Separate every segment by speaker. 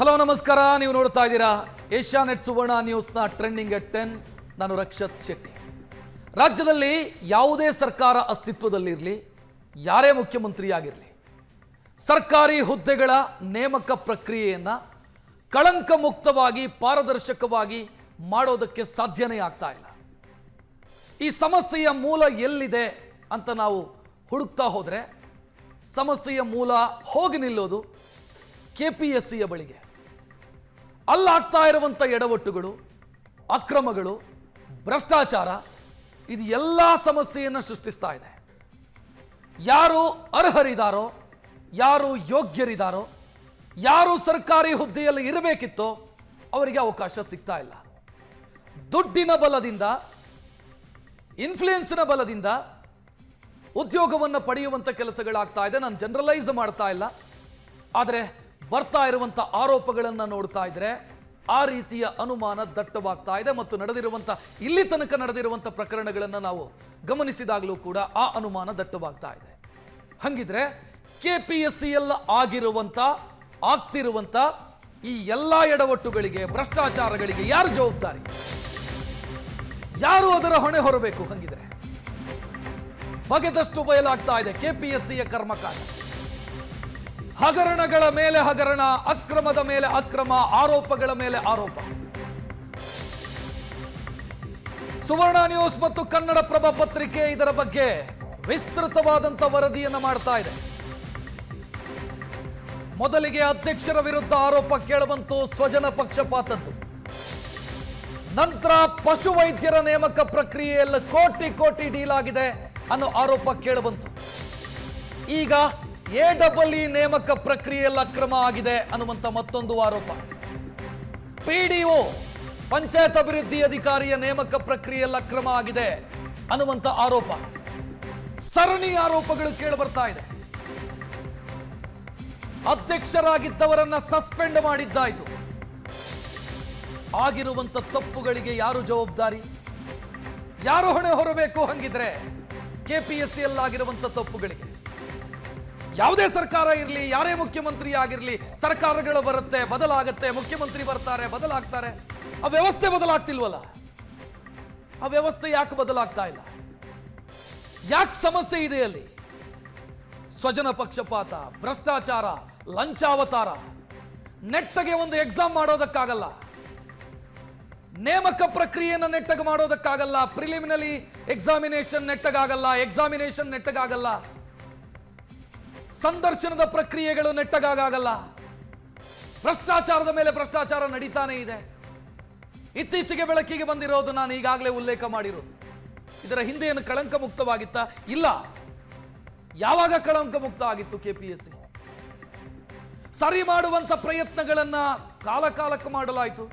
Speaker 1: Hello ನಮಸ್ಕಾರ. ನೀವು ನೋಡ್ತಾ ಇದ್ದೀರಾ ಏಷ್ಯಾನೆಟ್ ಸುವರ್ಣ ನ್ಯೂಸ್ನ ಟ್ರೆಂಡಿಂಗ್ ಎಟ್ 10. ನಾನು ರಕ್ಷತ್ ಶೆಟ್ಟಿ. ರಾಜ್ಯದಲ್ಲಿ ಯಾವುದೇ ಸರ್ಕಾರ ಅಸ್ತಿತ್ವದಲ್ಲಿರಲಿ, ಯಾರೇ ಮುಖ್ಯಮಂತ್ರಿಯಾಗಿರಲಿ, ಸರ್ಕಾರಿ ಹುದ್ದೆಗಳ ನೇಮಕ ಪ್ರಕ್ರಿಯೆಯನ್ನು ಕಳಂಕ ಮುಕ್ತವಾಗಿ ಪಾರದರ್ಶಕವಾಗಿ ಮಾಡೋದಕ್ಕೆ ಸಾಧ್ಯನೇ ಆಗ್ತಾ ಇಲ್ಲ. ಈ ಸಮಸ್ಯೆಯ ಮೂಲ ಎಲ್ಲಿದೆ ಅಂತ ನಾವು ಹುಡುಕ್ತಾ ಹೋದರೆ ಸಮಸ್ಯೆಯ ಮೂಲ ಹೋಗಿ ನಿಲ್ಲೋದು KPSCಯ ಬಳಿಗೆ. ಅಲ್ಲಾಗ್ತಾ ಇರುವಂಥ ಎಡವಟ್ಟುಗಳು, ಅಕ್ರಮಗಳು, ಭ್ರಷ್ಟಾಚಾರ ಇದು ಎಲ್ಲ ಸಮಸ್ಯೆಯನ್ನು ಸೃಷ್ಟಿಸ್ತಾ ಇದೆ. ಯಾರು ಅರ್ಹರಿದ್ದಾರೋ, ಯಾರು ಯೋಗ್ಯರಿದ್ದಾರೋ, ಯಾರು ಸರ್ಕಾರಿ ಹುದ್ದೆಯಲ್ಲಿ ಇರಬೇಕಿತ್ತೋ ಅವರಿಗೆ ಅವಕಾಶ ಸಿಗ್ತಾ ಇಲ್ಲ. ದುಡ್ಡಿನ ಬಲದಿಂದ, ಇನ್ಫ್ಲೂಯೆನ್ಸ್ನ ಬಲದಿಂದ ಉದ್ಯೋಗವನ್ನು ಪಡೆಯುವಂಥ ಕೆಲಸಗಳಾಗ್ತಾ ಇದೆ. ನಾನು ಜನರಲೈಸ್ ಮಾಡ್ತಾ ಇಲ್ಲ, ಆದರೆ ಬರ್ತಾ ಇರುವಂಥ ಆರೋಪಗಳನ್ನು ನೋಡ್ತಾ ಇದ್ರೆ ಆ ರೀತಿಯ ಅನುಮಾನ ದಟ್ಟವಾಗ್ತಾ ಇದೆ. ಮತ್ತು ಇಲ್ಲಿ ತನಕ ನಡೆದಿರುವಂಥ ಪ್ರಕರಣಗಳನ್ನು ನಾವು ಗಮನಿಸಿದಾಗಲೂ ಕೂಡ ಆ ಅನುಮಾನ ದಟ್ಟವಾಗ್ತಾ ಇದೆ. ಹಂಗಿದ್ರೆ KPSCಯಲ್ಲಿ ಆಗ್ತಿರುವಂಥ ಈ ಎಲ್ಲ ಎಡವಟ್ಟುಗಳಿಗೆ, ಭ್ರಷ್ಟಾಚಾರಗಳಿಗೆ ಯಾರು ಜವಾಬ್ದಾರಿ? ಯಾರು ಅದರ ಹೊಣೆ ಹೊರಬೇಕು? ಹಂಗಿದ್ರೆ ಬಗೆದಷ್ಟು ಬಯಲಾಗ್ತಾ ಇದೆ KPSCಯ ಕರ್ಮಕಾಂಡ. ಹಗರಣಗಳ ಮೇಲೆ ಹಗರಣ, ಅಕ್ರಮದ ಮೇಲೆ ಅಕ್ರಮ, ಆರೋಪಗಳ ಮೇಲೆ ಆರೋಪ. ಸುವರ್ಣ ನ್ಯೂಸ್ ಮತ್ತು ಕನ್ನಡಪ್ರಭ ಪತ್ರಿಕೆ ಇದರ ಬಗ್ಗೆ ವಿಸ್ತೃತವಾದಂಥ ವರದಿಯನ್ನು ಮಾಡ್ತಾ ಇದೆ. ಮೊದಲಿಗೆ ಅಧ್ಯಕ್ಷರ ವಿರುದ್ಧ ಆರೋಪ ಕೇಳಬಂತು, ಸ್ವಜನ ಪಕ್ಷಪಾತದ್ದು. ನಂತರ ಪಶುವೈದ್ಯರ ನೇಮಕ ಪ್ರಕ್ರಿಯೆಯಲ್ಲಿ ಕೋಟಿ ಡೀಲ್ ಆಗಿದೆ ಅನ್ನೋ ಆರೋಪ ಕೇಳಬಂತು. ಈಗ AEE ನೇಮಕ ಪ್ರಕ್ರಿಯೆಯಲ್ಲಿ ಅಕ್ರಮ ಆಗಿದೆ ಅನ್ನುವಂಥ ಮತ್ತೊಂದು ಆರೋಪ. PDO ಪಂಚಾಯತ್ ಅಭಿವೃದ್ಧಿ ಅಧಿಕಾರಿಯ ನೇಮಕ ಪ್ರಕ್ರಿಯೆಯಲ್ಲಿ ಅಕ್ರಮ ಆಗಿದೆ ಅನ್ನುವಂಥ ಆರೋಪ. ಸರಣಿ ಆರೋಪಗಳು ಕೇಳಿಬರ್ತಾ ಇದೆ. ಅಧ್ಯಕ್ಷರಾಗಿದ್ದವರನ್ನ ಸಸ್ಪೆಂಡ್ ಮಾಡಿದ್ದಾಯ್ತು. ಆಗಿರುವಂಥ ತಪ್ಪುಗಳಿಗೆ ಯಾರು ಜವಾಬ್ದಾರಿ? ಯಾರು ಹೊಣೆ ಹೊರಬೇಕು? ಹಂಗಿದ್ರೆ KPSCಯಲ್ಲಾಗಿರುವಂಥ ತಪ್ಪುಗಳಿಗೆ ಯಾವುದೇ ಸರ್ಕಾರ ಇರಲಿ, ಯಾರೇ ಮುಖ್ಯಮಂತ್ರಿ ಆಗಿರಲಿ, ಸರ್ಕಾರಗಳು ಬರುತ್ತೆ, ಬದಲಾಗತ್ತೆ, ಮುಖ್ಯಮಂತ್ರಿ ಬರ್ತಾರೆ, ಬದಲಾಗ್ತಾರೆ. ಆ ವ್ಯವಸ್ಥೆ ಬದಲಾಗ್ತಿಲ್ವಲ್ಲ? ಆ ವ್ಯವಸ್ಥೆ ಯಾಕೆ ಬದಲಾಗ್ತಾ ಇಲ್ಲ? ಯಾಕೆ ಸಮಸ್ಯೆ ಇದೆ ಅಲ್ಲಿ? ಸ್ವಜನ ಪಕ್ಷಪಾತ, ಭ್ರಷ್ಟಾಚಾರ, ಲಂಚಾವತಾರ. ನೆಟ್ಟಗೆ ಒಂದು ಎಕ್ಸಾಮ್ ಮಾಡೋದಕ್ಕಾಗಲ್ಲ, ನೇಮಕ ಪ್ರಕ್ರಿಯೆಯನ್ನು ನೆಟ್ಟಗೆ ಮಾಡೋದಕ್ಕಾಗಲ್ಲ, ಪ್ರಿಲಿಮಿನರಿ ಎಕ್ಸಾಮಿನೇಷನ್ ನೆಟ್ಟಗಾಗಲ್ಲ, ಎಕ್ಸಾಮಿನೇಷನ್ ನೆಟ್ಟಗಾಗಲ್ಲ, ಸಂದರ್ಶನದ ಪ್ರಕ್ರಿಯೆಗಳು ನೆಟ್ಟಗಾಗಲ್ಲ. ಭ್ರಷ್ಟಾಚಾರದ ಮೇಲೆ ಭ್ರಷ್ಟಾಚಾರ ನಡೀತಾನೆ ಇದೆ. ಇತ್ತೀಚೆಗೆ ಬೆಳಕಿಗೆ ಬಂದಿರೋದು ನಾನು ಈಗಾಗಲೇ ಉಲ್ಲೇಖ ಮಾಡಿರೋದು. ಇದರ ಹಿಂದೆ ಏನು ಕಳಂಕ ಮುಕ್ತವಾಗಿತ್ತ? ಇಲ್ಲ. ಯಾವಾಗ ಕಳಂಕ ಮುಕ್ತ ಆಗಿತ್ತು KPSC? ಸರಿ ಮಾಡುವಂತ ಪ್ರಯತ್ನಗಳನ್ನ ಕಾಲಕ್ಕೆ ಮಾಡಲಾಯಿತು.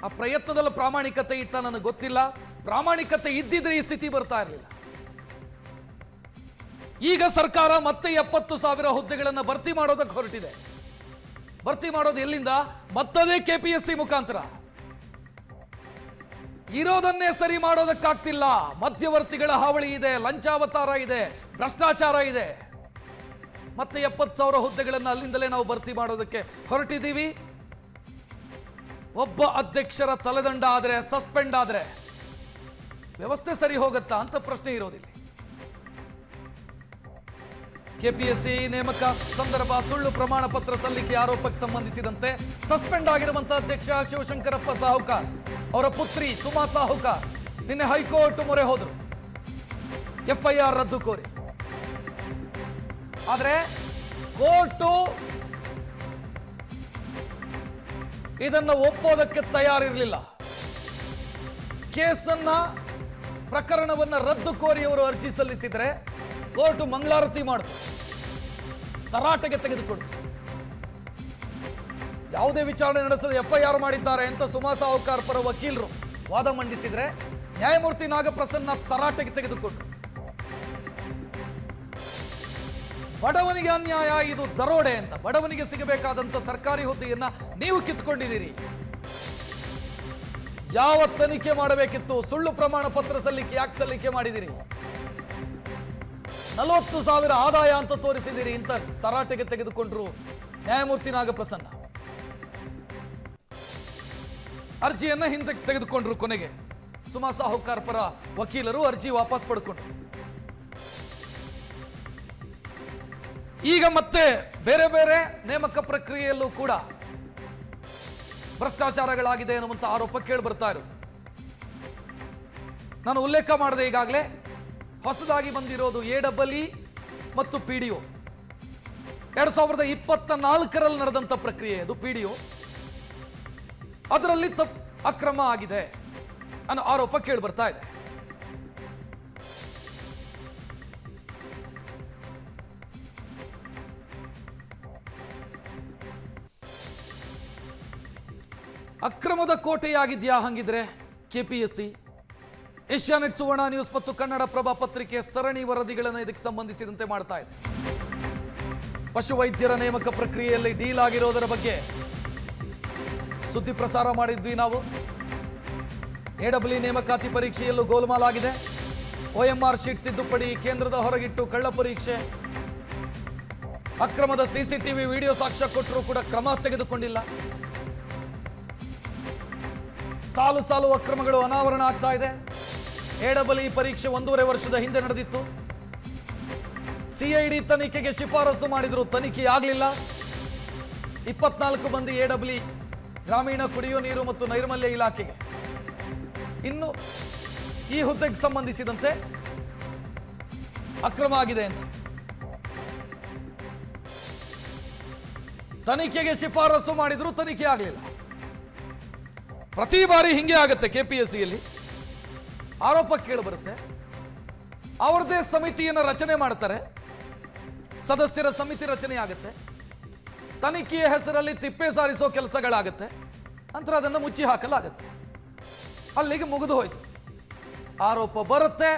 Speaker 1: ಆ ಪ್ರಯತ್ನದಲ್ಲಿ ಪ್ರಾಮಾಣಿಕತೆ ಇತ್ತ ನನಗೆ ಗೊತ್ತಿಲ್ಲ. ಪ್ರಾಮಾಣಿಕತೆ ಇದ್ದಿದ್ರೆ ಈ ಸ್ಥಿತಿ ಬರ್ತಾ ಇರಲಿಲ್ಲ. ಈಗ ಸರ್ಕಾರ ಮತ್ತೆ 70,000 ಹುದ್ದೆಗಳನ್ನು ಭರ್ತಿ ಮಾಡೋದಕ್ಕೆ ಹೊರಟಿದೆ. ಭರ್ತಿ ಮಾಡೋದು ಎಲ್ಲಿಂದ? ಮತ್ತದೇ KPSC ಮುಖಾಂತರ. ಇರೋದನ್ನೇ ಸರಿ ಮಾಡೋದಕ್ಕಾಗ್ತಿಲ್ಲ. ಮಧ್ಯವರ್ತಿಗಳ ಹಾವಳಿ ಇದೆ, ಲಂಚಾವತಾರ ಇದೆ, ಭ್ರಷ್ಟಾಚಾರ ಇದೆ. ಮತ್ತೆ 70,000 ಹುದ್ದೆಗಳನ್ನು ಅಲ್ಲಿಂದಲೇ ನಾವು ಭರ್ತಿ ಮಾಡೋದಕ್ಕೆ ಹೊರಟಿದ್ದೀವಿ. ಒಬ್ಬ ಅಧ್ಯಕ್ಷರ ತಲೆದಂಡ ಆದರೆ, ಸಸ್ಪೆಂಡ್ ಆದರೆ ವ್ಯವಸ್ಥೆ ಸರಿ ಹೋಗುತ್ತಾ ಅಂತ ಪ್ರಶ್ನೆ ಇರೋದಿಲ್ಲ. KPSC ನೇಮಕ ಸಂದರ್ಭ ಸುಳ್ಳು ಪ್ರಮಾಣ ಪತ್ರ ಸಲ್ಲಿಕೆ ಆರೋಪಕ್ಕೆ ಸಂಬಂಧಿಸಿದಂತೆ ಸಸ್ಪೆಂಡ್ ಆಗಿರುವಂತಹ ಅಧ್ಯಕ್ಷ ಶಿವಶಂಕರಪ್ಪ ಸಾಹುಕಾರ್ ಅವರ ಪುತ್ರಿ ಸುಮಾ ಸಾಹುಕಾರ್ ನಿನ್ನೆ ಹೈಕೋರ್ಟ್ ಮೊರೆ ಹೋದರು FIR ರದ್ದು ಕೋರಿ. ಆದರೆ ಕೋರ್ಟು ಇದನ್ನು ಒಪ್ಪೋದಕ್ಕೆ ತಯಾರಿರಲಿಲ್ಲ. ಪ್ರಕರಣವನ್ನ ರದ್ದು ಕೋರಿ ಅವರು ಅರ್ಜಿ ಸಲ್ಲಿಸಿದ್ರೆ ಕೋರ್ಟ್ ಮಂಗಳಾರತಿ ಮಾಡಿತು, ತರಾಟೆಗೆ ತೆಗೆದುಕೊಳ್ತು. ಯಾವುದೇ ವಿಚಾರಣೆ ನಡೆಸದೆ FIR ಮಾಡಿದ್ದಾರೆ ಅಂತ ಸುಮಾ ಸಾಹುಕಾರ್ ಪರ ವಕೀಲರು ವಾದ ಮಂಡಿಸಿದ್ರೆ ನ್ಯಾಯಮೂರ್ತಿ ನಾಗಪ್ರಸನ್ನ ತರಾಟೆಗೆ ತೆಗೆದುಕೊಟ್ರು. ಬಡವನಿಗೆ ಅನ್ಯಾಯ, ಇದು ದರೋಡೆ ಅಂತ. ಬಡವನಿಗೆ ಸಿಗಬೇಕಾದಂತ ಸರ್ಕಾರಿ ಹುದ್ದೆಯನ್ನ ನೀವು ಕಿತ್ಕೊಂಡಿದ್ದೀರಿ. ಯಾವ ತನಿಖೆ ಮಾಡಬೇಕಿತ್ತು? ಸುಳ್ಳು ಪ್ರಮಾಣ ಪತ್ರ ಸಲ್ಲಿಕೆ ಯಾಕೆ ಸಲ್ಲಿಕೆ ಮಾಡಿದಿರಿ? 40,000 ಆದಾಯ ಅಂತ ತೋರಿಸಿದಿರಿ ಅಂತ ತರಾಟೆಗೆ ತೆಗೆದುಕೊಂಡ್ರು ನ್ಯಾಯಮೂರ್ತಿ ನಾಗಪ್ರಸನ್ನ. ಅರ್ಜಿಯನ್ನ ಹಿಂದೆ ತೆಗೆದುಕೊಂಡ್ರು. ಕೊನೆಗೆ ಸುಮಾ ಸಾಹುಕಾರ್ ಪರ ವಕೀಲರು ಅರ್ಜಿ ವಾಪಸ್ ಪಡ್ಕೊಂಡ್ರು. ಈಗ ಮತ್ತೆ ಬೇರೆ ಬೇರೆ ನೇಮಕ ಪ್ರಕ್ರಿಯೆಯಲ್ಲೂ ಕೂಡ ಭ್ರಷ್ಟಾಚಾರಗಳಾಗಿದೆ ಎನ್ನುವಂತ ಆರೋಪ ಕೇಳಿ ಬರ್ತಾ ಇರೋದು. ನಾನು ಉಲ್ಲೇಖ ಮಾಡಿದೆ ಈಗಾಗಲೇ ಹೊಸದಾಗಿ ಬಂದಿರೋದು AEE ಮತ್ತು PDO 2024ರಲ್ಲಿ ನಡೆದಂತ ಪ್ರಕ್ರಿಯೆ. ಅದು PDO, ಅದರಲ್ಲಿ ಅಕ್ರಮ ಆಗಿದೆ ಅನ್ನೋ ಆರೋಪ ಕೇಳಿ ಬರ್ತಾ ಇದೆ. ಅಕ್ರಮದ ಕೋಟೆಯಾಗಿದ್ಯಾ ಹಂಗಿದ್ರೆ KPSC? ಏಷ್ಯಾನೆಟ್ ಸುವರ್ಣ ನ್ಯೂಸ್ ಮತ್ತು ಕನ್ನಡಪ್ರಭ ಪತ್ರಿಕೆ ಸರಣಿ ವರದಿಗಳನ್ನು ಇದಕ್ಕೆ ಸಂಬಂಧಿಸಿದಂತೆ ಮಾಡ್ತಾ ಇದೆ. ಪಶುವೈದ್ಯರ ನೇಮಕ ಪ್ರಕ್ರಿಯೆಯಲ್ಲಿ ಡೀಲ್ ಆಗಿರೋದರ ಬಗ್ಗೆ ಸುದ್ದಿ ಪ್ರಸಾರ ಮಾಡಿದ್ವಿ ನಾವು. AEE ನೇಮಕಾತಿ ಪರೀಕ್ಷೆಯಲ್ಲೂ ಗೋಲ್ಮಾಲ್ ಆಗಿದೆ. OMR ಶೀಟ್ ತಿದ್ದುಪಡಿ, ಕೇಂದ್ರದ ಹೊರಗಿಟ್ಟು ಕಳ್ಳ ಪರೀಕ್ಷೆ, ಅಕ್ರಮದ CCTV ವಿಡಿಯೋ ಸಾಕ್ಷ್ಯ ಕೊಟ್ಟರೂ ಕೂಡ ಕ್ರಮ ತೆಗೆದುಕೊಂಡಿಲ್ಲ. ಸಾಲು ಸಾಲು ಅಕ್ರಮಗಳು ಅನಾವರಣ ಆಗ್ತಾ ಇದೆ. AEE ಪರೀಕ್ಷೆ 1.5 ವರ್ಷದ ಹಿಂದೆ ನಡೆದಿತ್ತು. CID ತನಿಖೆಗೆ ಶಿಫಾರಸು ಮಾಡಿದ್ರು, ತನಿಖೆ ಆಗಲಿಲ್ಲ. 24 ಮಂದಿ AEE ಗ್ರಾಮೀಣ ಕುಡಿಯುವ ನೀರು ಮತ್ತು ನೈರ್ಮಲ್ಯ ಇಲಾಖೆಗೆ ಇನ್ನು ಈ ಹುದ್ದೆಗೆ ಸಂಬಂಧಿಸಿದಂತೆ ಅಕ್ರಮ ಆಗಿದೆ ಅಂತ ತನಿಖೆಗೆ ಶಿಫಾರಸು ಮಾಡಿದ್ರು, ತನಿಖೆ ಆಗಲಿಲ್ಲ. ಪ್ರತಿ ಬಾರಿ ಹಿಂಗೆ ಆಗುತ್ತೆ. KPSCಯಲ್ಲಿ ಆರೋಪ ಕೇಳಿ ಬರುತ್ತೆ. ಅವರದೇ ಸಮಿತಿಯನ್ನು ರಚನೆ ಮಾಡ್ತಾರೆ, ಸದಸ್ಯರ ಸಮಿತಿ ರಚನೆ ಆಗುತ್ತೆ. ತನಿಖೆಯ ಹೆಸರಲ್ಲಿ ತಿಪ್ಪೆ ಸಾರಿಸೋ ಕೆಲಸಗಳಾಗುತ್ತೆ. ನಂತರ ಅದನ್ನು ಮುಚ್ಚಿ ಹಾಕಲಾಗುತ್ತೆ. ಅಲ್ಲಿಗೆ ಮುಗಿದು ಹೋಯ್ತು. ಆರೋಪ ಬರುತ್ತೆ,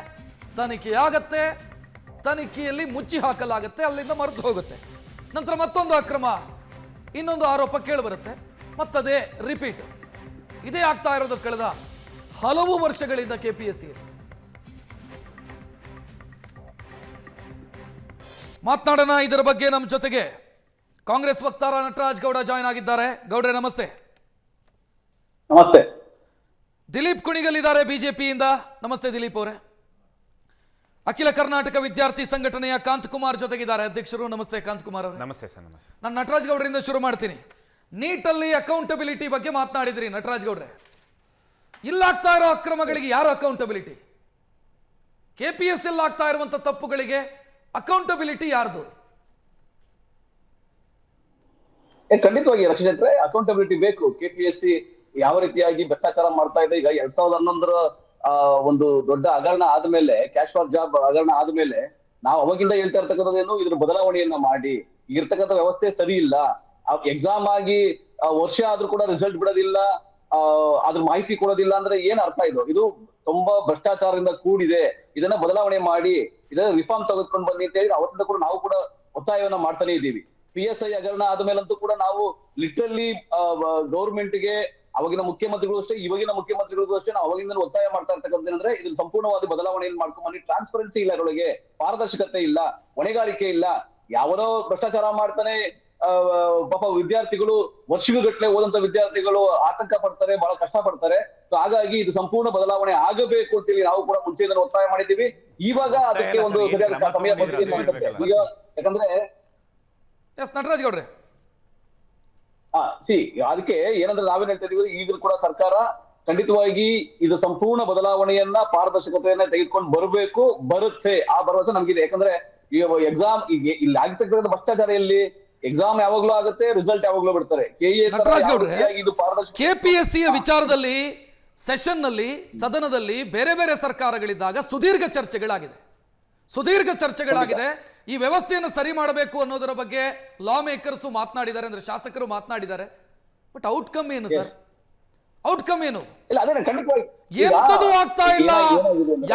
Speaker 1: ತನಿಖೆ ಆಗತ್ತೆ, ತನಿಖೆಯಲ್ಲಿ ಮುಚ್ಚಿ ಹಾಕಲಾಗುತ್ತೆ, ಅಲ್ಲಿಂದ ಮರೆತು ಹೋಗುತ್ತೆ. ನಂತರ ಮತ್ತೊಂದು ಅಕ್ರಮ, ಇನ್ನೊಂದು ಆರೋಪ ಕೇಳಿ ಬರುತ್ತೆ, ಮತ್ತದೇ ರಿಪೀಟ್. ಇದೇ ಆಗ್ತಾ ಇರೋದು ಕಳೆದ ಹಲವು ವರ್ಷಗಳಿಂದ KPSC. ಮಾತನಾಡೋಣ ಇದರ ಬಗ್ಗೆ. ನಮ್ಮ ಜೊತೆಗೆ ಕಾಂಗ್ರೆಸ್ ವಕ್ತಾರ ನಟರಾಜ್ ಗೌಡ ಜಾಯ್ನ್ ಆಗಿದ್ದಾರೆ. ಗೌಡ್ರೆ ನಮಸ್ತೆ.
Speaker 2: ನಮಸ್ತೆ.
Speaker 1: ದಿಲೀಪ್ ಕುಣಿಗಲ್ ಇದ್ದಾರೆ ಬಿಜೆಪಿಯಿಂದ. ನಮಸ್ತೆ ದಿಲೀಪ್ ಅವರೇ. ಅಖಿಲ ಕರ್ನಾಟಕ ವಿದ್ಯಾರ್ಥಿ ಸಂಘಟನೆಯ ಕಾಂತ್ ಕುಮಾರ್ ಜೊತೆಗಿದ್ದಾರೆ, ಅಧ್ಯಕ್ಷರು. ನಮಸ್ತೆ ಕಾಂತ್ ಕುಮಾರ್ ಅವರೇ.
Speaker 3: ನಮಸ್ತೆ ಸರ್. ನಮಸ್ತೆ.
Speaker 1: ನಾನು ನಟರಾಜ್ ಗೌಡರಿಂದ ಶುರು ಮಾಡ್ತೀನಿ. ನೀಟಲ್ಲಿ ಅಕೌಂಟಬಿಲಿಟಿ ಬಗ್ಗೆ ಮಾತನಾಡಿದ್ರಿ ನಟರಾಜ್ ಗೌಡ್ರೆ. ಇಲ್ಲಾಗ್ತಾ ಇರೋ ಅಕ್ರಮಗಳಿಗೆ ಯಾರು ಅಕೌಂಟಬಿಲಿಟಿ? KPSC ಆಗ್ತಾ ಇರುವಂತ ತಪ್ಪುಗಳಿಗೆ ಅಕೌಂಟಬಿಲಿಟಿ ಯಾರ್ದು?
Speaker 2: ಖಂಡಿತವಾಗಿ ರಕ್ಷಿತ್, ಅಕೌಂಟಬಿಲಿಟಿ ಬೇಕು. KPSC ಯಾವ ರೀತಿಯಾಗಿ ಭ್ರಷ್ಟಾಚಾರ ಮಾಡ್ತಾ ಇದೆ. ಈಗ 2011ರ ಒಂದು ದೊಡ್ಡ ಹಗರಣ ಆದ್ಮೇಲೆ, ಕ್ಯಾಶ್ ಫಾರ್ ಜಾಬ್ ಹಗರಣ ಆದ್ಮೇಲೆ ನಾವು ಅವಾಗಿಂದ ಹೇಳ್ತಾ ಇರ್ತಕ್ಕಂಥದ್ದೇನು, ಇದ್ರ ಬದಲಾವಣೆಯನ್ನ ಮಾಡಿ. ಇರ್ತಕ್ಕಂಥ ವ್ಯವಸ್ಥೆ ಸರಿ ಇಲ್ಲ. ಎಕ್ಸಾಮ್ ಆಗಿ ವರ್ಷ ಆದ್ರೂ ಕೂಡ ರಿಸಲ್ಟ್ ಬಿಡೋದಿಲ್ಲ, ಅದ್ರ ಮಾಹಿತಿ ಕೊಡೋದಿಲ್ಲ ಅಂದ್ರೆ ಏನ್ ಅರ್ಥ? ಇದು ತುಂಬಾ ಭ್ರಷ್ಟಾಚಾರದಿಂದ ಕೂಡಿದೆ. ಇದನ್ನ ಬದಲಾವಣೆ ಮಾಡಿ, ಇದನ್ನ ರಿಫಾರ್ಮ್ ತೆಗೆದುಕೊಂಡು ಬನ್ನಿ ಅಂತ ಹೇಳಿ ಅವತ್ತಿಂದ ಕೂಡ ನಾವು ಕೂಡ ಒತ್ತಾಯವನ್ನ ಮಾಡ್ತಾನೆ ಇದ್ದೀವಿ. PSI ಹಗರಣ ಆದ್ಮೇಲಂತೂ ಕೂಡ ನಾವು ಲಿಟ್ರಲಿ ಗೌರ್ಮೆಂಟ್ಗೆ, ಅವಾಗಿನ ಮುಖ್ಯಮಂತ್ರಿಗಳು ಅಷ್ಟೇ, ಇವಾಗಿನ ಮುಖ್ಯಮಂತ್ರಿಗಳಿಗೂ ಅಷ್ಟೇ ನಾವು ಅವಾಗಿಂದ ಒತ್ತಾಯ ಮಾಡ್ತಾ ಇರ್ತಕ್ಕಂಥ ಏನಂದ್ರೆ ಇದ್ರ ಸಂಪೂರ್ಣವಾದ ಬದಲಾವಣೆಯನ್ನು ಮಾಡ್ಕೊಂಡು ಬನ್ನಿ. ಟ್ರಾನ್ಸ್ಪರೆನ್ಸಿ ಇಲ್ಲ, ಅದರೊಳಗೆ ಪಾರದರ್ಶಕತೆ ಇಲ್ಲ, ಹೊಣೆಗಾರಿಕೆ ಇಲ್ಲ. ಯಾವನೋ ಭ್ರಷ್ಟಾಚಾರ ಮಾಡ್ತಾನೆ. ಪಾಪ ವಿದ್ಯಾರ್ಥಿಗಳು, ವರ್ಷಗಟ್ಟಲೆ ಓದಂತ ವಿದ್ಯಾರ್ಥಿಗಳು ಆತಂಕ ಪಡ್ತಾರೆ, ಬಹಳ ಕಷ್ಟ ಪಡ್ತಾರೆ. ಹಾಗಾಗಿ ಇದು ಸಂಪೂರ್ಣ ಬದಲಾವಣೆ ಆಗಬೇಕು ಅಂತೇಳಿ ನಾವು ಕೂಡ ಮುಂಚೆ ಒತ್ತಾಯ ಮಾಡಿದ್ದೀವಿ. ಇವಾಗ ಅದಕ್ಕೆ ಒಂದು ಸರಿಯಾದ ಸಮಯ ಬಂದಿದೆ ಅನ್ಸುತ್ತೆ. ಈಗ ಯಾಕಂದ್ರೆ
Speaker 1: ನಟರಾಜ್ ಗೌಡ್ರೆ,
Speaker 2: ಅದಕ್ಕೆ ಏನಂದ್ರೆ ನಾವೇನ್ ಹೇಳ್ತಾ ಇದೀವಿ, ಈಗಲೂ ಕೂಡ ಸರ್ಕಾರ ಖಂಡಿತವಾಗಿ ಇದು ಸಂಪೂರ್ಣ ಬದಲಾವಣೆಯನ್ನ, ಪಾರದರ್ಶಕತೆಯನ್ನ ತೆಗೆದುಕೊಂಡು ಬರಬೇಕು, ಬರುತ್ತೆ. ಆ ಭರವಸೆ ನಮ್ಗಿದೆ. ಯಾಕಂದ್ರೆ ಈಗ ಎಕ್ಸಾಮ್ ಇಲ್ಲಿ ಆಗಿರ್ತಕ್ಕಂಥ ಭ್ರಷ್ಟಾಚಾರ ಎಲ್ಲಿ? ಎಕ್ಸಾಮ್ ಯಾವಾಗ್ಲೂ ಆಗುತ್ತೆ, ರಿಸಲ್ಟ್ ಯಾವಾಗ್ಲೂ ಬಿಡ್ತಾರೆ.
Speaker 1: KPSC ವಿಚಾರದಲ್ಲಿ ಸೆಷನ್ ನಲ್ಲಿ, ಸದನದಲ್ಲಿ ಬೇರೆ ಬೇರೆ ಸರ್ಕಾರಗಳಿದ್ದಾಗ ಸುದೀರ್ಘ ಚರ್ಚೆಗಳಾಗಿದೆ. ಈ ವ್ಯವಸ್ಥೆಯನ್ನು ಸರಿ ಮಾಡಬೇಕು ಅನ್ನೋದರ ಬಗ್ಗೆ ಲಾ ಮೇಕರ್ಸ್ ಮಾತನಾಡಿದ್ದಾರೆ, ಅಂದ್ರೆ ಶಾಸಕರು ಮಾತನಾಡಿದ್ದಾರೆ. ಬಟ್ ಔಟ್ಕಮ್ ಏನು ಸರ್? ಔಟ್ಕಮ್ ಏನು? ಎಂತದೂ ಆಗ್ತಾ ಇಲ್ಲ.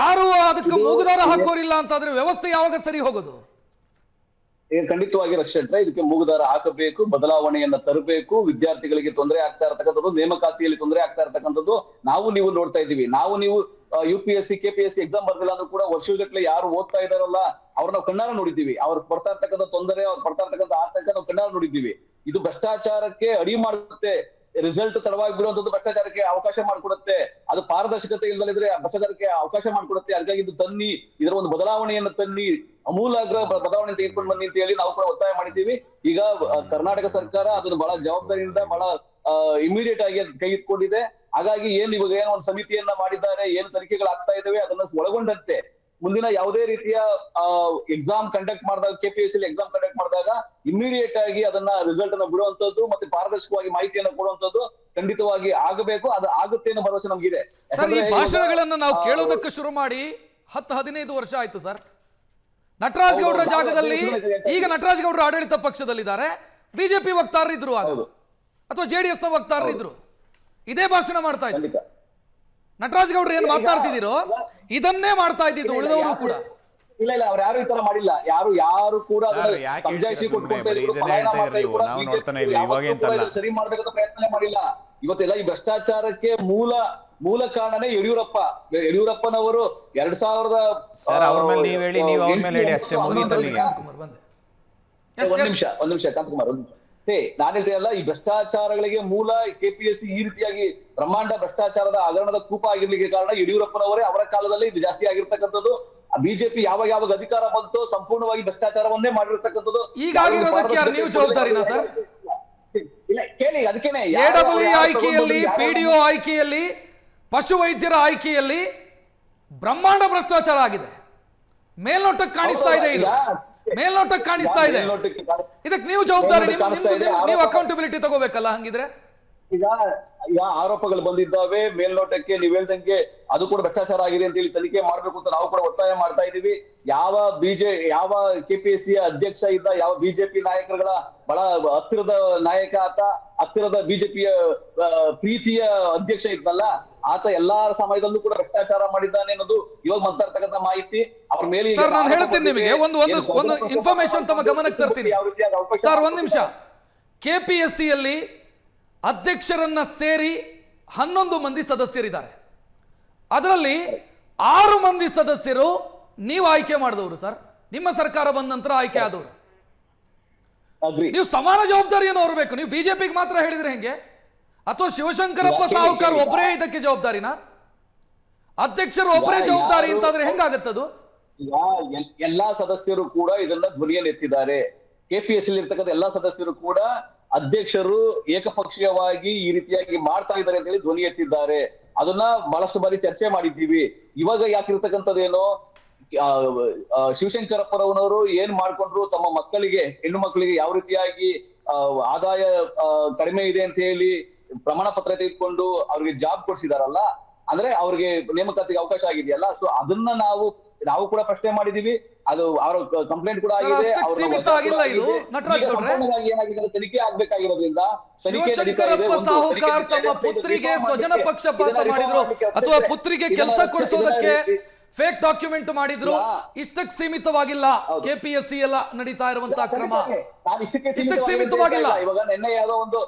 Speaker 1: ಯಾರು ಅದಕ್ಕೆ ಮೂಗುದಾರ ಹಾಕೋರಿಲ್ಲ ಅಂತಾದ್ರೆ ವ್ಯವಸ್ಥೆ ಯಾವಾಗ ಸರಿ ಹೋಗೋದು?
Speaker 2: ಖಂಡಿತವಾಗಿ ರಕ್ಷಿತ್, ಇದಕ್ಕೆ ಮೂಗುದಾರ ಹಾಕಬೇಕು, ಬದಲಾವಣೆಯನ್ನ ತರಬೇಕು. ವಿದ್ಯಾರ್ಥಿಗಳಿಗೆ ತೊಂದರೆ ಆಗ್ತಾ ಇರತಕ್ಕಂಥದ್ದು, ನೇಮಕಾತಿಯಲ್ಲಿ ತೊಂದರೆ ಆಗ್ತಾ ಇರತಕ್ಕಂಥದ್ದು ನಾವು ನೀವು ನೋಡ್ತಾ ಇದ್ದೀವಿ. ನೀವು UPSC KPSC ಎಕ್ಸಾಮ್ ಬರ್ದಿಲ್ಲ ಅಂದ್ರೂ ಕೂಡ ವರ್ಷಗಟ್ಟಲೆ ಯಾರು ಓದ್ತಾ ಇದಾರಲ್ಲ ಅವ್ರನ್ನ ನಾವು ಕಣ್ಣಾರ ನೋಡಿದ್ದೀವಿ. ಅವ್ರು ಪಡ್ತಾ ಇರ್ತಕ್ಕಂಥ ತೊಂದರೆ, ಅವ್ರು ಪಡ್ತಾ ಇರ್ತಕ್ಕಂಥ ಆತಂಕ ನಾವು ಕಣ್ಣಾರ ನೋಡಿದ್ದೀವಿ. ಇದು ಭ್ರಷ್ಟಾಚಾರಕ್ಕೆ ಅಡಿ ಮಾಡುತ್ತೆ. ರಿಸಲ್ಟ್ ತಡವಾಗಿ ಬಿಡುವಂತದ್ದು ಭ್ರಷ್ಟಾಚಾರಕ್ಕೆ ಅವಕಾಶ ಮಾಡಿಕೊಡುತ್ತೆ. ಅದು ಪಾರದರ್ಶಕತೆ ಇಲ್ಲದಿದ್ರೆ ಭ್ರಷ್ಟಾಚಾರಕ್ಕೆ ಅವಕಾಶ ಮಾಡಿಕೊಡುತ್ತೆ. ಹಾಗಾಗಿ ಇದು ತನ್ನಿ, ಇದರ ಒಂದು ಬದಲಾವಣೆಯನ್ನು ತನ್ನಿ, ಅಮೂಲಾಗ್ರ ಬದಲಾವಣೆ ತೆಗೆದುಕೊಂಡು ಬನ್ನಿ ಅಂತ ಹೇಳಿ ನಾವು ಕೂಡ ಒತ್ತಾಯ ಮಾಡಿದ್ದೀವಿ. ಈಗ ಕರ್ನಾಟಕ ಸರ್ಕಾರ ಅದನ್ನು ಬಹಳ ಜವಾಬ್ದಾರಿಯಿಂದ ಬಹಳ ಇಮಿಡಿಯೇಟ್ ಆಗಿ ಕೈಗೆತ್ತಿಕೊಂಡಿದೆ. ಹಾಗಾಗಿ ಇವಾಗ ಏನೋ ಒಂದು ಸಮಿತಿಯನ್ನ ಮಾಡಿದ್ದಾರೆ, ಏನು ತನಿಖೆಗಳಾಗ್ತಾ ಇದಾವೆ ಅದನ್ನ ಒಳಗೊಂಡಂತೆ ಮುಂದಿನ ಯಾವುದೇ ರೀತಿಯ ಎಕ್ಸಾಮ್ ಕಂಡಕ್ಟ್ ಮಾಡಿದಾಗ, KPSC ಎಕ್ಸಾಮ್ ಕಂಡಕ್ಟ್ ಮಾಡಿದಾಗ ಇಮಿಡಿಯೇಟ್ ಆಗಿ ಅದನ್ನ ರಿಸಲ್ಟ್ ಅನ್ನ ಬಿಡುವಂತದ್ದು ಮತ್ತೆ ಪಾರದರ್ಶಕವಾಗಿ ಮಾಹಿತಿಯನ್ನು ಕೊಡುವಂತದ್ದು ಖಂಡಿತವಾಗಿ ಆಗಬೇಕು. ಅದು ಆಗುತ್ತೆ ಅನ್ನೋ ಭರವಸೆ ನಮಗಿದೆ.
Speaker 1: ಸರ್, ಈ ಭಾಷಣಗಳನ್ನ ನಾವು ಕೇಳೋದಕ್ಕೆ ಶುರು ಮಾಡಿ 10-15 ವರ್ಷ ಆಯ್ತು ಸರ್. ನಟರಾಜ್ ಗೌಡರ ಜಾಗದಲ್ಲಿ ಈಗ ನಟರಾಜ್ ಗೌಡರು ಆಡಳಿತ ಪಕ್ಷದಲ್ಲಿದ್ದಾರೆ, ಬಿಜೆಪಿ ವಕ್ತಾರರಿದ್ರು ಆಗ, ಅಥವಾ JDS ನ ವಕ್ತಾರರಿದ್ರು, ಇದೇ ಭಾಷಣ ಮಾಡ್ತಾ ಇದ್ರು. ನಟರಾಜ್ ಗೌಡ್ರು ಏನ್ ಮಾತಾಡ್ತಿದ್ದೀರೋ ಇದನ್ನೇ ಮಾಡ್ತಾ ಇದ್ದಿದ್ದು ಉಳಿದವರು ಕೂಡ.
Speaker 2: ಇಲ್ಲ ಅವ್ರು ಯಾರು ಈ ತರ ಮಾಡಿಲ್ಲ. ಯಾರು ಕೂಡ ಸಮಜಾಯಿಷಿ ಕೊಟ್ಕೊಂತ ಇದ್ರು, ಸರಿ ಮಾಡ್ಬೇಕಂತ ಪ್ರಯತ್ನ ಮಾಡಿಲ್ಲ. ಇವತ್ತೆಲ್ಲ ಈ ಭ್ರಷ್ಟಾಚಾರಕ್ಕೆ ಮೂಲ ಕಾರಣನೇ ಯಡಿಯೂರಪ್ಪನವರು 2000 ಒಂದ್ ನಿಮಿಷ ಕಾಂತಕುಮಾರ್ ನಾನು ಹೇಳ್ತೀನಲ್ಲ, ಈ ಭ್ರಷ್ಟಾಚಾರಗಳಿಗೆ ಮೂಲ KPSC ಈ ರೀತಿಯಾಗಿ ಬ್ರಹ್ಮಾಂಡ ಭ್ರಷ್ಟಾಚಾರದ ಹಗರಣದ ಕೂಪ ಆಗಿರ್ಲಿಕ್ಕೆ ಕಾರಣ ಯಡಿಯೂರಪ್ಪನವರೇ. ಅವರ ಕಾಲದಲ್ಲಿ ಇದು ಜಾಸ್ತಿ ಆಗಿರ್ತಕ್ಕಂಥದ್ದು. ಬಿಜೆಪಿ ಯಾವಾಗ ಅಧಿಕಾರ ಬಂತು ಸಂಪೂರ್ಣವಾಗಿ ಭ್ರಷ್ಟಾಚಾರವನ್ನೇ ಮಾಡಿರ್ತಕ್ಕಂಥದ್ದು.
Speaker 1: ಈಗಾಗಿರೋದಕ್ಕೆ ಯಾರು ನೀವು ಜವಾಬ್ದಾರಿನಾ ಸರ್?
Speaker 2: ಇಲ್ಲ ಕೇಳಿ, ಅದಕ್ಕೇನೆ
Speaker 1: AEE ಆಯ್ಕೆಯಲ್ಲಿ, PDO ಆಯ್ಕೆಯಲ್ಲಿ, ಪಶು ವೈದ್ಯರ ಆಯ್ಕೆಯಲ್ಲಿ ಬ್ರಹ್ಮಾಂಡ ಭ್ರಷ್ಟಾಚಾರ ಆಗಿದೆ. ಮೇಲ್ನೋಟಕ್ಕೆ ಕಾಣಿಸ್ತಾ ಇದೆ, ಇದು ಮೇಲ್ನೋಟಕ್ಕೆ ಕಾಣಿಸ್ತಾ ಇದೆ. ಇದಕ್ಕೆ ನೀವು ಜವಾಬ್ದಾರಿ, ನೀವು ಅಕೌಂಟಬಿಲಿಟಿ ತಗೋಬೇಕಲ್ಲ. ಹಂಗಿದ್ರೆ
Speaker 2: ಈಗ ಆರೋಪಗಳು ಬಂದಿದ್ದಾವೆ ಮೇಲ್ನೋಟಕ್ಕೆ, ನೀವ್ ಹೇಳ್ದಂಗೆ ಅದು ಕೂಡ ಭ್ರಷ್ಟಾಚಾರ ಆಗಿದೆ ಅಂತ ಹೇಳಿ ತನಿಖೆ ಮಾಡ್ಬೇಕು ಅಂತ ನಾವು ಕೂಡ ಒತ್ತಾಯ ಮಾಡ್ತಾ ಇದೀವಿ. ಯಾವ KPSC ಅಧ್ಯಕ್ಷ ಇದ್ದ, ಯಾವ ಬಿಜೆಪಿ ನಾಯಕರುಗಳ ಬಹಳ ಹತ್ತಿರದ ನಾಯಕ ಆತ, ಹತ್ತಿರದ ಬಿಜೆಪಿಯ ಪ್ರೀತಿಯ ಅಧ್ಯಕ್ಷ ಇದ್ದಲ್ಲ ಆತ ಎಲ್ಲಾ ಸಮಯದಲ್ಲೂ ಕೂಡ ಭ್ರಷ್ಟಾಚಾರ ಮಾಡಿದ್ದಾನೆ ಅನ್ನೋದು ಇವಾಗ ಮಾತಾಡ್ತಕ್ಕಂಥ ಮಾಹಿತಿ. ಅವ್ರ ಮೇಲೆ
Speaker 1: ಸರ್ ನಾನು ಹೇಳ್ತೀನಿ ನಿಮಗೆ ಒಂದು ಇನ್ಫಾರ್ಮೇಶನ್ ತಮ್ಮ ಗಮನಕ್ಕೆ ತರ್ತೀನಿ ಸರ್. ಒಂದ್ ನಿಮಿಷ. KPSCಯಲ್ಲಿ ಅಧ್ಯಕ್ಷರನ್ನ ಸೇರಿ 11 ಮಂದಿ ಸದಸ್ಯರಿದ್ದಾರೆ. ಅದರಲ್ಲಿ 6 ಮಂದಿ ಸದಸ್ಯರು ನೀವು ಆಯ್ಕೆ ಮಾಡಿದವರು ಸರ್. ನಿಮ್ಮ ಸರ್ಕಾರ ಬಂದ ನಂತರ ಆಯ್ಕೆ ಆದವರು. ನೀವು ಸಮಾನ ಜವಾಬ್ದಾರಿಯನ್ನು ಹೊರಬೇಕು. ನೀವು ಬಿಜೆಪಿಗೆ ಮಾತ್ರ ಹೇಳಿದ್ರೆ ಹೆಂಗೆ? ಅಥವಾ ಶಿವಶಂಕರಪ್ಪ ಸಾಹುಕಾರ್ ಒಬ್ಬರೇ ಇದಕ್ಕೆ ಜವಾಬ್ದಾರಿನಾ? ಅಧ್ಯಕ್ಷರು ಒಬ್ಬರೇ ಜವಾಬ್ದಾರಿ ಅಂತಾದ್ರೆ ಹೆಂಗಾಗತ್ತದು?
Speaker 2: ಎಲ್ಲಾ ಸದಸ್ಯರು ಕೂಡ ಇದನ್ನ ಧ್ವನಿಯಲ್ಲಿ ಎತ್ತಿದ್ದಾರೆ. KPSC ಇರ್ತಕ್ಕಂಥ ಎಲ್ಲಾ ಸದಸ್ಯರು ಕೂಡ ಅಧ್ಯಕ್ಷರು ಏಕಪಕ್ಷೀಯವಾಗಿ ಈ ರೀತಿಯಾಗಿ ಮಾಡ್ತಾ ಇದ್ದಾರೆ ಅಂತ ಹೇಳಿ ಧ್ವನಿ ಎತ್ತಿದ್ದಾರೆ. ಅದನ್ನ ಬಹಳಷ್ಟು ಬಾರಿ ಚರ್ಚೆ ಮಾಡಿದ್ದೀವಿ. ಇವಾಗ ಯಾಕಿರ್ತಕ್ಕಂಥದ್ದೇನೋ ಶಿವಶಂಕರಪ್ಪರವನವರು ಏನ್ ಮಾಡ್ಕೊಂಡ್ರು, ತಮ್ಮ ಮಕ್ಕಳಿಗೆ, ಹೆಣ್ಣು ಮಕ್ಕಳಿಗೆ ಯಾವ ರೀತಿಯಾಗಿ ಆದಾಯ ಕಡಿಮೆ ಇದೆ ಅಂತ ಹೇಳಿ ಪ್ರಮಾಣ ಪತ್ರ ತೆಗೆದುಕೊಂಡು ಅವ್ರಿಗೆ ಜಾಬ್ ಕೊಡ್ಸಿದಾರಲ್ಲ, ಅಂದ್ರೆ ಅವ್ರಿಗೆ ನೇಮಕಾತಿಗೆ ಅವಕಾಶ ಆಗಿದೆಯಲ್ಲ, ಸೊ ಅದನ್ನ ನಾವು ಕೂಡ ಪ್ರಶ್ನೆ ಮಾಡಿದೀವಿ. ಅದು ಅವರ ಕಂಪ್ಲೇಂಟ್ ಕೂಡ ಆಗಿದೆ. ಏನಾಗಿದೆ ತನಿಖೆ ಆಗ್ಬೇಕಾಗಿರೋದ್ರಿಂದ
Speaker 1: ಶಿವಶಂಕರಪ್ಪ ಸಾಹುಕಾರ್ ತಮ್ಮ ಪುತ್ರಿಗೆ ಸ್ವಜನ ಪಕ್ಷಪಾತ ಮಾಡಿದ್ರು ಅಥವಾ ಪುತ್ರಿಗೆ ಕೆಲಸ ಕೊಡಿಸೋದಕ್ಕೆ ಫೇಕ್ ಡಾಕ್ಯುಮೆಂಟ್ ಮಾಡಿದ್ರು. ಇಷ್ಟಕ್ಕೆ ಸೀಮಿತವಾಗಿಲ್ಲ KPSC ಎಲ್ಲ ನಡೀತಾ ಇರುವಂತಹ ಕ್ರಮ, ಇಷ್ಟಕ್ಕೆ ಸೀಮಿತವಾಗಿಲ್ಲ.
Speaker 2: ಇವಾಗ ನಿನ್ನೆ ಯಾವುದೋ ಒಂದು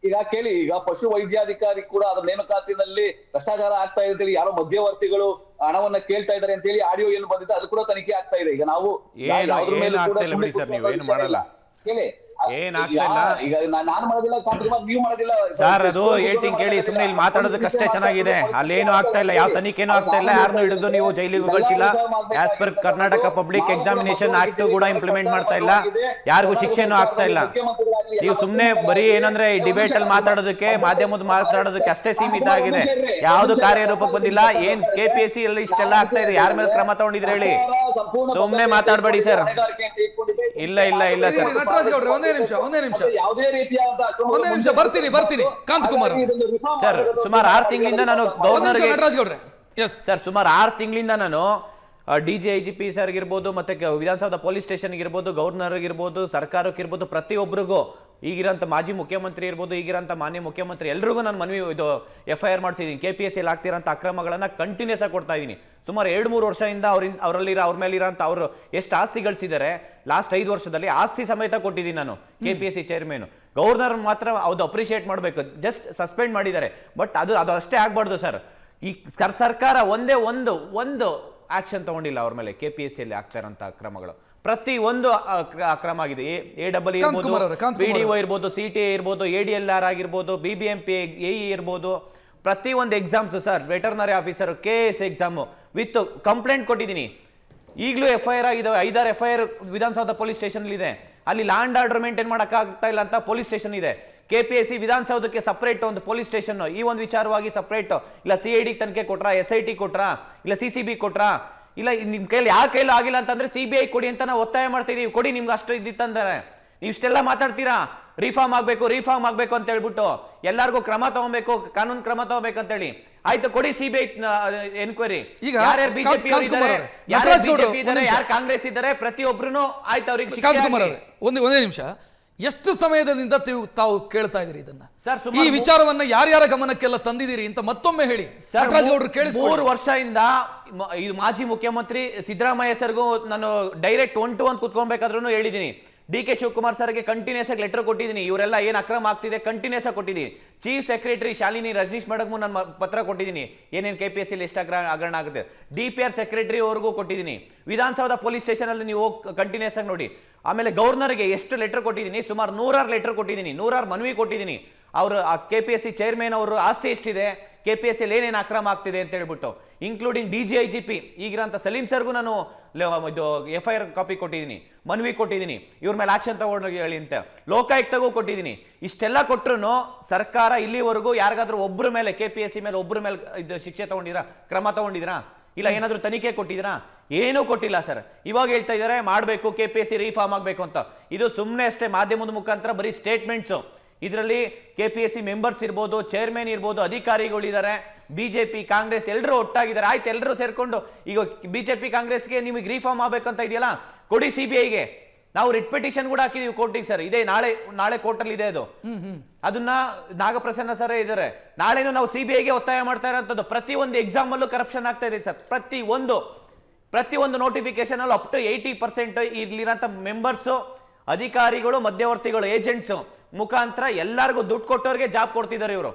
Speaker 2: ಈಗ ಕೇಳಿ, ಈಗ ಪಶು ವೈದ್ಯಾಧಿಕಾರಿ ಕೂಡ ಅದರ ನೇಮಕಾತಿನಲ್ಲಿ ಭ್ರಷ್ಟಾಚಾರ ಆಗ್ತಾ ಇದೆ ಅಂತೇಳಿ ಯಾರೋ ಮಧ್ಯವರ್ತಿಗಳು ಹಣವನ್ನ ಕೇಳ್ತಾ ಇದ್ದಾರೆ ಅಂತ ಹೇಳಿ ಆಡಿಯೋ ಏನು ಬಂದಿದೆ, ಅದು ಕೂಡ ತನಿಖೆ ಆಗ್ತಾ ಇದೆ. ಈಗ ನಾವು ಕೇಳಿ ಈಗ ನಾನು ಮಾಡೋದಿಲ್ಲ, ನೀವು ಮಾಡೋದಿಲ್ಲ
Speaker 3: ಸರ್. ಅದು ಹೇಳ್ತೀನಿ ಕೇಳಿ, ಸುಮ್ಮನೆ ಇಲ್ಲಿ ಮಾತಾಡೋದಕ್ಕಷ್ಟೇ ಚೆನ್ನಾಗಿದೆ. ಅಲ್ಲೇನು ಆಗ್ತಾ ಇಲ್ಲ, ಯಾವ ತನಿಖೆನೂ ಆಗ್ತಾ ಇಲ್ಲ, ಯಾರನ್ನು ಹಿಡಿದು ನೀವು ಜೈಲಿಗೂ ಕಳಿಸಿಲ್ಲ. As per Karnataka public examination act ಕೂಡ ಇಂಪ್ಲಿಮೆಂಟ್ ಮಾಡ್ತಾ ಇಲ್ಲ, ಯಾರಿಗೂ ಶಿಕ್ಷೆನೂ ಆಗ್ತಾ ಇಲ್ಲ. ನೀವು ಸುಮ್ಮನೆ ಬರೀ ಏನಂದ್ರೆ ಈ ಡಿಬೇಟ್ ಅಲ್ಲಿ ಮಾತಾಡೋದಕ್ಕೆ, ಮಾಧ್ಯಮದ ಮಾತಾಡೋದಕ್ಕೆ ಅಷ್ಟೇ ಸೀಮಿತ ಆಗಿದೆ. ಯಾವ್ದು ಕಾರ್ಯರೂಪಕ್ಕೆ ಬಂದಿಲ್ಲ. ಏನ್ KPSC ಅಲ್ಲಿ ಇಷ್ಟೆಲ್ಲ ಆಗ್ತಾ ಇದೆ, ಯಾರ ಮೇಲೆ ಕ್ರಮ ತಗೊಂಡಿದ್ರೆ ಹೇಳಿ, ಸುಮ್ಮನೆ ಮಾತಾಡ್ಬೇಡಿ ಸರ್. ಇಲ್ಲ ಸರ್.
Speaker 1: ನಟರಾಜ್ ಗೌಡ್ರೆ ಒಂದೇ ನಿಮಿಷ
Speaker 2: ಯಾವುದೇ ರೀತಿಯಾದ
Speaker 1: ಬರ್ತೀನಿ ಕಾಂತಕುಮಾರ್
Speaker 3: ಸರ್. ಸುಮಾರು 6 ತಿಂಗಳಿಂದ ನಾನು ಗವರ್ನರ್ಗೆ,
Speaker 1: ನಟರಾಜ್ ಗೌಡ್ರೆ
Speaker 3: ಸರ್ ಸುಮಾರು 6 ತಿಂಗಳಿಂದ ನಾನು DGIGP ಸರ್ ಇರ್ಬೋದು, ಮತ್ತೆ ವಿಧಾನಸೌಧ ಪೊಲೀಸ್ ಸ್ಟೇಷನ್ ಇರ್ಬೋದು, ಗವರ್ನರ್ ಇರ್ಬೋದು, ಸರ್ಕಾರಕ್ಕೆ ಇರ್ಬೋದು, ಪ್ರತಿಯೊಬ್ಬರಿಗೂ, ಈಗಿರೋಂಥ ಮಾಜಿ ಮುಖ್ಯಮಂತ್ರಿ ಇರ್ಬೋದು, ಈಗಿರೋಂಥ ಮಾನ್ಯ ಮುಖ್ಯಮಂತ್ರಿ ಎಲ್ರಿಗೂ ನಾನು ಮನವಿ FIR ಮಾಡ್ತಿದ್ದೀನಿ. KPSC ಅಲ್ಲಿ ಆಗ್ತಿರೋಂಥ ಅಕ್ರಮಗಳನ್ನ ಕಂಟಿನ್ಯೂಸ್ ಆಗಿ ಕೊಡ್ತಾ ಇದ್ದೀನಿ. ಸುಮಾರು 2-3 ವರ್ಷದಿಂದ ಅವ್ರ ಮೇಲಿರೋಂಥ ಅವರು ಎಷ್ಟು ಆಸ್ತಿ ಗಳಿಸಿದ್ದಾರೆ, ಲಾಸ್ಟ್ 5 ವರ್ಷದಲ್ಲಿ ಆಸ್ತಿ ಸಮೇತ ಕೊಟ್ಟಿದ್ದೀನಿ ನಾನು KPSC ಚೇರ್ಮನ್. ಗವರ್ನರ್ ಮಾತ್ರ ಅದು ಅಪ್ರಿಷಿಯೇಟ್ ಮಾಡಬೇಕು, ಜಸ್ಟ್ ಸಸ್ಪೆಂಡ್ ಮಾಡಿದ್ದಾರೆ. ಬಟ್ ಅದು ಅಷ್ಟೇ ಆಗ್ಬಾರ್ದು ಸರ್. ಈ ಸರ್ಕಾರ ಒಂದೇ ಒಂದು ಆಕ್ಷನ್ ತಗೊಂಡಿಲ್ಲ ಅವ್ರ ಮೇಲೆ KPSC ಅಲ್ಲಿ ಆಗ್ತಾ ಇರೋಂಥ ಕ್ರಮಗಳು. ಪ್ರತಿ ಒಂದು ಕ್ರಮ ಆಗಿದೆ. AEE
Speaker 1: ಕಾಂತಕುಮಾರ್
Speaker 3: ಇರ್ಬೋದು,
Speaker 1: ಅವರೇ, ಕಾಂತಕುಮಾರ್
Speaker 3: BDO ಇರ್ಬೋದು, CTA ಇರ್ಬೋದು, ADLR ಆಗಿರ್ಬೋದು, BBMP AE ಇರ್ಬೋದು, ಪ್ರತಿ ಒಂದು exams sir, veterinary officer, KS exam with complaint ಕೊಟ್ಟಿದ್ದೀನಿ. ಈಗಲೂ FIR ಆಗಿದೆ, 5-6 FIR ವಿಧಾನಸೌಧ ಪೊಲೀಸ್ ಸ್ಟೇಷನ್ ಇದೆ. ಅಲ್ಲಿ ಲ್ಯಾಂಡ್ ಆರ್ಡರ್ ಮೇಂಟೈನ್ ಮಾಡೋಕ್ಕಾಗ್ತಾ ಇಲ್ಲ ಅಂತ ಪೊಲೀಸ್ ಸ್ಟೇಷನ್ ಇದೆ. KPSC ವಿಧಾನಸೌಧಕ್ಕೆ ಸಪರೇಟ್ ಒಂದು ಪೊಲೀಸ್ ಸ್ಟೇಷನ್, ಈ ಒಂದು ವಿಚಾರವಾಗಿ ಸಪರೇಟ್, ಇಲ್ಲ CID ತನಿಖೆ ಕೊಟ್ರಾ, SIT ಕೊಟ್ರಾ, ಇಲ್ಲ CCB ಕೊಟ್ರಾ, ಇಲ್ಲ ನಿಮ್ ಕೈಲಿ ಯಾವ ಕೈಲೂ ಆಗಿಲ್ಲ ಅಂತಂದ್ರೆ CBI ಕೊಡಿ ಅಂತ ನಾವು ಒತ್ತಾಯ ಮಾಡ್ತಾ ಇದೀವಿ. ಕೊಡಿ, ನಿಮ್ಗೆ ಅಷ್ಟು ಇದ್ದಿತ್ತಂದ್ರೆ. ನೀವು ಇಷ್ಟೆಲ್ಲ ಮಾತಾಡ್ತೀರಾ, ರಿಫಾರ್ಮ್ ಆಗ್ಬೇಕು ಅಂತ ಹೇಳ್ಬಿಟ್ಟು, ಎಲ್ಲರಿಗೂ ಕ್ರಮ ತಗೋಬೇಕು, ಕಾನೂನು ಕ್ರಮ ತಗೋಬೇಕು ಅಂತ ಹೇಳಿ. ಆಯ್ತು, ಕೊಡಿ CBI ಎನ್ಕ್ವೈರಿ.
Speaker 1: ಈಗ
Speaker 3: ಯಾರ್ಯಾರು ಬಿಜೆಪಿ ಯಾರು ಕಾಂಗ್ರೆಸ್ ಇದ್ದಾರೆ ಪ್ರತಿಯೊಬ್ರು ಆಯ್ತು ಅವ್ರಿಗೆ
Speaker 1: ಕಾಂತಕುಮಾರ್ ಅವರೇ, ಒಂದೇ ನಿಮಿಷ. ಎಷ್ಟು ಸಮಯದಿಂದ ತಾವು ಕೇಳ್ತಾ ಇದ್ದೀರಿ ಇದನ್ನ?
Speaker 3: ಸರ್,
Speaker 1: ಈ ವಿಚಾರವನ್ನ ಯಾರ್ಯಾರ ಗಮನಕ್ಕೆಲ್ಲ ತಂದಿದ್ದೀರಿ ಅಂತ ಮತ್ತೊಮ್ಮೆ ಹೇಳಿ. ನಟರಾಜ್ ಗೌಡ್ರು
Speaker 3: 3 ವರ್ಷದಿಂದ ಇದು ಮಾಜಿ ಮುಖ್ಯಮಂತ್ರಿ ಸಿದ್ದರಾಮಯ್ಯ ಸರ್ಗೂ ನಾನು ಡೈರೆಕ್ಟ್ 1-to-1 ಕುತ್ಕೊಬೇಕಾದ್ರೂ ಹೇಳಿದ್ದೀನಿ. DK ಶಿವಕುಮಾರ್ ಸರ್ಗೆ ಕಂಟಿನ್ಯೂಸ್ ಆಗಿ ಲೆಟರ್ ಕೊಟ್ಟಿದ್ದೀನಿ. ಇವರೆಲ್ಲ ಏನ್ ಅಕ್ರಮ ಆಗ್ತಿದೆ ಕಂಟಿನ್ಯೂಸ್ ಆಗಿ ಕೊಟ್ಟಿದ್ದೀನಿ. ಚೀಫ್ ಸೆಕ್ರೆಟರಿ ಶಾಲಿನಿ ರಜನೀಶ್ ಮೇಡಮ್ಗೂ ನಾನು ಪತ್ರ ಕೊಟ್ಟಿದ್ದೀನಿ, ಏನೇನು KPSC ಎಷ್ಟು ಹಗರಣ ಆಗುತ್ತೆ. DPR ಸೆಕ್ರೆಟರಿ ಅವ್ರಿಗೂ ಕೊಟ್ಟಿದ್ದೀನಿ. ವಿಧಾನಸೌಧ ಪೊಲೀಸ್ ಸ್ಟೇಷನ್ ಅಲ್ಲಿ ನೀವು ಕಂಟಿನ್ಯೂಸ್ ಆಗಿ ನೋಡಿ. ಆಮೇಲೆ ಗವರ್ನರ್ಗೆ ಎಷ್ಟು ಲೆಟರ್ ಕೊಟ್ಟಿದ್ದೀನಿ, ಸುಮಾರು 100 ಲೆಟರ್ ಕೊಟ್ಟಿದ್ದೀನಿ, 100 ಮನವಿ ಕೊಟ್ಟಿದ್ದೀನಿ. ಅವರು KPSC ಚೇರ್ಮನ್ ಅವರು ಆಸ್ತಿ ಎಷ್ಟಿದೆ, KPSC ಏನೇನು ಅಕ್ರಮ ಆಗ್ತಿದೆ ಅಂತ ಹೇಳ್ಬಿಟ್ಟು, ಇನ್ಕ್ಲೂಡಿಂಗ್ DGIGP ಈಗಿರಂತ ಸಲೀಂ ಸರ್ಗೂ ನಾನು ಇದು FIR ಕಾಪಿ ಕೊಟ್ಟಿದ್ದೀನಿ, ಮನವಿ ಕೊಟ್ಟಿದ್ದೀನಿ, ಇವ್ರ ಮೇಲೆ ಆಕ್ಷನ್ ತಗೊಂಡೋಗಿ ಹೇಳಿ ಅಂತ. ಲೋಕಾಯುಕ್ತಗೂ ಕೊಟ್ಟಿದ್ದೀನಿ. ಇಷ್ಟೆಲ್ಲ ಕೊಟ್ಟರು ಸರ್ಕಾರ ಇಲ್ಲಿವರೆಗೂ ಯಾರಿಗಾದ್ರೂ ಒಬ್ಬರ ಮೇಲೆ, KPSC ಮೇಲೆ ಒಬ್ಬರ ಮೇಲೆ ಇದು ಶಿಕ್ಷೆ ತಗೊಂಡಿದ್ರಾ, ಕ್ರಮ ತಗೊಂಡಿದ್ರಾ, ಇಲ್ಲ ಏನಾದ್ರೂ ತನಿಖೆ ಕೊಟ್ಟಿದ್ರಾ? ಏನೂ ಕೊಟ್ಟಿಲ್ಲ ಸರ್. ಇವಾಗ ಹೇಳ್ತಾ ಇದ್ದಾರೆ ಮಾಡಬೇಕು, KPSC ರಿಫಾರ್ಮ್ ಆಗಬೇಕು ಅಂತ. ಇದು ಸುಮ್ಮನೆ ಅಷ್ಟೇ, ಮಾಧ್ಯಮದ ಮುಖಾಂತರ ಬರೀ ಸ್ಟೇಟ್ಮೆಂಟ್ಸು. ಇದರಲ್ಲಿ KPSC ಮೆಂಬರ್ಸ್ ಇರ್ಬೋದು, ಚೇರ್ಮನ್ ಇರ್ಬೋದು, ಅಧಿಕಾರಿಗಳಿದ್ದಾರೆ, ಬಿಜೆಪಿ ಕಾಂಗ್ರೆಸ್ ಎಲ್ಲರೂ ಒಟ್ಟಾಗಿದ್ದಾರೆ. ಆಯ್ತು, ಎಲ್ಲರೂ ಸೇರ್ಕೊಂಡು ಈಗ ಬಿಜೆಪಿ ಕಾಂಗ್ರೆಸ್ಗೆ ನಿಮಗೆ ರಿಫಾರ್ಮ್ ಆಗ್ಬೇಕಂತ ಇದೆಯಲ್ಲ, ಕೊಡಿ CBIಗೆ. ನಾವು ರಿಟ್ ಪಿಟಿಷನ್ ಕೂಡ ಹಾಕಿದೀವಿ ಕೋರ್ಟಿಗೆ ಸರ್. ಇದೇ ನಾಳೆ ಕೋರ್ಟಲ್ಲಿ ಇದೆ ಅದು. ಅದನ್ನ ನಾಗಪ್ರಸನ್ನ ಸರ್ ಇದ್ದಾರೆ. ನಾಳೆನೂ ನಾವು CBIಗೆ ಒತ್ತಾಯ ಮಾಡ್ತಾ ಇರೋಂಥದ್ದು. ಪ್ರತಿಯೊಂದು ಎಕ್ಸಾಮ್ ಅಲ್ಲೂ ಕರಪ್ಷನ್ ಆಗ್ತಾ ಇದೆ ಸರ್. ಪ್ರತಿಯೊಂದು ನೋಟಿಫಿಕೇಶನ್ ಅಲ್ಲೂ ಅಪ್ ಟು 80% ಇಲ್ಲಿರಂತ ಮೆಂಬರ್ಸು, ಅಧಿಕಾರಿಗಳು, ಮಧ್ಯವರ್ತಿಗಳು, ಏಜೆಂಟ್ಸ್ ಮುಖಾಂತರ ಎಲ್ಲರಿಗೂ ದುಡ್ಡು ಕೊಟ್ಟವ್ರಿಗೆ ಜಾಬ್ ಕೊಡ್ತಿದ್ದಾರೆ ಇವರು.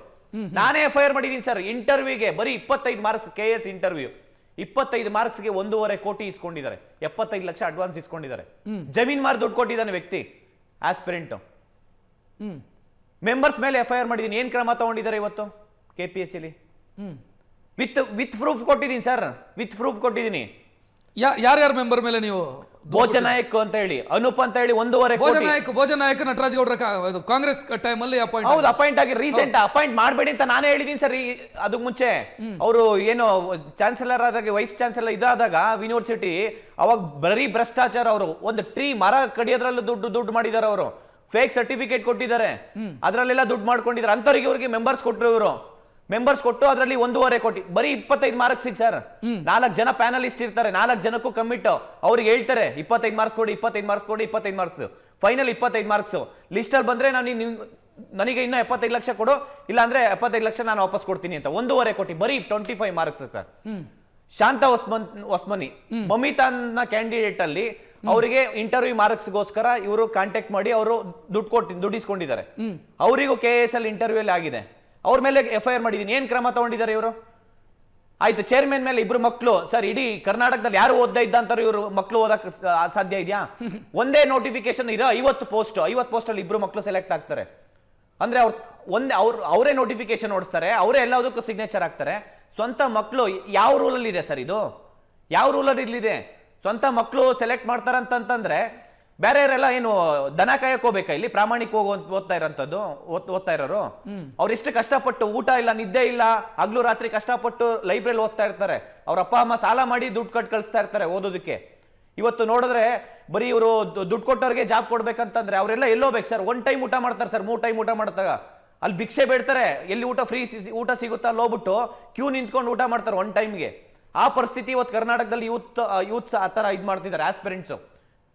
Speaker 3: ನಾನೇ FIR ಮಾಡಿದ್ದೀನಿ ಸರ್. ಇಂಟರ್ವ್ಯೂಗೆ ಬರೀ 25 ಮಾರ್ಕ್ಸ್, KS ಇಂಟರ್ವ್ಯೂ 25 ಮಾರ್ಕ್ಸ್ಗೆ 1.5 ಕೋಟಿ ಇಸ್ಕೊಂಡಿದ್ದಾರೆ, 75 ಲಕ್ಷ ಅಡ್ವಾನ್ಸ್ ಇಸ್ಕೊಂಡಿದ್ದಾರೆ. ಜಮೀನ್ ಮಾರ್ ದುಡ್ಡು ಕೊಟ್ಟಿದ್ದಾನೆ ವ್ಯಕ್ತಿ, ಆಸ್ಪಿರೆಂಟ್. ಮೆಂಬರ್ಸ್ ಮೇಲೆ FIR ಮಾಡಿದ್ದೀನಿ. ಏನ್ ಕ್ರಮ ತಗೊಂಡಿದ್ದಾರೆ ಇವತ್ತು KPSC ವಿತ್ ಪ್ರೂಫ್ ಕೊಟ್ಟಿದ್ದೀನಿ ಸರ್, ವಿತ್ ಪ್ರೂಫ್ ಕೊಟ್ಟಿದ್ದೀನಿ.
Speaker 1: ಯಾರ್ಯಾರ ಮೆಂಬರ್ ಮೇಲೆ ನೀವು?
Speaker 3: ಭೋಜನಾಯಕ್ ಅಂತ ಹೇಳಿ, ಅನೂಪ್ ಅಂತ ಹೇಳಿ 1.5 ಕೋಟಿ.
Speaker 1: ಭೋಜನಾಯಕ್ ನಟರಾಜ್ ಗೌಡ್ರ ಕಾಂಗ್ರೆಸ್ ಟೈಮ್ ಅಲ್ಲಿ
Speaker 3: ಅಪಾಯಿಂಟ್ ಆಗಿ ರೀಸೆಂಟ್ ಅಪಾಯಿಂಟ್ ಮಾಡಬೇಡಿ ಅಂತ ನಾನೇ ಹೇಳಿದೀನಿ ಸರ್. ಅದಕ್ಕೆ ಮುಂಚೆ ಅವರು ಏನು ಚಾನ್ಸಲರ್ ಆದಾಗ, ವೈಸ್ ಚಾನ್ಸಲರ್ ಇದಾದಾಗ ಯೂನಿವರ್ಸಿಟಿ, ಅವಾಗ ಬರೀ ಭ್ರಷ್ಟಾಚಾರ. ಅವರು ಒಂದು ಮರ ಕಡಿಯೋದ್ರಲ್ಲೂ ದುಡ್ಡು ಮಾಡಿದ್ದಾರೆ. ಅವರು ಫೇಕ್ ಸರ್ಟಿಫಿಕೇಟ್ ಕೊಟ್ಟಿದ್ದಾರೆ, ಅದ್ರಲ್ಲೆಲ್ಲ ದುಡ್ಡು ಮಾಡ್ಕೊಂಡಿದ್ದಾರೆ. ಅಂತವ್ರಿಗೆ ಇವ್ರಿಗೆ ಮೆಂಬರ್ಸ್ ಕೊಟ್ಟರು. ಇವರು ಮೆಂಬರ್ಸ್ ಕೊಟ್ಟು ಅದರಲ್ಲಿ 1.5 ಕೋಟಿ, ಬರೀ 25 ಮಾರ್ಕ್ಸ್ ಸರ್. 4 ಜನ ಪ್ಯಾನಲಿಸ್ಟ್ ಇರ್ತಾರೆ, 4 ಜನಕ್ಕೂ ಕಮಿಟ್. ಅವ್ರಿಗೆ ಹೇಳ್ತಾರೆ 25 ಮಾರ್ಕ್ಸ್ ಕೊಡಿ, 25 ಮಾರ್ಕ್ಸ್ ಕೊಡಿ, 25 ಮಾರ್ಕ್ಸ್ ಫೈನಲ್ 25 ಮಾರ್ಕ್ಸ್ ಲಿಸ್ಟ್ ಅಲ್ಲಿ ಬಂದ್ರೆ ನನಗೆ ಇನ್ನೂ 75 ಲಕ್ಷ ಕೊಡು, ಇಲ್ಲ ಅಂದ್ರೆ 75 ಲಕ್ಷ ನಾನು ವಾಪಸ್ ಕೊಡ್ತೀನಿ ಅಂತ. 1.5 ಕೋಟಿ ಬರೀ 25 ಮಾರ್ಕ್ಸ್ ಸರ್. ಶಾಂತ ಒಸ್ಮನಿ ಮಮಿತಾನ್ನ ಕ್ಯಾಂಡಿಡೇಟ್ ಅಲ್ಲಿ ಅವರಿಗೆ ಇಂಟರ್ವ್ಯೂ ಮಾರ್ಕ್ಸ್ಗೋಸ್ಕರ ಇವರು ಕಾಂಟ್ಯಾಕ್ಟ್ ಮಾಡಿ ಅವರು ದುಡ್ಡು ಇಸ್ಕೊಂಡಿದ್ದಾರೆ. ಅವರಿಗೂ KS ಅಲ್ಲಿ ಇಂಟರ್ವ್ಯೂ ಅಲ್ಲಿ ಆಗಿದೆ. ಅವ್ರ ಮೇಲೆ FIR ಮಾಡಿದೀನಿ. ಏನ್ ಕ್ರಮ ತಗೊಂಡಿದ್ದಾರೆ ಇವರು? ಆಯ್ತು, ಚೇರ್ಮನ್ ಮೇಲೆ 2 ಮಕ್ಕಳು ಸರ್. ಇಡೀ ಕರ್ನಾಟಕದಲ್ಲಿ ಯಾರು ಓದ್ತಾ ಇದ್ದಂತಾರೆ ಇವರು ಮಕ್ಕಳು ಓದಕ್ ಸಾಧ್ಯ ಇದೆಯಾ? ಒಂದೇ ನೋಟಿಫಿಕೇಶನ್ ಇರೋ 50 ಪೋಸ್ಟ್ ಅಲ್ಲಿ 2 ಮಕ್ಕಳು ಸೆಲೆಕ್ಟ್ ಆಗ್ತಾರೆ ಅಂದ್ರೆ ಅವರೇ ನೋಟಿಫಿಕೇಶನ್ ಓಡಿಸ್ತಾರೆ, ಅವರೇ ಎಲ್ಲದಕ್ಕೂ ಸಿಗ್ನೇಚರ್ ಹಾಕ್ತಾರೆ. ಸ್ವಂತ ಮಕ್ಕಳು ಯಾವ ರೂಲಲ್ಲಿ ಇದೆ ಸರ್ ಇದು? ಯಾವ ರೂಲಲ್ಲಿ ಇಲ್ಲಿದೆ? ಸ್ವಂತ ಮಕ್ಕಳು ಸೆಲೆಕ್ಟ್ ಮಾಡ್ತಾರಂತಂದ್ರೆ ಬೇರೆಯವರೆಲ್ಲ ಏನು ದನ ಕಾಯಕ್ ಹೋಗ್ಬೇಕಾ? ಇಲ್ಲಿ ಪ್ರಾಮಾಣಿಕ ಓದ್ತಾ ಇರೋರು ಅವ್ರು ಎಷ್ಟು ಕಷ್ಟಪಟ್ಟು, ಊಟ ಇಲ್ಲ, ನಿದ್ದೆ ಇಲ್ಲ, ಹಗ್ಲು ರಾತ್ರಿ ಕಷ್ಟಪಟ್ಟು ಲೈಬ್ರರಿ ಓದ್ತಾ ಇರ್ತಾರೆ. ಅವ್ರ ಅಪ್ಪ ಅಮ್ಮ ಸಾಲ ಮಾಡಿ ದುಡ್ಡು ಕಟ್ ಕಳಿಸ್ತಾ ಇರ್ತಾರೆ ಓದೋದಕ್ಕೆ. ಇವತ್ತು ನೋಡಿದ್ರೆ ಬರೀ ಇವರು ದುಡ್ಡು ಕೊಟ್ಟವ್ರಿಗೆ ಜಾಬ್ ಕೊಡ್ಬೇಕಂತಂದ್ರೆ ಅವರೆಲ್ಲ ಎಲ್ಲೋಬೇಕು ಸರ್? 1 ಟೈಮ್ ಊಟ ಮಾಡ್ತಾರೆ ಸರ್, 3 ಟೈಮ್ ಊಟ ಮಾಡ್ತಾಗ ಅಲ್ಲಿ ಭಿಕ್ಷೆ ಬೇಡ್ತಾರೆ. ಎಲ್ಲಿ ಫ್ರೀ ಊಟ ಸಿಗುತ್ತಾ ಅಲ್ಲಿ ಹೋಗ್ಬಿಟ್ಟು ಕ್ಯೂ ನಿಂತ್ಕೊಂಡು ಊಟ ಮಾಡ್ತಾರೆ 1 ಟೈಮ್ಗೆ. ಆ ಪರಿಸ್ಥಿತಿ ಇವತ್ತು ಕರ್ನಾಟಕದಲ್ಲಿ ಯೂತ್ಸ್ ಆ ತರ ಇದು ಮಾಡ್ತಿದ್ದಾರೆ. ಆಸ್ಪಿರೆಂಟ್ಸ್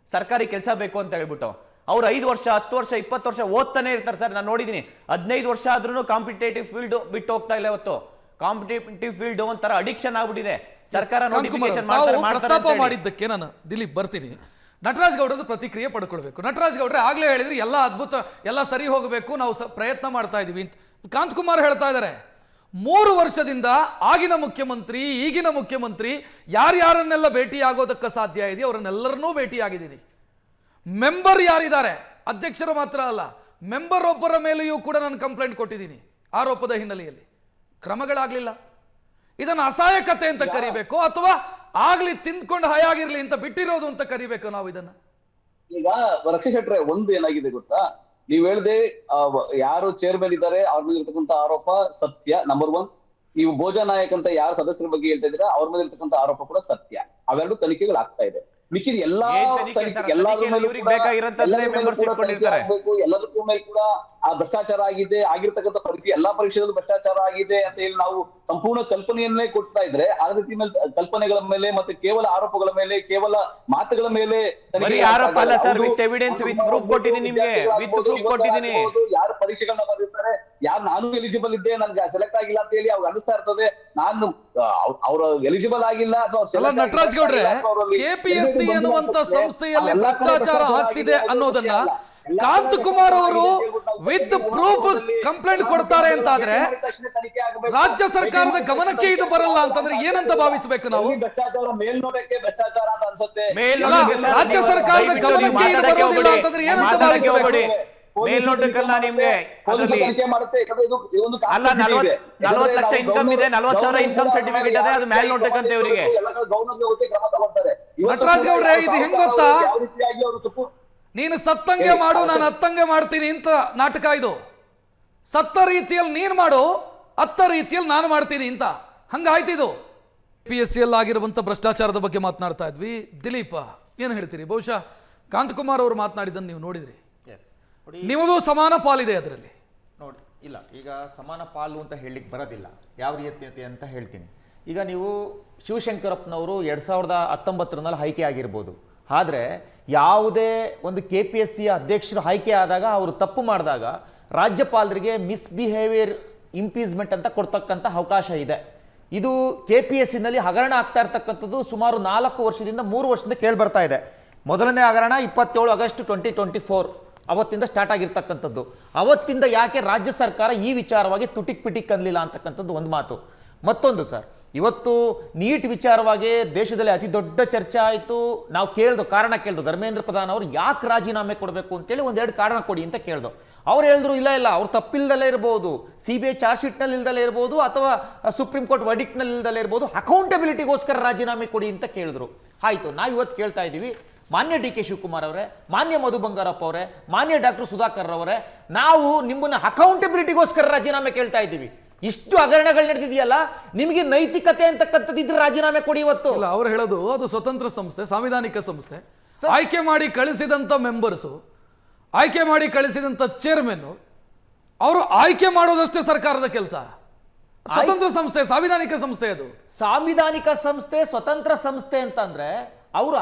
Speaker 3: ಸರ್ಕಾರಿ ಕೆಲಸ ಬೇಕು ಅಂತ ಹೇಳ್ಬಿಟ್ಟು ಅವ್ರು 5 ವರ್ಷ, 10 ವರ್ಷ, 20 ವರ್ಷ ಓದ್ತಾನೆ ಇರ್ತಾರೆ ಸರ್. ನಾನು ನೋಡಿದೀನಿ 15 ವರ್ಷ ಆದ್ರೂ ಕಾಂಪಿಟೇಟಿವ್ ಫೀಲ್ಡ್ ಬಿಟ್ಟು ಹೋಗ್ತಾ ಇಲ್ಲ. ಇವತ್ತು ಕಾಂಪಿಟೇಟಿವ್ ಫೀಲ್ಡ್ ಒಂಥರ ಅಡಿಕ್ಷನ್ ಆಗ್ಬಿಟ್ಟಿದೆ. ಸರ್ಕಾರ ನೋಟಿಫಿಕೇಶನ್
Speaker 1: ಪ್ರಸ್ತಾಪ ಮಾಡಿದ್ದಕ್ಕೆ ನಾನು ದಿಲೀಪ್ ಬರ್ತೀನಿ. ನಟರಾಜ್ ಗೌಡ್ರದ್ದು ಪ್ರತಿಕ್ರಿಯೆ ಪಡ್ಕೊಳ್ಬೇಕು. ನಟರಾಜ್ ಗೌಡ್ರೆ ಆಗ್ಲೇ ಹೇಳಿದ್ರೆ ಎಲ್ಲ ಅದ್ಭುತ, ಎಲ್ಲ ಸರಿ ಹೋಗಬೇಕು, ನಾವು ಪ್ರಯತ್ನ ಮಾಡ್ತಾ ಇದೀವಿ ಅಂತ ಕಾಂತಕುಮಾರ್ ಹೇಳ್ತಾ ಇದ್ದಾರೆ. 3 ವರ್ಷದಿಂದ ಆಗಿನ ಮುಖ್ಯಮಂತ್ರಿ ಈಗಿನ ಮುಖ್ಯಮಂತ್ರಿ ಯಾರ್ಯಾರನ್ನೆಲ್ಲ ಭೇಟಿಯಾಗೋದಕ್ಕೆ ಸಾಧ್ಯ ಇದೆಯೋ ಅವರನ್ನೆಲ್ಲರನ್ನೂ ಭೇಟಿಯಾಗಿದ್ದೀನಿ. ಮೆಂಬರ್ ಯಾರಿದ್ದಾರೆ, ಅಧ್ಯಕ್ಷರು ಮಾತ್ರ ಅಲ್ಲ, ಮೆಂಬರ್ ಒಬ್ಬರ ಮೇಲೆಯೂ ಕೂಡ ನಾನು ಕಂಪ್ಲೇಂಟ್ ಕೊಟ್ಟಿದ್ದೀನಿ ಆರೋಪದ ಹಿನ್ನೆಲೆಯಲ್ಲಿ. ಕ್ರಮಗಳಾಗ್ಲಿಲ್ಲ. ಇದನ್ನು ಅಸಹಾಯಕತೆ ಅಂತ ಕರಿಬೇಕು ಅಥವಾ ಆಗ್ಲಿ ತಿಂದ್ಕೊಂಡು ಹಯಾಗಿರ್ಲಿ ಅಂತ ಬಿಟ್ಟಿರೋದು ಅಂತ ಕರಿಬೇಕು ನಾವು ಇದನ್ನ.
Speaker 2: ಈಗ ರಕ್ಷಿತ್ ಶೆಟ್ರೆ, ಒಂದು ಏನಾಗಿದೆ ಗೊತ್ತಾ, ನೀವ್ ಹೇಳ್ದೆ ಯಾರು ಚೇರ್ಮನ್ ಇದ್ದಾರೆ ಅವ್ರ ಮೇಲೆ ಇರ್ತಕ್ಕಂಥ ಆರೋಪ ಸತ್ಯ, ನಂಬರ್ 1. ನೀವು ಭೋಜ ನಾಯಕ್ ಅಂತ ಯಾರು ಸದಸ್ಯರ ಬಗ್ಗೆ ಹೇಳ್ತಾ ಇದ್ದೀರಾ ಅವ್ರ ಮೇಲೆ ಇರ್ತಕ್ಕಂಥ ಆರೋಪ ಕೂಡ ಸತ್ಯ. ಅವೆರಡು ತನಿಖೆಗಳು ಆಗ್ತಾ ಇದೆ. ಮಿಕ್ಕಿದ ಎಲ್ಲದಕ್ಕೂ ಮೇಲೆ ಕೂಡ ಆ ಭ್ರಷ್ಟಾಚಾರ ಆಗಿದೆ, ಆಗಿರ್ತಕ್ಕಂಥ ಎಲ್ಲಾ ಪರೀಕ್ಷೆಗಳು ಭ್ರಷ್ಟಾಚಾರ ಆಗಿದೆ ಅಂತ ಹೇಳಿ ನಾವು ಸಂಪೂರ್ಣ ಕಲ್ಪನೆಯನ್ನೇ ಕೊಡ್ತಾ ಇದ್ರೆ ಆ ರೀತಿ ಮೇಲೆ ಕಲ್ಪನೆಗಳ ಮೇಲೆ ಮತ್ತೆ ಕೇವಲ ಆರೋಪಗಳ ಮೇಲೆ ಕೇವಲ ಮಾತುಗಳ ಮೇಲೆ ಯಾರು ಪರೀಕ್ಷೆಗಳನ್ನ ಬರೆದಿರ್ತಾರೆ, ಯಾರು ನಾನು ಎಲಿಜಿಬಲ್ ಇದ್ದೆ ನನ್ಗೆ ಸೆಲೆಕ್ಟ್ ಆಗಿಲ್ಲ ಅಂತ ಹೇಳಿ ಅವ್ರಿಗೆ ಅನಿಸ್ತಾ ಇರ್ತದೆ, ನಾನು ಅವ್ರ ಎಲಿಜಿಬಲ್ ಆಗಿಲ್ಲ ಅಥವಾ
Speaker 1: ನಟರಾಜ್ ಗೌಡ್ರೆ, ಕೆಪಿಎಸ್ಸಿ ಎನ್ನುವಂತ ಸಂಸ್ಥೆಯಲ್ಲಿ ಭ್ರಷ್ಟಾಚಾರ ಆಗ್ತಿದೆ ಅನ್ನೋದನ್ನ ಕಾಂತಕುಮಾರ್ ಅವರು ವಿತ್ ಪ್ರೂಫ್ ಕಂಪ್ಲೇಂಟ್ ಕೊಡ್ತಾರೆ ಅಂತಾದ್ರೆ ರಾಜ್ಯ ಸರ್ಕಾರದ ಗಮನಕ್ಕೆ ಇದು ಬರಲ್ಲ ಅಂತಂದ್ರೆ ಏನಂತ ಭಾವಿಸಬೇಕು ನಾವು?
Speaker 2: ಮೇಲ್ನೋಟಕ್ಕೆ ಭ್ರಷ್ಟಾಚಾರ ಅಂತ ಅನ್ಸುತ್ತೆ.
Speaker 1: ರಾಜ್ಯ ಸರ್ಕಾರದ ಗಮನಕ್ಕೆ ಇದು ಬರೋದಿಲ್ಲ ಅಂತಂದ್ರೆ ಏನಂತ ಭಾವಿಸಬೇಕು?
Speaker 3: ಮೇಲ್ನೋಟಕ್ಕಲ್ಲ, ನಿಮ್ಗೆ ಅಲ್ಲ 40 ಲಕ್ಷ ಇನ್ಕಮ್ ಇದೆ, 40,000 ಇನ್ಕಮ್ ಸರ್ಟಿಫಿಕೇಟ್ ಇದೆ, ಅದು ಮೇಲ್ನೋಟಕ್ಕೆ ಅಂತ ಇವರಿಗೆ.
Speaker 1: ನಟರಾಜ್ ಗೌಡ್ರೆ, ಇದು ಹೆಂಗ್ ಗೊತ್ತಾ, ನೀನು ಸತ್ತಂಗೆ ಮಾಡು ನಾನು ಹತ್ತಂಗೆ ಮಾಡ್ತೀನಿ ಅಂತ ನಾಟಕ ಇದು. ಸತ್ತ ರೀತಿಯಲ್ಲಿ ನೀನು ಮಾಡು, ಅತ್ತ ರೀತಿಯಲ್ಲಿ ನಾನು ಮಾಡ್ತೀನಿ ಅಂತ ಹಂಗಾಯ್ತಿದು. PSC ಆಗಿರುವಂತ ಭ್ರಷ್ಟಾಚಾರದ ಬಗ್ಗೆ ಮಾತನಾಡ್ತಾ ಇದ್ವಿ. ದಿಲೀಪ ಏನು ಹೇಳ್ತೀರಿ? ಬಹುಶಃ ಕಾಂತಕುಮಾರ್ ಅವರು ಮಾತನಾಡಿದ್ದನ್ನು ನೀವು ನೋಡಿದ್ರಿ. ನಿಮ್ಮದು ಸಮಾನ ಪಾಲಿದೆ ಅದರಲ್ಲಿ.
Speaker 4: ನೋಡಿ, ಇಲ್ಲ ಈಗ ಸಮಾನ ಪಾಲು ಅಂತ ಹೇಳಲಿಕ್ಕೆ ಬರೋದಿಲ್ಲ. ಯಾವ ರೀತಿ ಅಂತ ಹೇಳ್ತೀನಿ. ಈಗ ನೀವು ಶಿವಶಂಕರಪ್ಪನವರು 2019ರಲ್ಲಿ ಆಯ್ಕೆ ಆಗಿರ್ಬೋದು, ಆದರೆ ಯಾವುದೇ ಒಂದು KPSC ಅಧ್ಯಕ್ಷರು ಆಯ್ಕೆ ಆದಾಗ ಅವರು ತಪ್ಪು ಮಾಡಿದಾಗ ರಾಜ್ಯಪಾಲರಿಗೆ ಮಿಸ್ಬಿಹೇವಿಯರ್ ಇಂಪೀಚ್ಮೆಂಟ್ ಅಂತ ಕೊಡ್ತಕ್ಕಂಥ ಅವಕಾಶ ಇದೆ. ಇದು KPSCನಲ್ಲಿ ಹಗರಣ ಆಗ್ತಾ ಇರ್ತಕ್ಕಂಥದ್ದು ಸುಮಾರು 4 ವರ್ಷದಿಂದ 3 ವರ್ಷದಿಂದ ಕೇಳಿ ಬರ್ತಾ ಇದೆ. ಮೊದಲನೇ ಹಗರಣ 27 ಆಗಸ್ಟ್ 2024 ಅವತ್ತಿಂದ ಸ್ಟಾರ್ಟ್ ಆಗಿರ್ತಕ್ಕಂಥದ್ದು. ಅವತ್ತಿಂದ ಯಾಕೆ ರಾಜ್ಯ ಸರ್ಕಾರ ಈ ವಿಚಾರವಾಗಿ ತುಟಿಕ್ ಪಿಟಿಕ್ ಅನ್ನಲಿಲ್ಲ ಅಂತಕ್ಕಂಥದ್ದು ಒಂದು ಮಾತು. ಮತ್ತೊಂದು ಸರ್, ಇವತ್ತು ನೀಟ್ ವಿಚಾರವಾಗಿ ದೇಶದಲ್ಲಿ ಅತಿ ದೊಡ್ಡ ಚರ್ಚೆ ಆಯಿತು. ನಾವು ಕಾರಣ ಕೇಳ್ದು ಧರ್ಮೇಂದ್ರ ಪ್ರಧಾನ್ ಅವರು ಯಾಕೆ ರಾಜೀನಾಮೆ ಕೊಡಬೇಕು ಅಂತೇಳಿ 1-2 ಕಾರಣ ಕೊಡಿ ಅಂತ ಕೇಳ್ದು. ಅವ್ರು ಹೇಳಿದ್ರು ಇಲ್ಲ ಅವ್ರು ತಪ್ಪಿಲ್ದಲೇ ಇರ್ಬೋದು, CBI ಚಾರ್ಜ್ ಶೀಟ್ನಲ್ಲಿ ಇಲ್ದಲೇ ಇರ್ಬೋದು, ಅಥವಾ ಸುಪ್ರೀಂ ಕೋರ್ಟ್ ವರ್ಡಿಕ್ಟ್ನಲ್ಲಿ ಇಲ್ದಲೇ ಇರ್ಬೋದು, ಅಕೌಂಟಬಿಲಿಟಿಗೋಸ್ಕರ ರಾಜೀನಾಮೆ ಕೊಡಿ ಅಂತ ಕೇಳಿದ್ರು. ಆಯಿತು, ನಾವು ಇವತ್ತು ಕೇಳ್ತಾ ಇದ್ದೀವಿ, ಮಾನ್ಯ DK ಶಿವಕುಮಾರ್ ಅವರೇ, ಮಾನ್ಯ ಮಧು ಬಂಗಾರಪ್ಪ ಅವರೇ, ಮಾನ್ಯ ಡಾಕ್ಟರ್ ಸುಧಾಕರ್ ಅವರೇ, ನಾವು ನಿಮ್ಮನ್ನ ಅಕೌಂಟಬಿಲಿಟಿಗೋಸ್ಕರ ರಾಜೀನಾಮೆ ಕೇಳ್ತಾ ಇದ್ದೀವಿ. ಇಷ್ಟು ಹಗರಣಗಳು ನಡೆದಿದೆಯಲ್ಲ, ನಿಮಗೆ ನೈತಿಕತೆ ಅಂತಕ್ಕಂಥದ್ದಿದ್ರೆ ರಾಜೀನಾಮೆ ಕೊಡಿ ಇವತ್ತು.
Speaker 1: ಅವ್ರು ಹೇಳೋದು ಅದು ಸ್ವತಂತ್ರ ಸಂಸ್ಥೆ, ಸಾಂವಿಧಾನಿಕ ಸಂಸ್ಥೆ. ಆಯ್ಕೆ ಮಾಡಿ ಕಳಿಸಿದಂತ ಮೆಂಬರ್ಸು, ಆಯ್ಕೆ ಮಾಡಿ ಕಳಿಸಿದಂತ ಚೇರ್ಮನ್, ಅವರು ಆಯ್ಕೆ ಮಾಡೋದಷ್ಟೇ ಸರ್ಕಾರದ ಕೆಲಸ. ಸ್ವತಂತ್ರ ಸಂಸ್ಥೆ, ಸಾಂವಿಧಾನಿಕ ಸಂಸ್ಥೆ. ಅದು
Speaker 4: ಸಾಂವಿಧಾನಿಕ ಸಂಸ್ಥೆ, ಸ್ವತಂತ್ರ ಸಂಸ್ಥೆ ಅಂತಂದ್ರೆ ಅವರು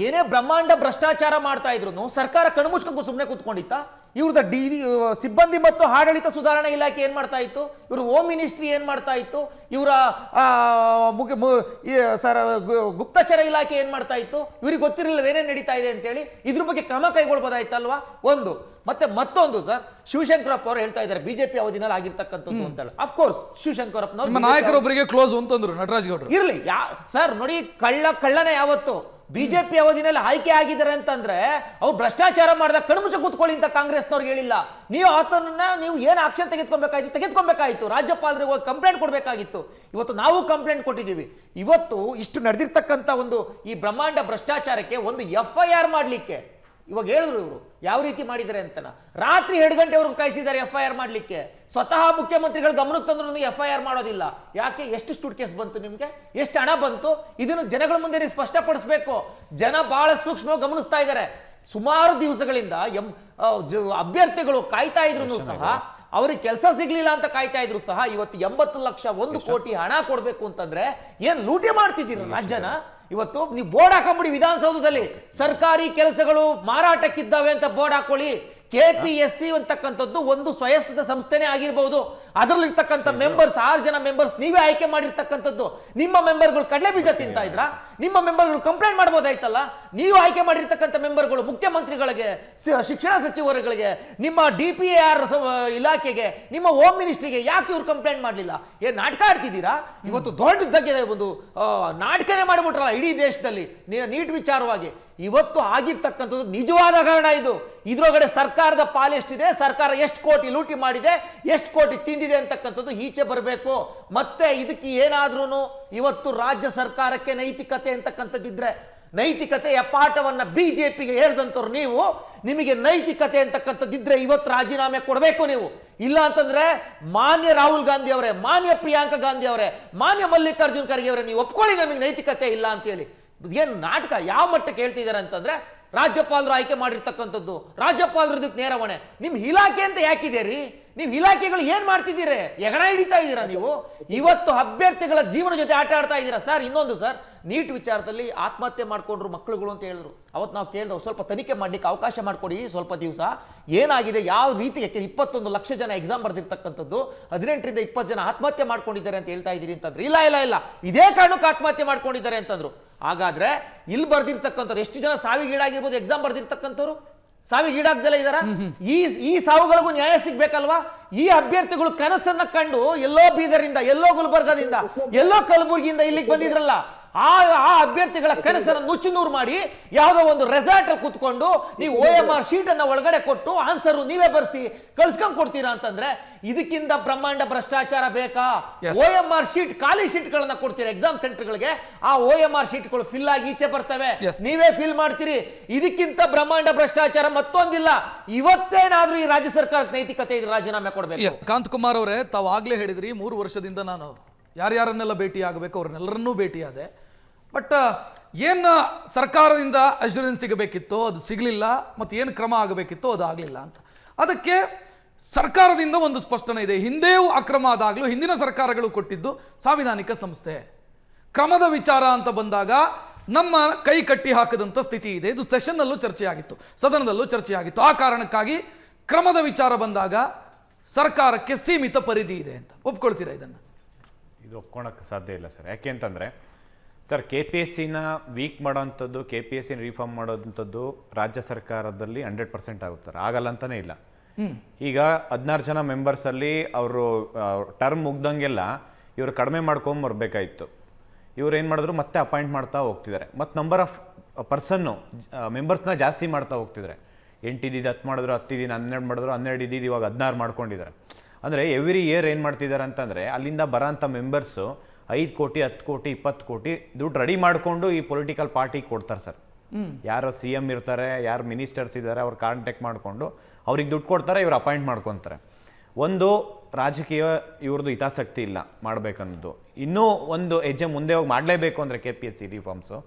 Speaker 4: ಏನೇ ಬ್ರಹ್ಮಾಂಡ ಭ್ರಷ್ಟಾಚಾರ ಮಾಡ್ತಾ ಇದ್ರು ಸರ್ಕಾರ ಕಣ್ಮುಚ್ಕೊಂಡು ಸುಮ್ಮನೆ ಕೂತ್ಕೊಂಡಿತ್ತ? ಇವ್ರದ ಸಿಬ್ಬಂದಿ ಮತ್ತು ಆಡಳಿತ ಸುಧಾರಣಾ ಇಲಾಖೆ ಏನ್ ಮಾಡ್ತಾ ಇತ್ತು? ಇವರು ಹೋಮ್ ಮಿನಿಸ್ಟ್ರಿ ಏನ್ ಮಾಡ್ತಾ ಇತ್ತು? ಇವರ ಗುಪ್ತಚರ ಇಲಾಖೆ ಏನ್ ಮಾಡ್ತಾ ಇತ್ತು? ಇವ್ರಿಗೆ ಗೊತ್ತಿರಲಿಲ್ಲ ಏನೇನ್ ನಡೀತಾ ಇದೆ ಅಂತೇಳಿ. ಇದ್ರ ಬಗ್ಗೆ ಕ್ರಮ ಕೈಗೊಳ್ಬೋದಾಯ್ತಲ್ವಾ? ಒಂದು. ಮತ್ತೊಂದು ಸರ್, ಶಿವಶಂಕರಪ್ಪ ಅವರು ಹೇಳ್ತಾ ಇದ್ದಾರೆ ಬಿಜೆಪಿ ಅವಧಿನಲ್ಲಿ ಆಗಿರ್ತಕ್ಕಂಥದ್ದು ಅಂತ ಹೇಳಿ. ಅಫ್ಕೋರ್ಸ್ ಶಿವಶಂಕರಪ್ಪನವರು
Speaker 1: ನಾಯಕರೊಬ್ಬರಿಗೆ ಕ್ಲೋಸ್ ಅಂತಂದ್ರು ನಟರಾಜ್ ಗೌಡ್ರು.
Speaker 4: ಇರ್ಲಿ ಸರ್, ನೋಡಿ, ಕಳ್ಳನೇ ಯಾವತ್ತು ಬಿಜೆಪಿ ಅವಧಿನಲ್ಲಿ ಆಯ್ಕೆ ಆಗಿದ್ದಾರೆ ಅಂತಂದ್ರೆ ಅವ್ರು ಭ್ರಷ್ಟಾಚಾರ ಮಾಡಿದಾಗ ಕಣ್ಮುಚ್ಚ ಕೂತ್ಕೊಳ್ಳಿ ಅಂತ ಕಾಂಗ್ರೆಸ್ನವ್ರಿಗೆ ಹೇಳಿಲ್ಲ. ನೀವು ಆತನನ್ನ ನೀವು ಏನು ಆಕ್ಷನ್ ತೆಗೆದುಕೊಳ್ಬೇಕಾಯ್ತು, ರಾಜ್ಯಪಾಲರಿಗೆ ಹೋಗಿ ಕಂಪ್ಲೇಂಟ್ ಕೊಡಬೇಕಾಗಿತ್ತು. ಇವತ್ತು ನಾವು ಕಂಪ್ಲೇಂಟ್ ಕೊಟ್ಟಿದ್ದೀವಿ. ಇವತ್ತು ಇಷ್ಟು ನಡೆದಿರ್ತಕ್ಕಂಥ ಒಂದು ಈ ಬ್ರಹ್ಮಾಂಡ ಭ್ರಷ್ಟಾಚಾರಕ್ಕೆ ಒಂದು FIR ಮಾಡಲಿಕ್ಕೆ ಇವಾಗ ಹೇಳಿದ್ರು ಇವರು ಯಾವ ರೀತಿ ಮಾಡಿದ್ದಾರೆ ಅಂತ. ರಾತ್ರಿ 2 ಗಂಟೆವರೆಗೂ ಕಾಯಿಸಿದ್ದಾರೆ FIR ಮಾಡಲಿಕ್ಕೆ. ಸ್ವತಃ ಮುಖ್ಯಮಂತ್ರಿಗಳು ಗಮನಕ್ಕೆ ತಂದ್ರು FIR ಮಾಡೋದಿಲ್ಲ. ಯಾಕೆ? ಎಷ್ಟು ಸ್ಟೂಡ್ ಕೇಸ್ ಬಂತು ನಿಮ್ಗೆ? ಎಷ್ಟು ಹಣ ಬಂತು? ಇದನ್ನು ಜನಗಳ ಮುಂದೆ ನೀವು ಸ್ಪಷ್ಟಪಡಿಸಬೇಕು. ಜನ ಬಹಳ ಸೂಕ್ಷ್ಮವಾಗಿ ಗಮನಿಸ್ತಾ ಇದ್ದಾರೆ. ಸುಮಾರು ದಿವಸಗಳಿಂದ ಅಭ್ಯರ್ಥಿಗಳು ಕಾಯ್ತಾ ಇದ್ರು ಸಹ, ಅವ್ರಿಗೆ ಕೆಲಸ ಸಿಗ್ಲಿಲ್ಲ ಅಂತ ಕಾಯ್ತಾ ಇದ್ರು ಸಹ, ಇವತ್ತು 80 ಲಕ್ಷ 1 ಕೋಟಿ ಹಣ ಕೊಡ್ಬೇಕು ಅಂತಂದ್ರೆ ಏನ್ ಲೂಟಿ ಮಾಡ್ತಿದ್ದೀರ ರಾಜ್ಯನ? ಇವತ್ತು ನೀವು ಬೋರ್ಡ್ ಹಾಕೊಂಬಿಡಿ, ವಿಧಾನಸೌಧದಲ್ಲಿ ಸರ್ಕಾರಿ ಕೆಲಸಗಳು ಮಾರಾಟಕ್ಕಿದ್ದಾವೆ ಅಂತ ಬೋರ್ಡ್ ಹಾಕೊಳ್ಳಿ. KPSC ಅಂತಕ್ಕಂಥದ್ದು ಒಂದು ಸ್ವಯಂಸ್ಥ ಸಂಸ್ಥೆನೇ ಆಗಿರಬಹುದು. ಅದರಲ್ಲಿರ್ತಕ್ಕಂಥ ಮೆಂಬರ್ಸ್ 6 ಜನ ಮೆಂಬರ್ಸ್ ನೀವೇ ಆಯ್ಕೆ ಮಾಡಿರ್ತಕ್ಕಂಥದ್ದು. ನಿಮ್ಮ ಮೆಂಬರ್ಗಳು ಕಡಲೆ ಬೀಜ ತಿಂತಾ ಇದ್ರಾ? ನಿಮ್ಮ ಮೆಂಬರ್ಗಳು ಕಂಪ್ಲೇಂಟ್ ಮಾಡ್ಬೋದಾಯ್ತಲ್ಲ. ನೀವು ಆಯ್ಕೆ ಮಾಡಿರ್ತಕ್ಕಂಥ ಮೆಂಬರ್ಗಳು ಮುಖ್ಯಮಂತ್ರಿಗಳಿಗೆ, ಶಿಕ್ಷಣ ಸಚಿವರುಗಳಿಗೆ, ನಿಮ್ಮ DPAR ಇಲಾಖೆಗೆ, ನಿಮ್ಮ ಹೋಮ್ ಮಿನಿಸ್ಟ್ರಿಗೆ ಯಾಕೆ ಇವ್ರು ಕಂಪ್ಲೇಂಟ್ ಮಾಡಲಿಲ್ಲ? ಏನ್ ನಾಟಕ ಆಡ್ತಿದ್ದೀರಾ? ಇವತ್ತು ದೊಡ್ಡದಾಗಿ ಒಂದು ನಾಟಕನೇ ಮಾಡಿಬಿಟ್ರಲ್ಲ ಇಡೀ ದೇಶದಲ್ಲಿ ನೀಟ್ ವಿಚಾರವಾಗಿ. ಇವತ್ತು ಆಗಿರ್ತಕ್ಕಂಥದ್ದು ನಿಜವಾದ ಹಗರಣ ಇದು. ಇದ್ರೊಳಗಡೆ ಸರ್ಕಾರದ ಪಾಲೆಷ್ಟಿದೆ, ಸರ್ಕಾರ ಎಷ್ಟು ಕೋಟಿ ಲೂಟಿ ಮಾಡಿದೆ, ಎಷ್ಟು ಕೋಟಿ ತಿಂದಿದೆ ಅಂತಕ್ಕಂಥದ್ದು ಈಚೆ ಬರಬೇಕು. ಮತ್ತೆ ಇದಕ್ಕೆ ಏನಾದ್ರೂ ಇವತ್ತು ರಾಜ್ಯ ಸರ್ಕಾರಕ್ಕೆ ನೈತಿಕತೆ ಅಂತಕ್ಕಂಥದ್ದಿದ್ರೆ, ನೈತಿಕತೆಯ ಪಾಠವನ್ನ ಬಿಜೆಪಿಗೆ ಹೇಳ್ದಂತವ್ರು ನೀವು, ನಿಮಗೆ ನೈತಿಕತೆ ಅಂತಕ್ಕಂಥದ್ದಿದ್ರೆ ಇವತ್ತು ರಾಜೀನಾಮೆ ಕೊಡಬೇಕು ನೀವು. ಇಲ್ಲ ಅಂತಂದ್ರೆ ಮಾನ್ಯ ರಾಹುಲ್ ಗಾಂಧಿ ಅವರೇ, ಮಾನ್ಯ ಪ್ರಿಯಾಂಕಾ ಗಾಂಧಿ ಅವರೇ, ಮಾನ್ಯ ಮಲ್ಲಿಕಾರ್ಜುನ್ ಖರ್ಗೆ ಅವರೇ, ನೀವು ಒಪ್ಕೊಳ್ಳಿ ನಮಗೆ ನೈತಿಕತೆ ಇಲ್ಲ ಅಂತ ಹೇಳಿ. ಏನ್ ನಾಟಕ ಯಾವ ಮಟ್ಟಕ್ಕೆ ಹೇಳ್ತಿದ್ದಾರೆ ಅಂತಂದ್ರೆ, ರಾಜ್ಯಪಾಲರು ಆಯ್ಕೆ ಮಾಡಿರ್ತಕ್ಕಂಥದ್ದು, ರಾಜ್ಯಪಾಲರು ಇದಕ್ಕೆ ನೇರ ಹೊಣೆ. ನಿಮ್ ಇಲಾಖೆ ಅಂತ ಯಾಕಿದೆ ರೀ? ನೀವು ಇಲಾಖೆಗಳು ಏನ್ ಮಾಡ್ತಿದ್ದೀರಿ? ಹೆಗಣ ಹಿಡಿತಾ ಇದ್ದೀರಾ ನೀವು? ಇವತ್ತು ಅಭ್ಯರ್ಥಿಗಳ ಜೀವನ ಜೊತೆ ಆಟ ಆಡ್ತಾ ಇದ್ದೀರಾ ಸರ್. ಇನ್ನೊಂದು ಸರ್, ನೀಟ್ ವಿಚಾರದಲ್ಲಿ ಆತ್ಮಹತ್ಯೆ ಮಾಡ್ಕೊಂಡ್ರು ಮಕ್ಕಳುಗಳು ಅಂತ ಹೇಳಿದ್ರು. ಅವತ್ತು ನಾವು ಕೇಳಿದವು ಸ್ವಲ್ಪ ತನಿಖೆ ಮಾಡ್ಲಿಕ್ಕೆ ಅವಕಾಶ ಮಾಡಿಕೊಡಿ ಸ್ವಲ್ಪ ದಿವಸ, ಏನಾಗಿದೆ, ಯಾವ ರೀತಿ. 21 ಲಕ್ಷ ಜನ ಎಕ್ಸಾಮ್ ಬರ್ದಿರ್ತಕ್ಕಂಥದ್ದು, 18ರಿಂದ 20 ಜನ ಆತ್ಮಹತ್ಯೆ ಮಾಡ್ಕೊಂಡಿದ್ದಾರೆ ಅಂತ ಹೇಳ್ತಾ ಇದ್ದೀರಿ ಅಂತಂದ್ರೆ, ಇಲ್ಲ ಇಲ್ಲ ಇಲ್ಲ ಇದೇ ಕಾರಣಕ್ಕೆ ಆತ್ಮಹತ್ಯೆ ಮಾಡ್ಕೊಂಡಿದ್ದಾರೆ ಅಂತಂದ್ರು. ಹಾಗಾದ್ರೆ ಇಲ್ಲಿ ಬರ್ದಿರ್ತಕ್ಕಂಥವ್ರು ಎಷ್ಟು ಜನ ಸಾವಿಗೀಡಾಗಿರ್ಬೋದು? ಎಕ್ಸಾಮ್ ಬರ್ದಿರ್ತಕ್ಕಂಥವ್ರು ಸಾವಿಗೀಡಾಗ್ದಲೇ ಇದಾರ? ಈ ಸಾವುಗಳಿಗೂ ನ್ಯಾಯ ಸಿಗ್ಬೇಕಲ್ವಾ? ಈ ಅಭ್ಯರ್ಥಿಗಳು ಕನಸನ್ನ ಕಂಡು ಎಲ್ಲೋ ಬೀದರಿಂದ, ಎಲ್ಲೋ ಗುಲ್ಬರ್ಗದಿಂದ, ಎಲ್ಲೋ ಕಲಬುರಗಿಯಿಂದ ಇಲ್ಲಿಗೆ ಬಂದಿದ್ರಲ್ಲ, ಆ ಅಭ್ಯರ್ಥಿಗಳ ಕನಸನ್ನು ನುಚ್ಚುನೂರು ಮಾಡಿ ಯಾವುದೋ ಒಂದು ರೆಸಾರ್ಟ್ ಅಲ್ಲಿ ಕೂತ್ಕೊಂಡು ನೀವು OMR ಶೀಟ್ ಅನ್ನ ಒಳಗಡೆ ಕೊಟ್ಟು ಆನ್ಸರ್ ನೀವೇ ಬರ್ಸಿ ಕಳ್ಸ್ಕೊಂಡ್ ಕೊಡ್ತೀರಾ ಅಂತಂದ್ರೆ, ಇದಕ್ಕಿಂತ ಬ್ರಹ್ಮಾಂಡ ಭ್ರಷ್ಟಾಚಾರ ಬೇಕಾ? OMR ಶೀಟ್, ಖಾಲಿ ಶೀಟ್ ಗಳನ್ನ ಕೊಡ್ತೀರಾ ಎಕ್ಸಾಮ್ ಸೆಂಟರ್ಗಳಿಗೆ, ಆ OMR ಶೀಟ್ಗಳು ಫಿಲ್ ಆಗಿ ಈಚೆ ಬರ್ತವೆ, ನೀವೇ ಫಿಲ್ ಮಾಡ್ತೀರಿ. ಇದಕ್ಕಿಂತ ಬ್ರಹ್ಮಾಂಡ ಭ್ರಷ್ಟಾಚಾರ ಮತ್ತೊಂದಿಲ್ಲ. ಇವತ್ತೇನಾದ್ರೂ ಈ ರಾಜ್ಯ ಸರ್ಕಾರಕ್ಕೆ ನೈತಿಕತೆ ಇದ್ರೆ ರಾಜೀನಾಮೆ ಕೊಡಬೇಕು.
Speaker 1: ಕಾಂತ್ ಕುಮಾರ್ ಅವರೇ, ತಾವು ಆಗ್ಲೇ ಹೇಳಿದ್ರಿ 3 ವರ್ಷದಿಂದ ನಾನು ಯಾರ್ಯಾರನ್ನೆಲ್ಲ ಭೇಟಿ ಆಗಬೇಕು ಅವ್ರನ್ನೆಲ್ಲರನ್ನೂ ಭೇಟಿಯಾದೆ. ಬಟ್ ಏನು ಸರ್ಕಾರದಿಂದ ಅಶ್ಯೂರೆನ್ಸ್ ಸಿಗಬೇಕಿತ್ತೋ ಅದು ಸಿಗಲಿಲ್ಲ, ಮತ್ತು ಏನು ಕ್ರಮ ಆಗಬೇಕಿತ್ತೋ ಅದು ಆಗಲಿಲ್ಲ ಅಂತ. ಅದಕ್ಕೆ ಸರ್ಕಾರದಿಂದ ಒಂದು ಸ್ಪಷ್ಟನೆ ಇದೆ. ಹಿಂದೆಯೂ ಅಕ್ರಮ ಆದಾಗಲೂ ಹಿಂದಿನ ಸರ್ಕಾರಗಳು ಕೊಟ್ಟಿದ್ದು ಸಾಂವಿಧಾನಿಕ ಸಂಸ್ಥೆ. ಕ್ರಮದ ವಿಚಾರ ಅಂತ ಬಂದಾಗ ನಮ್ಮ ಕೈ ಕಟ್ಟಿ ಹಾಕದಂಥ ಸ್ಥಿತಿ ಇದೆ. ಇದು ಸೆಷನ್ನಲ್ಲೂ ಚರ್ಚೆಯಾಗಿತ್ತು, ಸದನದಲ್ಲೂ ಚರ್ಚೆಯಾಗಿತ್ತು. ಆ ಕಾರಣಕ್ಕಾಗಿ ಕ್ರಮದ ವಿಚಾರ ಬಂದಾಗ ಸರ್ಕಾರಕ್ಕೆ ಸೀಮಿತ ಪರಿಧಿ ಇದೆ ಅಂತ ಒಪ್ಕೊಳ್ತೀರಾ? ಇದನ್ನು
Speaker 3: ಇದು ಒಪ್ಕೊಳಕ್ಕೆ ಸಾಧ್ಯ ಇಲ್ಲ ಸರ್. ಯಾಕೆ ಅಂತಂದರೆ ಸರ್, KPSCನ ವೀಕ್ ಮಾಡೋವಂಥದ್ದು, KPSCನ ರಿಫಾರ್ಮ್ ಮಾಡೋವಂಥದ್ದು ರಾಜ್ಯ ಸರ್ಕಾರದಲ್ಲಿ 100% ಆಗುತ್ತೆ ಸರ್. ಆಗಲ್ಲ ಅಂತಲೇ ಇಲ್ಲ. ಈಗ 16 ಜನ ಮೆಂಬರ್ಸಲ್ಲಿ ಅವರು ಟರ್ಮ್ ಮುಗ್ದಂಗೆಲ್ಲ ಇವರು ಕಡಿಮೆ ಮಾಡ್ಕೊಂಬರ್ಬೇಕಾಯಿತು. ಇವ್ರು ಏನು ಮಾಡಿದ್ರು, ಮತ್ತೆ ಅಪಾಯಿಂಟ್ ಮಾಡ್ತಾ ಹೋಗ್ತಿದ್ದಾರೆ. ಮತ್ತು ನಂಬರ್ ಆಫ್ ಪರ್ಸನ್ನು ಮೆಂಬರ್ಸ್ನ ಜಾಸ್ತಿ ಮಾಡ್ತಾ ಹೋಗ್ತಿದ್ದಾರೆ. 8 ಇದ್ದಿದ್ದು 10 ಮಾಡಿದ್ರು, 10 ಇದ್ದೀನಿ 12 ಮಾಡಿದ್ರು, 12 ಇದ್ದಿದ್ದು ಇವಾಗ 16 ಮಾಡ್ಕೊಂಡಿದ್ದಾರೆ. ಅಂದರೆ ಎವ್ರಿ ಇಯರ್ ಏನು ಮಾಡ್ತಿದ್ದಾರೆ ಅಂತಂದರೆ, ಅಲ್ಲಿಂದ ಬರೋಂಥ ಮೆಂಬರ್ಸು 5 ಕೋಟಿ 10 ಕೋಟಿ 20 ಕೋಟಿ ದುಡ್ಡು ರೆಡಿ ಮಾಡಿಕೊಂಡು ಈ ಪೊಲಿಟಿಕಲ್ ಪಾರ್ಟಿಗೆ ಕೊಡ್ತಾರೆ ಸರ್. ಯಾರು CM ಇರ್ತಾರೆ, ಯಾರು ಮಿನಿಸ್ಟರ್ಸ್ ಇದ್ದಾರೆ, ಅವ್ರು ಕಾಂಟ್ಯಾಕ್ಟ್ ಮಾಡಿಕೊಂಡು ಅವ್ರಿಗೆ ದುಡ್ಡು ಕೊಡ್ತಾರೆ, ಇವ್ರು ಅಪಾಯಿಂಟ್ ಮಾಡ್ಕೊತಾರೆ. ಒಂದು ರಾಜಕೀಯ ಇವ್ರದ್ದು ಹಿತಾಸಕ್ತಿ ಇಲ್ಲ ಮಾಡಬೇಕನ್ನೋದು. ಇನ್ನೂ ಒಂದು ಹೆಜ್ಜೆ ಮುಂದೆ ಹೋಗಿ ಮಾಡಲೇಬೇಕು ಅಂದರೆ KPSC ರಿಫಾರ್ಮ್ಸು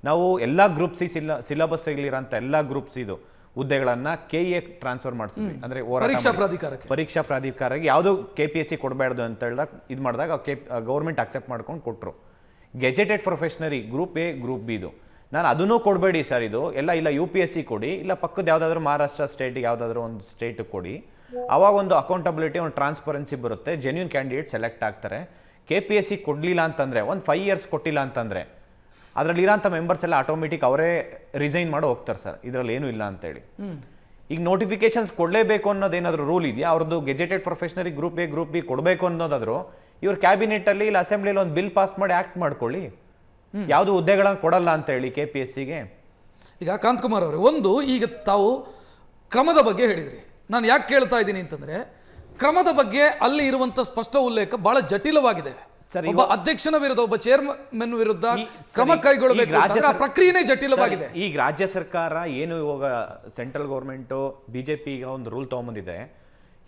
Speaker 3: ನಾವು ಎಲ್ಲ ಗ್ರೂಪ್ ಸಿ ಸಿಲಬಸ್ಸಲ್ಲಿರೋಂಥ ಎಲ್ಲ ಗ್ರೂಪ್ಸ್ ಇದು ಹುದ್ದೆಗಳನ್ನು KE ಟ್ರಾನ್ಸ್ಫರ್ ಮಾಡಿಸಿದ್ವಿ. ಅಂದರೆ ಪರೀಕ್ಷಾ ಪ್ರಾಧಿಕಾರಕ್ಕೆ ಯಾವುದು KPSC ಕೊಡಬಾರ್ದು ಅಂತ ಹೇಳಿದಾಗ ಇದು ಮಾಡಿದಾಗ ಗೌರ್ಮೆಂಟ್ ಅಕ್ಸೆಪ್ಟ್ ಮಾಡ್ಕೊಂಡು ಕೊಟ್ಟರು. Gazetted ಪ್ರೊಫೆಷನರಿ group A group B ಇದು ನಾನು ಅದನ್ನೂ ಕೊಡಬೇಡಿ ಸರ್, ಇದು ಎಲ್ಲ ಇಲ್ಲ UPSC ಕೊಡಿ, ಇಲ್ಲ ಪಕ್ಕದ ಯಾವುದಾದ್ರೂ ಮಹಾರಾಷ್ಟ್ರ ಸ್ಟೇಟಿಗೆ ಯಾವುದಾದ್ರೂ ಒಂದು ಸ್ಟೇಟಿಗೆ ಕೊಡಿ. ಆವಾಗ ಒಂದು ಅಕೌಂಟಬಿಲಿಟಿ, ಒಂದು ಟ್ರಾನ್ಸ್ಪರೆನ್ಸಿ ಬರುತ್ತೆ, ಜೆನ್ಯೂನ್ ಕ್ಯಾಂಡಿಡೇಟ್ ಸೆಲೆಕ್ಟ್ ಆಗ್ತಾರೆ. KPSC ಕೊಡಲಿಲ್ಲ ಅಂತಂದರೆ, ಒಂದು 5 years ಕೊಟ್ಟಿಲ್ಲ ಅಂತಂದರೆ ಅದರಲ್ಲಿರೋಂಥ ಮೆಂಬರ್ಸ್ ಎಲ್ಲ ಆಟೋಮೆಟಿಕ್ ಅವರೇ ರಿಸೈನ್ ಮಾಡಿ ಹೋಗ್ತಾರೆ ಸರ್. ಇದರಲ್ಲಿ ಏನೂ ಇಲ್ಲ ಅಂತೇಳಿ. ಈಗ ನೋಟಿಫಿಕೇಶನ್ಸ್ ಕೊಡಲೇಬೇಕು ಅನ್ನೋದೇನಾದರೂ ರೂಲ್ ಇದೆಯಾ? ಅವ್ರದ್ದು gazetted ಪ್ರೊಫೆಷನರಿ group A group B ಕೊಡಬೇಕು ಅನ್ನೋದಾದ್ರು ಇವ್ರ ಕ್ಯಾಬಿನೆಟ್ಟಲ್ಲಿ ಇಲ್ಲ ಅಸೆಂಬ್ಲಿಯಲ್ಲಿ ಒಂದು ಬಿಲ್ ಪಾಸ್ ಮಾಡಿ ಆ್ಯಕ್ಟ್ ಮಾಡ್ಕೊಳ್ಳಿ, ಯಾವುದು ಹುದ್ದೆಗಳನ್ನು ಕೊಡಲ್ಲ ಅಂತ ಹೇಳಿ KPSCಗೆ.
Speaker 1: ಈಗ ಕಾಂತ್ ಕುಮಾರ್ ಅವರೇ, ಒಂದು ಈಗ ತಾವು ಕ್ರಮದ ಬಗ್ಗೆ ಹೇಳಿದ್ರಿ. ನಾನು ಯಾಕೆ ಕೇಳ್ತಾ ಇದ್ದೀನಿ ಅಂತಂದ್ರೆ, ಕ್ರಮದ ಬಗ್ಗೆ ಅಲ್ಲಿ ಇರುವಂತ ಸ್ಪಷ್ಟ ಉಲ್ಲೇಖ ಬಹಳ ಜಟಿಲವಾಗಿದೆ. ಒಬ್ಬ ಅಧ್ಯಕ್ಷನ ವಿರುದ್ಧ, ಒಬ್ಬ ಚೇರ್ಮನ್ ವಿರುದ್ಧ ಕ್ರಮ ಕೈಗೊಳ್ಳಬೇಕು, ಪ್ರಕ್ರಿಯೆನೇ ಜಟಿಲವಾಗಿದೆ.
Speaker 3: ಈಗ ರಾಜ್ಯ ಸರ್ಕಾರ ಏನು ಇವಾಗ ಸೆಂಟ್ರಲ್ ಗೌರ್ಮೆಂಟು BJP ಈಗ ಒಂದು ರೂಲ್ ತೊಗೊಂಬಂದಿದೆ,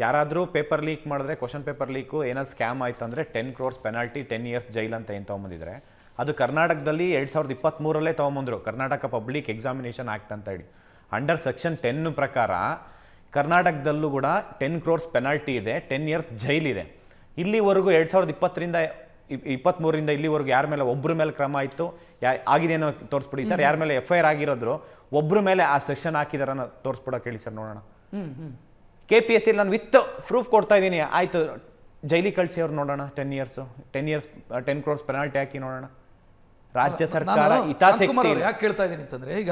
Speaker 3: ಯಾರಾದರೂ ಪೇಪರ್ ಲೀಕ್ ಮಾಡಿದ್ರೆ, ಕ್ವಶನ್ ಪೇಪರ್ ಲೀಕು ಏನಾದ್ರು ಸ್ಕ್ಯಾಮ್ ಆಯ್ತು ಅಂದರೆ 10 crores ಪೆನಾಲ್ಟಿ, 10 years ಜೈಲ್ ಅಂತ ಏನು ತೊಗೊಂಬಂದಿದ್ರೆ, ಅದು ಕರ್ನಾಟಕದಲ್ಲಿ 2023 ತೊಗೊಂಬಂದ್ರು. ಕರ್ನಾಟಕ ಪಬ್ಲಿಕ್ ಎಕ್ಸಾಮಿನೇಷನ್ ಆ್ಯಕ್ಟ್ ಅಂತ ಹೇಳಿ ಅಂಡರ್ ಸೆಕ್ಷನ್ 10 ಪ್ರಕಾರ ಕರ್ನಾಟಕದಲ್ಲೂ ಕೂಡ 10 crores ಪೆನಾಲ್ಟಿ ಇದೆ, 10 years ಜೈಲಿದೆ. ಇಲ್ಲಿವರೆಗೂ 2023 ಇಲ್ಲಿವರೆಗೂ ಯಾರ ಮೇಲೆ ಒಬ್ಬರ ಮೇಲೆ ಕ್ರಮ ಆಯಿತು, ಆಗಿದೇನೋ ತೋರಿಸ್ಬಿಡಿ ಸರ್. ಯಾರ ಮೇಲೆ FIR ಆಗಿರೋದ್ರು ಒಬ್ಬರ ಮೇಲೆ ಆ ಸೆಕ್ಷನ್ ಹಾಕಿದಾರನ್ನ ತೋರಿಸ್ಬಿಡೋಕೆ ಹೇಳಿ ಸರ್, ನೋಡೋಣ. KPSC ನಾನು ವಿತ್ ಪ್ರೂಫ್ ಕೊಡ್ತಾ ಇದ್ದೀನಿ, ಆಯ್ತು ಜೈಲಿಗೆ ಕಳಿಸಿ ಅವ್ರು ನೋಡೋಣ 10 years 10 crores ಪೆನಾಲ್ಟಿ ಹಾಕಿ ನೋಡೋಣ. ರಾಜ್ಯ ಸರ್ಕಾರ
Speaker 1: ಕುಮಾರ್ ಅವರು ಯಾಕೆ ಕೇಳ್ತಾ ಇದ್ದೀನಿ ಅಂತಂದ್ರೆ, ಈಗ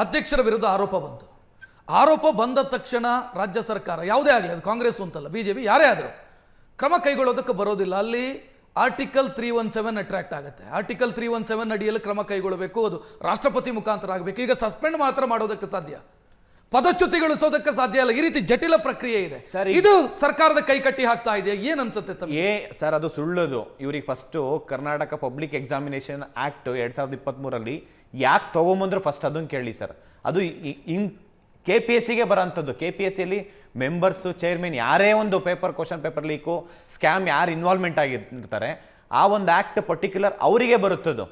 Speaker 1: ಅಧ್ಯಕ್ಷರ ವಿರುದ್ಧ ಆರೋಪ ಬಂದ ತಕ್ಷಣ ರಾಜ್ಯ ಸರ್ಕಾರ ಯಾವುದೇ ಆಗಲಿ, ಅದು ಕಾಂಗ್ರೆಸ್ ಅಂತಲ್ಲ, ಬಿಜೆಪಿ ಯಾರೇ ಆದರೂ ಕ್ರಮ ಕೈಗೊಳ್ಳೋದಕ್ಕೆ ಬರೋದಿಲ್ಲ. ಅಲ್ಲಿ ಆರ್ಟಿಕಲ್ 317 ಅಟ್ರಾಕ್ಟ್ ಆಗುತ್ತೆ. ಆರ್ಟಿಕಲ್ 317 ಅಡಿಯಲ್ಲಿ ಕ್ರಮ ಕೈಗೊಳ್ಳಬೇಕು, ಅದು ರಾಷ್ಟ್ರಪತಿ ಮುಖಾಂತರ ಆಗಬೇಕು. ಈಗ ಸಸ್ಪೆಂಡ್ ಮಾತ್ರ ಮಾಡೋದಕ್ಕೆ ಸಾಧ್ಯ, ಪದಚ್ಯುತಿಗೊಳಿಸೋದಕ್ಕೆ ಸಾಧ್ಯ ಇಲ್ಲ. ಈ ರೀತಿ ಜಟಿಲ ಪ್ರಕ್ರಿಯೆ ಇದೆ. ಇದು ಸರ್ಕಾರದ ಕೈ ಕಟ್ಟಿ ಹಾಕ್ತಾ ಇದೆ. ಏನ್ ಅನ್ಸುತ್ತೆ ತಮಗೆ?
Speaker 3: ಸರ್ ಅದು ಸುಳ್ಳದು. ಇವ್ರಿಗೆ first Karnataka public examination act 2023 ಯಾಕೆ ತಗೊಂಬಂದ್ರು ಫಸ್ಟ್ ಅದನ್ನ ಕೇಳಿ ಸರ್. ಅದು KPSCಗೆ ಬರೋಂಥದ್ದು. KPSCಯಲ್ಲಿ ಮೆಂಬರ್ಸು, ಚೇರ್ಮನ್ ಯಾರೇ ಒಂದು ಕ್ವಶನ್ ಪೇಪರ್ ಲೀಕು, ಸ್ಕ್ಯಾಮ್ ಯಾರು ಇನ್ವಾಲ್ವ್ಮೆಂಟ್ ಆಗಿರ್ತಾರೆ, ಆ ಒಂದು ಆಕ್ಟ್ ಪರ್ಟಿಕ್ಯುಲರ್ ಅವರಿಗೆ ಬರುತ್ತದು.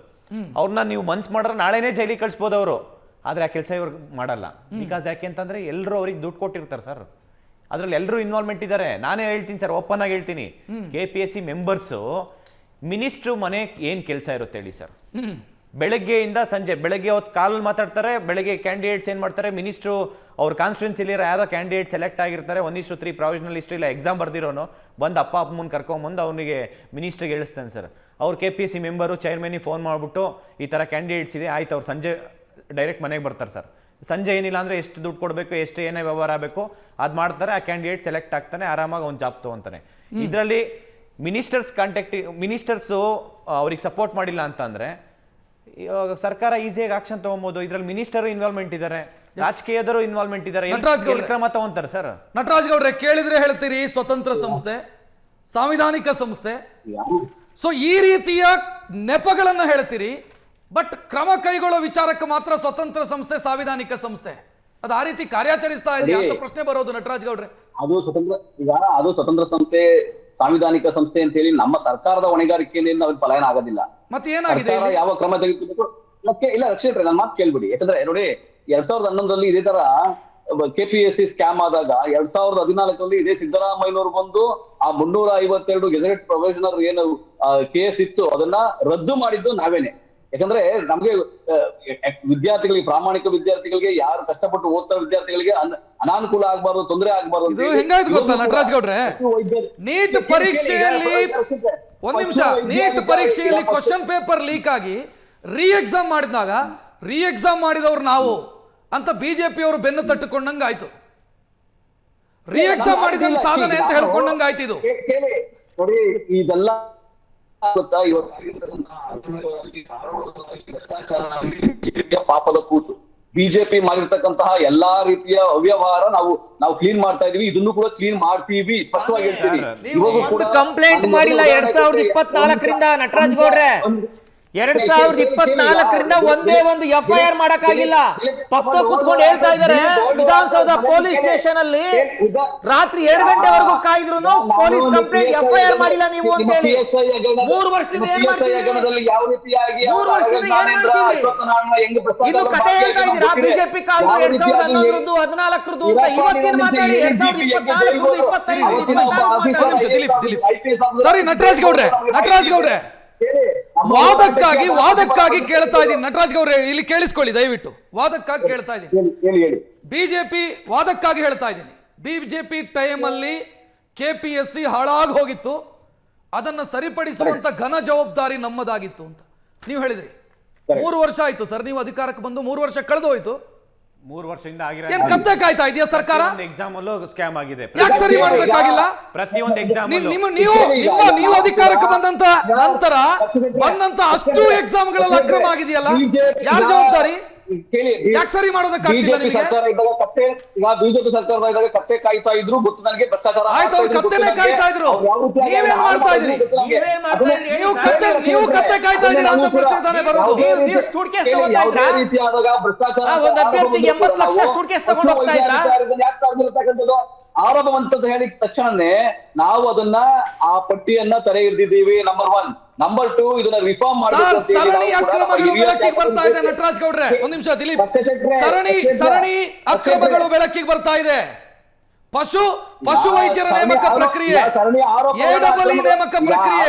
Speaker 3: ಅವ್ರನ್ನ ನೀವು ಮನ್ಸ್ ಮಾಡ್ರೆ ನಾಳೆನೇ ಜೈಲಿಗೆ ಕಳಿಸ್ಬೋದು ಅವರು. ಆದರೆ ಆ ಕೆಲಸ ಇವ್ರಿಗೆ ಮಾಡಲ್ಲ. ಬಿಕಾಸ್ ಯಾಕೆ ಅಂತಂದ್ರೆ ಎಲ್ಲರೂ ಅವ್ರಿಗೆ ದುಡ್ಡು ಕೊಟ್ಟಿರ್ತಾರೆ ಸರ್, ಅದ್ರಲ್ಲಿ ಎಲ್ಲರೂ ಇನ್ವಾಲ್ವ್ಮೆಂಟ್ ಇದ್ದಾರೆ. ನಾನೇ ಹೇಳ್ತೀನಿ ಸರ್, ಓಪನ್ ಆಗಿ ಹೇಳ್ತೀನಿ, KPSC ಮೆಂಬರ್ಸು ಮಿನಿಸ್ಟ್ರು ಮನೆ ಏನ್ ಕೆಲಸ ಇರುತ್ತೆ ಹೇಳಿ ಸರ್. ಬೆಳಗ್ಗೆಯಿಂದ ಸಂಜೆ, ಬೆಳಗ್ಗೆ ಹೊತ್ತು ಕಾಲ್ ಮಾತಾಡ್ತಾರೆ, ಬೆಳಗ್ಗೆ ಕ್ಯಾಂಡಿಡೇಟ್ಸ್ ಏನ್ ಮಾಡ್ತಾರೆ, ಮಿನಿಸ್ಟ್ರು ಅವ್ರ ಕಾನ್ಸ್ಟಿಟ್ಯೂನ್ಸಿಲಿ ಯಾವುದೋ ಕ್ಯಾಂಡಿಡೇಟ್ ಸೆಲೆಕ್ಟ್ ಆಗಿರ್ತಾರೆ, 1:3 ಪ್ರಾವಿಷನಲ್ ಲಿಸ್ಟ್ ಇಲ್ಲ ಎಕ್ಸಾಮ್ ಬರ್ದಿರೋನು ಬಂದು ಅಮ್ಮನ ಕರ್ಕೊಂಬಂದು ಅವನಿಗೆ ಮಿನಿಸ್ಟ್ರಿಗೆ ಹೇಳಿಸ್ತಾನೆ ಸರ್. ಅವ್ರು KPSC ಮೆಂಬರು ಚೇರ್ಮನಿಗೆ ಫೋನ್ ಮಾಡಿಬಿಟ್ಟು ಈ ಥರ ಕ್ಯಾಂಡಿಡೇಟ್ಸ್ ಇದೆ, ಆಯ್ತು ಅವ್ರು ಸಂಜೆ ಡೈರೆಕ್ಟ್ ಮನೆಗೆ ಬರ್ತಾರೆ ಸರ್. ಸಂಜೆ ಏನಿಲ್ಲ ಅಂದರೆ ಎಷ್ಟು ದುಡ್ಡು ಕೊಡಬೇಕು, ಎಷ್ಟು ಏನೇ ವ್ಯವಹಾರ ಆಗಬೇಕು ಅದು ಮಾಡ್ತಾರೆ. ಆ ಕ್ಯಾಂಡಿಡೇಟ್ ಸೆಲೆಕ್ಟ್ ಆಗ್ತಾನೆ, ಆರಾಮಾಗಿ ಅವ್ನು ಜಾಬ್ ತೊಗೊಂತಾನೆ. ಇದರಲ್ಲಿ ಮಿನಿಸ್ಟರ್ಸು ಅವ್ರಿಗೆ ಸಪೋರ್ಟ್ ಮಾಡಿಲ್ಲ ಅಂತಂದರೆ ಇವಾಗ ಸರ್ಕಾರ ಈಸಿಯಾಗಿ ಆಕ್ಷನ್ ತೊಗೊಬೋದು. ಇದರಲ್ಲಿ ಮಿನಿಸ್ಟರ್ ಇನ್ವಾಲ್ವ್ಮೆಂಟ್ ಇದ್ದಾರೆ, ರಾಜಕೀಯದರು ಇನ್ವಾಲ್ವ್ಮೆಂಟ್ ಇದ್ದಾರೆ, ಕ್ರಮ ತಗೊಂತಾರೆ ಸರ್.
Speaker 1: ನಟರಾಜ್ ಗೌಡ್ರೆ ಕೇಳಿದ್ರೆ ಹೇಳ್ತೀರಿ ಸ್ವತಂತ್ರ ಸಂಸ್ಥೆ, ಸಾಂವಿಧಾನಿಕ ಸಂಸ್ಥೆ, ಸೊ ಈ ರೀತಿಯ ನೆಪಗಳನ್ನ ಹೇಳ್ತೀರಿ. ಬಟ್ ಕ್ರಮ ಕೈಗೊಳ್ಳೋ ವಿಚಾರಕ್ಕೆ ಮಾತ್ರ ಸ್ವತಂತ್ರ ಸಂಸ್ಥೆ, ಸಾಂವಿಧಾನಿಕ ಸಂಸ್ಥೆ, ಅದು ಆ ರೀತಿ ಕಾರ್ಯಾಚರಿಸ್ತಾ ಇದೆಯಾ ಅಂತ ಪ್ರಶ್ನೆ ಬರೋದು ನಟರಾಜ್ ಗೌಡ್ರೆ.
Speaker 2: ಅದು ಸ್ವತಂತ್ರ ಸಂಸ್ಥೆ, ಸಾಂವಿಧಾನಿಕ ಸಂಸ್ಥೆ ಅಂತ ಹೇಳಿ ನಮ್ಮ ಸರ್ಕಾರದ ಹೊಣೆಗಾರಿಕೆಯಲ್ಲಿ ಅವ್ರಿಗೆ ಪಲಾಯನ ಆಗೋದಿಲ್ಲ.
Speaker 1: ಮತ್ತೆ ಏನಾಗಿದೆ,
Speaker 2: ಯಾವ ಕ್ರಮ ತೆಗೆದುಬೇಕು ಇಲ್ಲ ರಕ್ಷಿತ್ ನನ್ನ ಮಾತು ಕೇಳ್ಬಿಡಿ. ಯಾಕಂದ್ರೆ ನೋಡಿ 2011 ಇದೇ ತರ KPSC ಸ್ಕ್ಯಾಮ್ ಆದಾಗ 2014 ಇದೇ ಸಿದ್ದರಾಮಯ್ಯನವರು ಬಂದು ಆ 352 ಗೆಜೆಟ್ ಪ್ರೊವಿಷನರ್ ಏನು ಕೇಸ್ ಇತ್ತು ಅದನ್ನ ರದ್ದು ಮಾಡಿದ್ದು ನಾವೇನೆ. ಯಾಕಂದ್ರೆ ನಮ್ಗೆ ವಿದ್ಯಾರ್ಥಿಗಳಿಗೆ, ಪ್ರಾಮಾಣಿಕ ವಿದ್ಯಾರ್ಥಿಗಳಿಗೆ, ಯಾರು ಕಷ್ಟಪಟ್ಟು ಓದ್ತಾ ವಿದ್ಯಾರ್ಥಿಗಳಿಗೆ ಅನಾನುಕೂಲ ಆಗ್ಬಾರ್ದು, ತೊಂದರೆ ಆಗ್ಬಾರ್ದು.
Speaker 1: ಇದು ಹೆಂಗಾಯ್ತು ಗೊತ್ತಾ ನಟರಾಜ್ ಗೌಡ್ರೆ, ನೀಟ್ ಪರೀಕ್ಷೆಯಲ್ಲಿ ಒಂದ್ ನಿಮಿಷ, ನೀಟ್ ಪರೀಕ್ಷೆಯಲ್ಲಿ ಕ್ವಶನ್ ಪೇಪರ್ ಲೀಕ್ ಆಗಿ ರೀ ಎಕ್ಸಾಮ್ ಮಾಡಿದವ್ರು ನಾವು ಅಂತ ಬಿಜೆಪಿಯವರು ಬೆನ್ನು ತಟ್ಟುಕೊಂಡಂಗ ಆಯ್ತು. ರೀ ಎಕ್ಸಾಮ್ ಮಾಡಿದ ಸಾಧನೆ ಅಂತ ಹೇಳ್ಕೊಂಡಂಗ ಆಯ್ತು. ಇದು
Speaker 2: ನೋಡಿ, ಇದೆಲ್ಲ ಪಾಪದ ಕೂಸು. ಬಿಜೆಪಿ ಮಾಡಿರ್ತಕ್ಕಂತಹ ಎಲ್ಲಾ ರೀತಿಯ ಅವ್ಯವಹಾರ ನಾವು ಕ್ಲೀನ್ ಮಾಡ್ತಾ ಇದೀವಿ, ಇದನ್ನು ಕೂಡ ಕ್ಲೀನ್ ಮಾಡ್ತೀವಿ, ಸ್ಪಷ್ಟವಾಗಿ ಹೇಳ್ತೀವಿ.
Speaker 4: ಕಂಪ್ಲೇಂಟ್ ಮಾಡಿಲ್ಲ 2024 ನಟರಾಜ್ ಗೌಡ್ರೆ. 2024 ಒಂದೇ ಒಂದು FIR ಮಾಡಕ್ಕಾಗಿಲ್ಲ. ಪಕ್ಕ ಕುತ್ಕೊಂಡು ಹೇಳ್ತಾ ಇದಾರೆ ವಿಧಾನಸೌಧ ಪೊಲೀಸ್ ಸ್ಟೇಷನ್ ಅಲ್ಲಿ ರಾತ್ರಿ 2 ಗಂಟೆವರೆಗೂ ಕಾಯ್ದ್ರು ಪೊಲೀಸ್ ಕಂಪ್ಲೇಂಟ್ FIR ಮಾಡಿಲ್ಲ ನೀವು ಅಂತ ಹೇಳಿ. 3 ವರ್ಷದಿಂದ ಏನ್ ಮಾಡ್ತೀರಿ? 3 ವರ್ಷದಿಂದ ಏನ್ ಮಾಡ್ತೀರಿ? ಇನ್ನು ಕತೆ ಹೇಳ್ತಾ ಇದ್ದೀರಾ ಬಿಜೆಪಿ ಕಾಲದ್ದು 2011 14 ಅಂತ. ಇವತ್ತಿನ ಮಾತಾಡಿ 2024 25
Speaker 1: ಸರಿ ನಟರಾಜ್ ಗೌಡ್ರೆ ವಾದಕ್ಕಾಗಿ ಕೇಳ್ತಾ ಇದ್ದೀನಿ. ನಟರಾಜ್ ಗೌಡ್ರೆ ಇಲ್ಲಿ ಕೇಳಿಸ್ಕೊಳ್ಳಿ ದಯವಿಟ್ಟು, ವಾದಕ್ಕಾಗಿ ಕೇಳ್ತಾ ಇದ್ದೀನಿ. ಬಿಜೆಪಿ ವಾದಕ್ಕಾಗಿ ಹೇಳ್ತಾ ಇದ್ದೀನಿ. ಬಿಜೆಪಿ ಟೈಮ್ ಅಲ್ಲಿ KPSC ಹಾಳಾಗಿ ಹೋಗಿತ್ತು, ಅದನ್ನ ಸರಿಪಡಿಸುವಂತ ಘನ ಜವಾಬ್ದಾರಿ ನಮ್ಮದಾಗಿತ್ತು ಅಂತ ನೀವು ಹೇಳಿದ್ರಿ. 3 ವರ್ಷ ಆಯ್ತು ಸರ್, ನೀವು ಅಧಿಕಾರಕ್ಕೆ ಬಂದು 3 ವರ್ಷ ಕಳೆದು ಹೋಯ್ತು.
Speaker 3: 3 ವರ್ಷದಿಂದ
Speaker 1: ಏನ್ ಕತ್ತೆ ಕಾಯ್ತಾ ಇದೆಯಾ ಸರ್ಕಾರ?
Speaker 3: ಎಕ್ಸಾಮ್ ಅಲ್ಲೂ ಸ್ಕ್ಯಾಮ್ ಆಗಿದೆ,
Speaker 1: ಯಾಕೆ ಸರಿ ಮಾಡೋದಕ್ಕಾಗಿಲ್ಲ?
Speaker 3: ಪ್ರತಿಯೊಂದು ಎಕ್ಸಾಮ್
Speaker 1: ನೀವು ಅಧಿಕಾರಕ್ಕೆ ಬಂದಂತ ನಂತರ ಬಂದಂತ ಅಷ್ಟು ಎಕ್ಸಾಮ್ಗಳಲ್ಲಿ ಅಕ್ರಮ ಆಗಿದೆಯಲ್ಲ, ಯಾರು ಜವಾಬ್ದಾರಿ? ಯಾಕೆ ಸರಿ ಮಾಡೋದಕ್ಕಾಗ್ತಿಲ್ಲ ನಿಮಗೆ?
Speaker 2: ಬಿಜೆಪಿ ಸರ್ಕಾರದ ಇದ್ದಾಗ ಕತ್ತೆ ಕಾಯ್ತಾ ಇದ್ರು, ಗೊತ್ತು ನನಗೆ ಭ್ರಷ್ಟಾಚಾರ
Speaker 1: ಆಯ್ತು, ಅವ್ರು ಕತ್ತೆನೆ ಕಾಯ್ತಾ ಇದ್ರು, ನೀವೇನ್ ಮಾಡ್ತಾ ಇದ್ರಿ? ನೀವು ಕತ್ತೆ ಕಾಯ್ತಾ ಇದ್ದೀರಾ ಅಂತ ಪ್ರಶ್ನೆ ತಾನೇ ಬರೋದು.
Speaker 2: ಆರೋಪವಂತದ್ದು ಹೇಳಿದ ತಕ್ಷಣನೇ ನಾವು ಅದನ್ನ ಆ ಪಟ್ಟಿಯನ್ನ ತಡೆ ಹಿಡಿದಿದ್ದೀವಿ. ನಂಬರ್ 1. ನಂಬರ್ 2, ಇದನ್ನ ರಿಫಾರ್ಮ್
Speaker 1: ಸರಣಿ ಅಕ್ರಮಗಳು ಬೆಳಕಿಗೆ ಬರ್ತಾ ಇದೆ. ನಟರಾಜ್ ಗೌಡ್ರೆ ಒಂದ್ ನಿಮಿಷ ದಿಲೀಪ್, ಸರಣಿ ಅಕ್ರಮಗಳು ಬೆಳಕಿಗೆ ಬರ್ತಾ ಇದೆ. ಪಶು ವೈದ್ಯರ ನೇಮಕ ಪ್ರಕ್ರಿಯೆ, AEE ನೇಮಕ ಪ್ರಕ್ರಿಯೆ,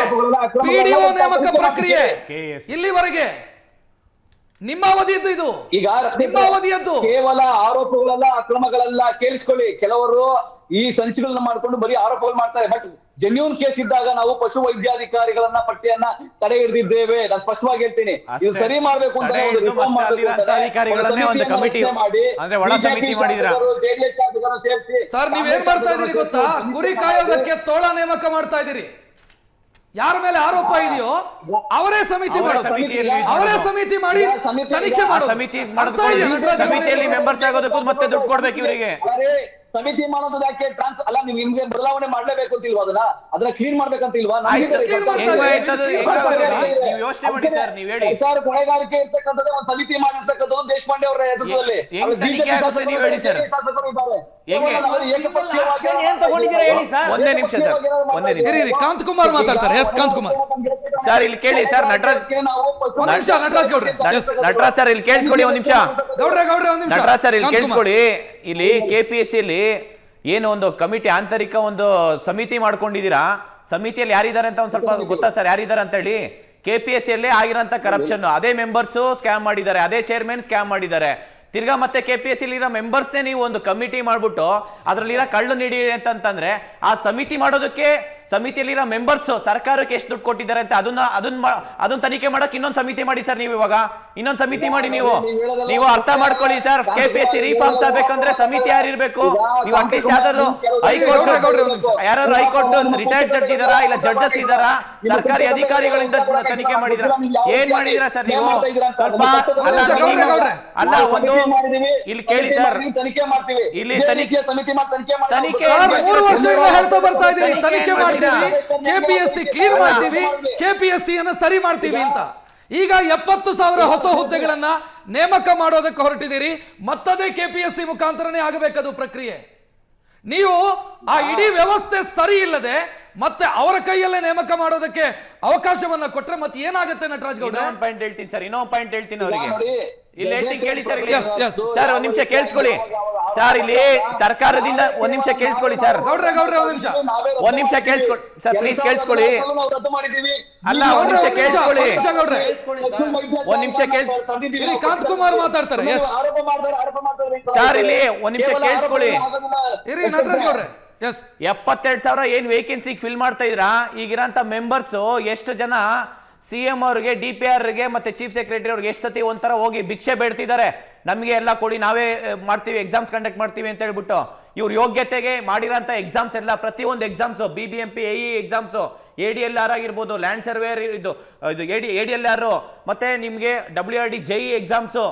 Speaker 1: PDO ನೇಮಕ ಪ್ರಕ್ರಿಯೆ, ಇಲ್ಲಿವರೆಗೆ ನಿಮ್ಮ ಅವಧಿಯದ್ದು ಇದು,
Speaker 2: ಈಗ
Speaker 1: ನಿಮ್ಮ ಅವಧಿಯದ್ದು.
Speaker 2: ಕೇವಲ ಆರೋಪಗಳಲ್ಲ, ಅಕ್ರಮಗಳಲ್ಲ. ಕೇಳಿಸ್ಕೊಳ್ಳಿ, ಕೆಲವರು ಈ ಸಂಚಿಗಳನ್ನ ಮಾಡ್ಕೊಂಡು ಬರೀ ಆರೋಪಗಳು ಮಾಡ್ತಾರೆ. ಬಟ್ ಜೆನ್ಯೂನ್ ಕೇಸ್ ಇದ್ದಾಗ ನಾವು ಪಶು ವೈದ್ಯಾಧಿಕಾರಿಗಳನ್ನ ಪಟ್ಟಿಯನ್ನ ತಡೆ ಹಿಡಿದಿದ್ದೇವೆ. ನಾನು ಸ್ಪಷ್ಟವಾಗಿ ಹೇಳ್ತೀನಿ, ಇದು ಸರಿ ಮಾಡ್ಬೇಕು ಅಂತ
Speaker 3: ಅಧಿಕಾರಿಗಳನ್ನೇ ಒಂದು ಕಮಿಟಿ ಅಂದ್ರೆ ಒಳ ಸಮಿತಿ ಮಾಡಿದ್ರ.
Speaker 2: ಜೆಡಿಎಸ್ ಶಾಸಕರು ಸೇರಿಸಿ
Speaker 1: ಸರ್ ನೀವೇನ್ ಮಾಡ್ತಾ ಇದೀರಿ ಗೊತ್ತಾ? ಕುರಿ ಕಾಯೋದಕ್ಕೆ ತೋಳ ನೇಮಕ ಮಾಡ್ತಾ ಇದೀರಿ. ಯಾರ ಮೇಲೆ ಆರೋಪ ಇದೆಯೋ ಅವರೇ ಸಮಿತಿ ಮಾಡೋದು, ಅವರೇ ಸಮಿತಿ ಮಾಡಿ ತನಿಖೆ ಮಾಡೋದು.
Speaker 3: ಸಮಿತಿಯಲ್ಲಿ ಮೆಂಬರ್ಸ್ ಆಗೋದಕ್ಕೂ ಮತ್ತೆ ದುಡ್ಡು ಕೊಡ್ಬೇಕು ಇವರಿಗೆ.
Speaker 2: ಸಮಿತಿ ಮಾಡೋದು ಯಾಕೆ? ಅಲ್ಲ, ನೀವು ನಿಮ್ಗೆ ಬದಲಾವಣೆ ಮಾಡ್ಲೇಬೇಕು ಅಂತಿಲ್ವಾ? ಅದನ್ನ ಕ್ಲೀನ್ ಮಾಡ್ಬೇಕಂತಿಲ್ವಾ?
Speaker 3: ನೀವು ಯೋಚನೆ ಮಾಡಿ ಸರ್, ನೀವ್ ಹೇಳಿ.
Speaker 2: ಸರ್ಕಾರ ಕೊನೆಗಾರಿಕೆ ಇರ್ತಕ್ಕಂಥದ್ದೇ ಒಂದು ಸಮಿತಿ ಮಾಡಿರ್ತಕ್ಕಂಥದ್ದು ದೇಶಪಾಂಡೆ ಅವರ ನೇತೃತ್ವದಲ್ಲಿ.
Speaker 3: ನೀವು ಹೇಳಿ ಸರ್,
Speaker 4: ಏನ್ ತಗೊಂಡಿದ್ದೀರಾ ಹೇಳಿ ಸರ್.
Speaker 3: ಒಂದೇ ನಿಮಿಷ ಸರ್, ಒಂದೇ ನಿಮಿಷ.
Speaker 1: ಕಾಂತ್ ಕುಮಾರ್ ಮಾತಾಡ್ತಾರೆ. ಎಸ್ ಕಾಂತ್ ಕುಮಾರ್
Speaker 3: ಸರ್, ಇಲ್ಲಿ ಕೇಳಿ ಸರ್. ನಟರಾಜ್
Speaker 1: ಗೌಡ್ರೆ,
Speaker 3: ನಟರಾಜ್ ಸರ್ ಇಲ್ಲಿ ಕೇಳಿಸ್ಕೊಳ್ಳಿ ಒಂದ್ ನಿಮಿಷ. ನಟರಾಜ್ ಸರ್ ಇಲ್ಲಿ ಕೇಳಿಸ್ಕೊಳ್ಳಿ. ಇಲ್ಲಿ KPSC ಅಲ್ಲಿ ಏನು ಒಂದು ಕಮಿಟಿ ಆಂತರಿಕ ಒಂದು ಸಮಿತಿ ಮಾಡ್ಕೊಂಡಿದ್ದೀರಾ. ಸಮಿತಿಯಲ್ಲಿ ಯಾರಿದ್ದಾರೆ ಅಂತ ಒಂದ್ ಸ್ವಲ್ಪ ಗೊತ್ತಾ ಸರ್, ಯಾರಿದ್ದಾರೆ ಅಂತ ಹೇಳಿ? KPSC ಅಲ್ಲೇ ಆಗಿರೋಂಥ ಕರಪ್ಷನ್, ಅದೇ ಮೆಂಬರ್ಸ್ ಸ್ಕ್ಯಾಮ್ ಮಾಡಿದ್ದಾರೆ, ಅದೇ ಚೇರ್ಮನ್ ಸ್ಕ್ಯಾಮ್ ಮಾಡಿದ್ದಾರೆ. ತಿರ್ಗಾ ಮತ್ತೆ KPSC ಇರೋ ಮೆಂಬರ್ಸ್ನೇ ನೀವು ಒಂದು ಕಮಿಟಿ ಮಾಡ್ಬಿಟ್ಟು ಅದ್ರಲ್ಲಿರೋ ಕಳ್ಳು ನೀಡಿ ಅಂತಂದ್ರೆ ಆ ಸಮಿತಿ ಮಾಡೋದಕ್ಕೆ ಸಮಿತಿಯಲ್ಲಿರೋ ಮೆಂಬರ್ಸ್ ಸರ್ಕಾರಕ್ಕೆ ಎಷ್ಟು ದುಡ್ಡು ಕೊಟ್ಟಿದ್ದಾರೆ ಅಂತ ಅದನ್ನ ತನಿಖೆ ಮಾಡಕ್ ಇನ್ನೊಂದು ಸಮಿತಿ ಮಾಡಿ ಸರ್. ನೀವು ಇವಾಗ ಇನ್ನೊಂದು ಸಮಿತಿ ಮಾಡಿ. ನೀವು ಅರ್ಥ ಮಾಡ್ಕೊಳ್ಳಿ ಸರ್. KPSC ರಿಫಾರ್ಮ್ಸ್ ಆಗ್ಬೇಕಂದ್ರೆ ಸಮಿತಿ ಯಾರಿರ್ಬೇಕು? ನೀವು ಅಟ್ಲೀಸ್ಟ್ ಯಾವ್ದಾದ್ರು ಹೈಕೋರ್ಟ್ ಯಾರು ಹೈಕೋರ್ಟ್ ರಿಟೈರ್ಡ್ ಜಡ್ಜ್ ಇದಾರಾ, ಇಲ್ಲ ಜಡ್ಜಸ್ ಇದಾರಾ, ಸರ್ಕಾರಿ ಅಧಿಕಾರಿಗಳಿಂದ ತನಿಖೆ ಮಾಡಿದ್ರ? ಏನ್ ಮಾಡಿದಿರಾ ಸರ್ ನೀವು? ಸ್ವಲ್ಪ ಅಲ್ಲ, ಒಂದು ಇಲ್ಲಿ ಕೇಳಿ ಸರ್, ಇಲ್ಲಿ ತನಿಖೆ
Speaker 1: 3 ವರ್ಷದಿಂದ ಹೇಳ್ತಾ ಬರ್ತಾ ಇದ್ದೀರಿ, ತನಿಖೆ ಮಾಡ್ತೀವಿ, KPSC ಕ್ಲೀನ್ ಮಾಡ್ತೀವಿ, KPSC ಅನ್ನ ಸರಿ ಮಾಡ್ತೀವಿ ಅಂತ. ಈಗ 70,000 ಹೊಸ ಹುದ್ದೆಗಳನ್ನ ನೇಮಕ ಮಾಡೋದಕ್ಕೆ ಹೊರಟಿದ್ದೀರಿ. ಮತ್ತದೇ KPSC ಮುಖಾಂತರನೇ ಆಗಬೇಕದು ಪ್ರಕ್ರಿಯೆ. ನೀವು ಆ ಇಡೀ ವ್ಯವಸ್ಥೆ ಸರಿ ಇಲ್ಲದೆ ಮತ್ತೆ ಅವರ ಕೈಯಲ್ಲೇ ನೇಮಕ ಮಾಡೋದಕ್ಕೆ ಅವಕಾಶವನ್ನ ಕೊಟ್ರೆ ಮತ್ತೆ ಏನಾಗುತ್ತೆ ನಟರಾಜ್ ಗೌಡ?
Speaker 3: ಇನ್ನೊಂದು ಪಾಯಿಂಟ್ ಹೇಳ್ತೀನಿ ಸರ್, ಇನ್ನೊಂದು ಪಾಯಿಂಟ್ ಹೇಳ್ತೀನಿ ಅವರಿಗೆ. ಇಲ್ಲಿ ಹೇಳ್ತೀನಿ ಕೇಳಿ ಸರ್. ಸರ್ ಒಂದ್ ನಿಮಿಷ ಕೇಳಿಸ್ಕೊಳ್ಳಿ ಸರ್. ಇಲ್ಲಿ ಸರ್ಕಾರದಿಂದ ಒಂದ್ ನಿಮಿಷ ಕೇಳಿಸ್ಕೊಳ್ಳಿ ಸರ್.
Speaker 1: ಗೌಡ್ರೆ
Speaker 3: ಒಂದ್ ನಿಮಿಷ ಕೇಳಿಸ್ಕೊಳ್ಳಿ ಸರ್, ಪ್ಲೀಸ್ ಕೇಳಿಸ್ಕೊಳ್ಳಿ. ಅಲ್ಲ, ಒಂದ್ ನಿಮಿಷ ಕೇಳಿಸ್ಕೊಳ್ಳಿ, ಒಂದ್ ನಿಮಿಷ ಕೇಳಿಸ್ಕೊಳ್ಳಿ.
Speaker 1: ಕಾಂತ್ ಕುಮಾರ್ ಮಾತಾಡ್ತಾರೆ.
Speaker 3: ಸರ್ ಇಲ್ಲಿ ಒಂದ್ ನಿಮಿಷ ಕೇಳಿಸ್ಕೊಳ್ಳಿ.
Speaker 1: ನಟರಾಜ್ ಗೌಡ್ರೆ,
Speaker 3: 72,000 ಏನ್ ವೇಕೆನ್ಸಿ ಫಿಲ್ ಮಾಡ್ತಾ ಇದ್ರಾ? ಈಗಿರಂತ ಮೆಂಬರ್ಸ್ ಎಷ್ಟು ಜನ CM ಅವ್ರಿಗೆ, DPR ಗೆ ಮತ್ತೆ ಚೀಫ್ ಸೆಕ್ರೆಟರಿ ಅವ್ರಿಗೆ ಎಷ್ಟು ಸತಿ ಒಂಥರ ಹೋಗಿ ಭಿಕ್ಷೆ ಬೇಡ್ತಿದ್ದಾರೆ, ನಮಗೆ ಎಲ್ಲ ಕೊಡಿ, ನಾವೇ ಮಾಡ್ತೀವಿ, ಎಕ್ಸಾಮ್ಸ್ ಕಂಡಕ್ಟ್ ಮಾಡ್ತೀವಿ ಅಂತ ಹೇಳ್ಬಿಟ್ಟು. ಇವ್ರ ಯೋಗ್ಯತೆಗೆ ಮಾಡಿರೋಂಥ ಎಕ್ಸಾಮ್ಸ್ ಎಲ್ಲ, ಪ್ರತಿಯೊಂದು exams, BBMP AE exams, ADLR ಆಗಿರ್ಬೋದು, ಲ್ಯಾಂಡ್ ಸರ್ವೇರ್ ಇದು ADLR, ಮತ್ತೆ ನಿಮ್ಗೆ WRD JE exams,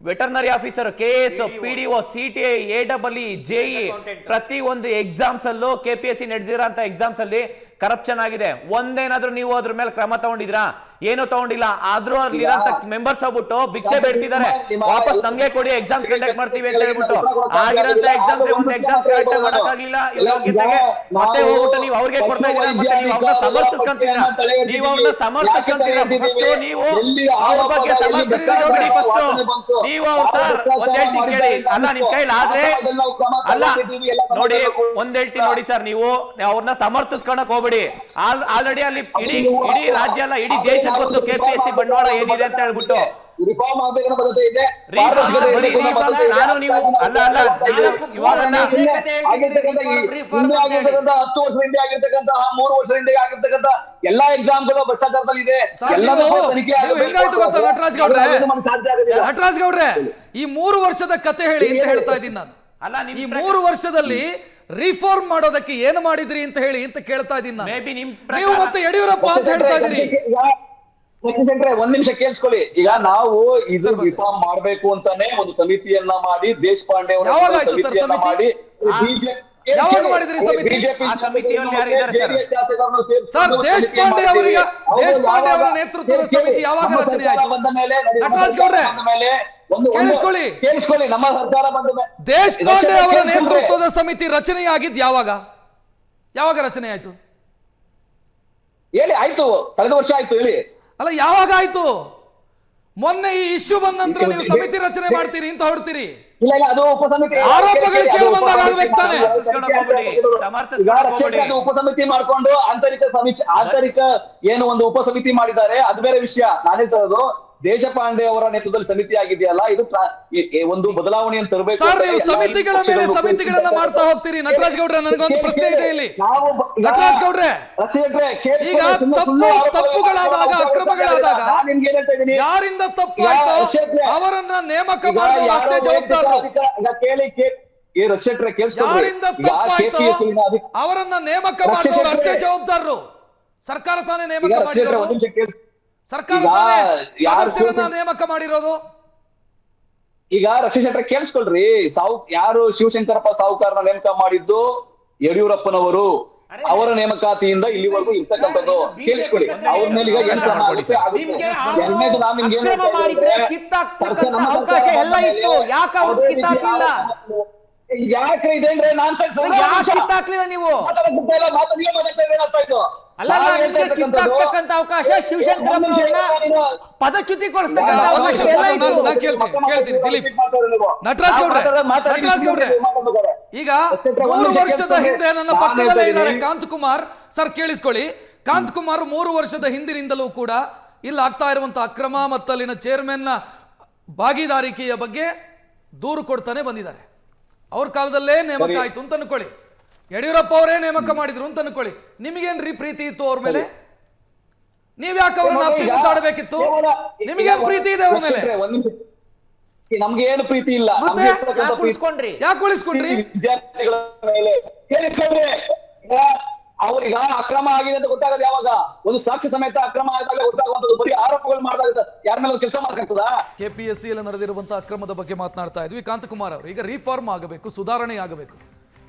Speaker 3: veterinary officer, KS, PDO, CTI, AEE, JE, ಪ್ರತಿ ಒಂದು ಎಕ್ಸಾಮ್ಸ್ ಅಲ್ಲೂ KPSC ನಡೆಸಿರೋ ಅಂತ ಎಕ್ಸಾಮ್ಸ್ ಅಲ್ಲಿ ಕರಪ್ಷನ್ ಆಗಿದೆ. ಒಂದೇನಾದ್ರೂ ನೀವು ಅದ್ರ ಮೇಲೆ ಕ್ರಮ ತಗೊಂಡಿದ್ರಾ? ಏನು ತಗೊಂಡಿಲ್ಲ. ಆದ್ರೂ ಅಲ್ಲಿರಂತ ಮೆಂಬರ್ಸ್ ಹೋಗ್ಬಿಟ್ಟು ಭಿಕ್ಷೆ ಬೇಡ್ತಿದ್ದಾರೆ, ವಾಪಸ್ ನಮ್ಗೆ ಕೊಡಿ, ಎಕ್ಸಾಮ್ ಕಂಡಕ್ಟ್ ಮಾಡ್ತೀವಿ ಅಂತ ಹೇಳ್ಬಿಟ್ಟು. ಆಗಿರಂತ ಎಕ್ಸಾಮ್ಸ್ ಒಂದು ಎಕ್ಸಾಮ್ ಕರೆಕ್ಟ್ ಮಾಡಕ್ಕಾಗ್ಲಿಲ್ಲ ಇವ್ರ ಯೋಗ್ಯತೆಗೆ, ಮತ್ತೆ ಹೋಗ್ಬಿಟ್ಟು ನೀವು ಅವ್ರಿಗೆ ಕೊಡ್ತಾ ಇದೀರಾ, ಮತ್ತೆ ನೀವು ಅವ್ರನ್ನ ಸಮರ್ಥಿಸ್ಕೊಂತೀರಾ. ಫಸ್ಟ್ ನೀವು ಅವ್ರ ಬಗ್ಗೆ ಸಮರ್ಥಿಸ್ಕೊಂಡ್ಬಿಡಿ. ಫಸ್ಟ್ ನೀವು ಸರ್ ಒಂದ್ ಹೇಳ್ತೀನಿ ಕೇಳಿ. ಅಲ್ಲ, ನಿಮ್ ಕೈಲಿ ಆದ್ರೆ ಅಲ್ಲ ನೋಡಿ, ಒಂದ್ ಹೇಳ್ತೀನಿ ನೋಡಿ ಸರ್, ನೀವು ಅವ್ರನ್ನ ಸಮರ್ಥಿಸ್ಕೊಳಕ್ ಹೋಗ್ಬಿಡಿ. ಆಲ್ರೆಡಿ ಅಲ್ಲಿ ಇಡೀ ರಾಜ್ಯ ಅಲ್ಲ, ಇಡೀ ದೇಶ ಗೊತ್ತು KPSC ಬಂಡವಾಳ ಏನಿದೆ ಅಂತ ಹೇಳ್ಬಿಟ್ಟು.
Speaker 2: ರಿಫಾರ್ಮ್ ಆಗಬೇಕನ್ನೋ ಬದ್ಧತೆ ಇದೆ.
Speaker 3: ನಾನು ನೀವು ಅಲ್ಲ ಇವಾಗ
Speaker 2: 10 ವರ್ಷ ಹಿಂದೆ ಆಗಿರ್ತಕ್ಕಂಥ 3 ವರ್ಷ ಹಿಂದೆ ಆಗಿರ್ತಕ್ಕಂಥ ಎಲ್ಲಾ ಎಕ್ಸಾಮ್ಗಳು ಭ್ರಷ್ಟಾಚಾರದಲ್ಲಿ ಇದೆ.
Speaker 1: ಹೆಂಗಾಯ್ತು ಗೊತ್ತಾ ನಟರಾಜ್ ಗೌಡ್ರೆ? ಈ 3 ವರ್ಷದ ಕತೆ ಹೇಳಿ ಅಂತ ಹೇಳ್ತಾ ಇದ್ದೀನಿ ನಾನು.
Speaker 3: ಅಲ್ಲ,
Speaker 1: ಈ 3 ವರ್ಷದಲ್ಲಿ ರಿಫಾರ್ಮ್ ಮಾಡೋದಕ್ಕೆ ಏನು ಮಾಡಿದ್ರಿ ಅಂತ ಹೇಳಿ ಅಂತ ಕೇಳ್ತಾ ಇದ್ದೀನಿ ನಾನು. ನೀವು ಮತ್ತೆ ಯಡಿಯೂರಪ್ಪ ಅಂತ ಹೇಳ್ತಾ ಇದೀರಿ.
Speaker 2: ಒಂದ್ ನಿಮಿಷ ಕೇಳಿಸ್ಕೊಳ್ಳಿ. ಈಗ ನಾವು ಇದು ರಿಫಾರ್ಮ್ ಮಾಡ್ಬೇಕು ಅಂತಾನೆ ಒಂದು ಸಮಿತಿಯನ್ನ ಮಾಡಿ, ದೇಶಪಾಂಡೆ ಅವರ ಸಮಿತಿಯನ್ನ ಮಾಡಿ,
Speaker 1: ಯಾವಾಗ ಮಾಡಿದ್ರಿ ಸಮಿತಿ? ಸರ್, ದೇಶಪಾಂಡೆ ಅವರ ನೇತೃತ್ವದ ಸಮಿತಿ ಯಾವಾಗ ರಚನೆ ಆಯ್ತು? ನಟರಾಜ್ ಗೌಡ್ರೆ ಕೇಳಿಸ್ಕೊಳ್ಳಿ,
Speaker 2: ನಮ್ಮ ಸರ್ಕಾರ ಬಂದ ಮೇಲೆ
Speaker 1: ದೇಶಪಾಂಡೆ ಅವರ ನೇತೃತ್ವದ ಸಮಿತಿ ರಚನೆಯಾಗಿದ್ದು ಯಾವಾಗ ರಚನೆ ಆಯ್ತು
Speaker 2: ಹೇಳಿ? ಆಯ್ತು, ಕಳೆದ ವರ್ಷ ಆಯ್ತು ಹೇಳಿ.
Speaker 1: ಅಲ್ಲ, ಯಾವಾಗ ಆಯ್ತು? ಮೊನ್ನೆ ಈ ಇಶ್ಯೂ ಬಂದ ನಂತರ ನೀವು ಸಮಿತಿ ರಚನೆ ಮಾಡ್ತೀರಿ ಅಂತ ಹೊರಡ್ತೀರಿ.
Speaker 2: ಇಲ್ಲ, ಅದು ಉಪಸಮಿತಿ
Speaker 1: ಆರೋಪಗಳು ಕೇಳಿ ಬಂದಾಗ ಆಗ್ಬೇಕು ತಾನೆ.
Speaker 2: ಉಪಸಮಿತಿ ಮಾಡ್ಕೊಂಡು ಆಂತರಿಕ ಏನು ಒಂದು ಉಪಸಮಿತಿ ಮಾಡಿದ್ದಾರೆ, ಅದು ಬೇರೆ ವಿಷಯ. ನಾನೇ ತರೋದು ದೇಶಪಾಂಡೆ ಅವರ ನೇತೃತ್ವದಲ್ಲಿ ಸಮಿತಿ ಆಗಿದೆಯಲ್ಲ, ಇದು ಒಂದು ಬದಲಾವಣೆಯನ್ನು ತರಬೇಕು.
Speaker 1: ಸರ್, ನೀವು ಸಮಿತಿಗಳ ಮೇಲೆ ಸಮಿತಿಗಳನ್ನ ಮಾಡ್ತಾ ಹೋಗ್ತೀರಿ. ನಟರಾಜ್ ಗೌಡ್ರೆ, ನನಗೊಂದು ಪ್ರಶ್ನೆ ಇದೆ ಇಲ್ಲಿ. ನಟರಾಜ್ ಗೌಡ್ರೆ, ಈಗ ತಪ್ಪುಗಳಾದಾಗ, ಅಕ್ರಮಗಳಾದಾಗ ಯಾರಿಂದ ತಪ್ಪಾಯ್ತೋ ಅವರನ್ನ ನೇಮಕ ಮಾಡೋದು ಅಷ್ಟೇ ಜವಾಬ್ದಾರರು. ಯಾರಿಂದ ತಪ್ಪಾಯ್ತೋ ಅವರನ್ನ ನೇಮಕ ಮಾಡೋರು ಅಷ್ಟೇ ಜವಾಬ್ದಾರರು. ಸರ್ಕಾರ ತಾನೇ ನೇಮಕ ಮಾಡಿರೋದು, ಸರ್ಕಾರ ತಾನೇ ಸದಸ್ಯರನ್ನ ನೇಮಕ ಮಾಡಿರೋದು.
Speaker 2: ಈಗ ರಕ್ಷಾ ಶೆಟ್ಟರ್ ಕೇಳಿಸ್ಕೊಳ್ರಿ, ಯಾರು ಶಿವಶಂಕರಪ್ಪ ಸಾಹುಕಾರನ ನೇಮಕ ಮಾಡಿದ್ದು ಯಡಿಯೂರಪ್ಪನವರು. ಅವರ ನೇಮಕಾತಿಯಿಂದ ಇಲ್ಲಿವರೆಗೂ ಇರ್ತಕ್ಕಂಥದ್ದು ಕೇಳಿಸ್ಕೊಳ್ಳಿ. ಅವ್ರ ಮೇಲೆ ಈಗ ಏನ್ ಕ್ರಮ ಆಗುತ್ತೆ ಆಗುತ್ತೆ. ಎರಡನೇದು ನಾನು ನಿಮ್ಗೆ ಏನ್ ಯಾಕೆ ಇದೇನ್ರೆ ನಾನ್
Speaker 4: ನೀವು ಅಲ್ಲ, ಕಿತ್ತಾಕ್ತಕ್ಕಂತ ಅವಕಾಶ ಶಿವಶಂಕರಪ್ಪನವ್ರನ್ನ ಪದಚ್ಯುತಿಗೊಳಿಸ್ತಕ್ಕಂತ ಅವಕಾಶ ಎಲ್ಲ ಇತ್ತು.
Speaker 1: ಕೇಳ್ತೀನಿ ದಿಲೀಪ್. ನಟರಾಜ್ ಗೌಡ್ರೆ, ಈಗ 3 ವರ್ಷದ ಹಿಂದೆ ನನ್ನ ಪಕ್ಕದಲ್ಲೇ ಇದ್ದಾರೆ ಕಾಂತಕುಮಾರ್ ಸರ್, ಕೇಳಿಸ್ಕೊಳ್ಳಿ. ಕಾಂತಕುಮಾರ್ 3 ವರ್ಷದ ಹಿಂದಿನಿಂದಲೂ ಕೂಡ ಇಲ್ಲಿ ಆಗ್ತಾ ಇರುವಂತಹ ಅಕ್ರಮ ಮತ್ತು ಅಲ್ಲಿನ ಚೇರ್ಮನ್ ನ ಭಾಗಿದಾರಿಕೆಯ ಬಗ್ಗೆ ದೂರು ಕೊಡ್ತಾನೆ ಬಂದಿದ್ದಾರೆ. ಅವ್ರ ಕಾಲದಲ್ಲೇ ನೇಮಕ ಆಯ್ತು ಅಂತ ಅನ್ಕೊಳ್ಳಿ, ಯಡಿಯೂರಪ್ಪ ಅವರೇ ನೇಮಕ ಮಾಡಿದ್ರು ಅಂತ ಅನ್ಕೊಳ್ಳಿ. ನಿಮಗೇನ್ರಿ ಪ್ರೀತಿ ಇತ್ತು ಅವ್ರ ಮೇಲೆ? ನೀವ್ ಯಾಕೆ ಅವ್ರನ್ನ ಅಪ್ಪಿ ಮುದ್ದಾಡಬೇಕಿತ್ತು? ನಿಮಗೇನ್ ಪ್ರೀತಿ ಇದೆ ಅವ್ರ ಮೇಲೆ?
Speaker 2: ನಮ್ಗೆ ಏನು ಪ್ರೀತಿ ಇಲ್ಲ.
Speaker 1: ಯಾಕೆ ಉಳಿಸ್ಕೊಂಡ್ರಿ?
Speaker 2: ವಿದ್ಯಾರ್ಥಿಗಳ ಮೇಲೆ ಅವ್ರೀಗ ಅಕ್ರಮ ಆಗಿದೆ ಅಂತ ಗೊತ್ತಾಗದು ಯಾವಾಗ? ಒಂದು ಸಾಕ್ಷಿ ಸಮೇತ ಅಕ್ರಮ ಆದಾಗ ಗೊತ್ತಾಗುವಂಥದ್ದು. ಬರೀ ಆರೋಪಗಳು ಮಾಡಿದಾಗ ಯಾರ ಮೇಲೆ ಕೆಲಸ ಮಾಡ್ತದ?
Speaker 1: ಕೆಪಿಎಸ್ಸಿ ಅಲ್ಲಿ ನಡೆದಿರುವಂತಹ ಅಕ್ರಮದ ಬಗ್ಗೆ ಮಾತನಾಡ್ತಾ ಇದ್ವಿ. ಕಾಂತಕುಮಾರ್ ಅವರು, ಈಗ ರಿಫಾರ್ಮ್ ಆಗಬೇಕು, ಸುಧಾರಣೆ ಆಗಬೇಕು.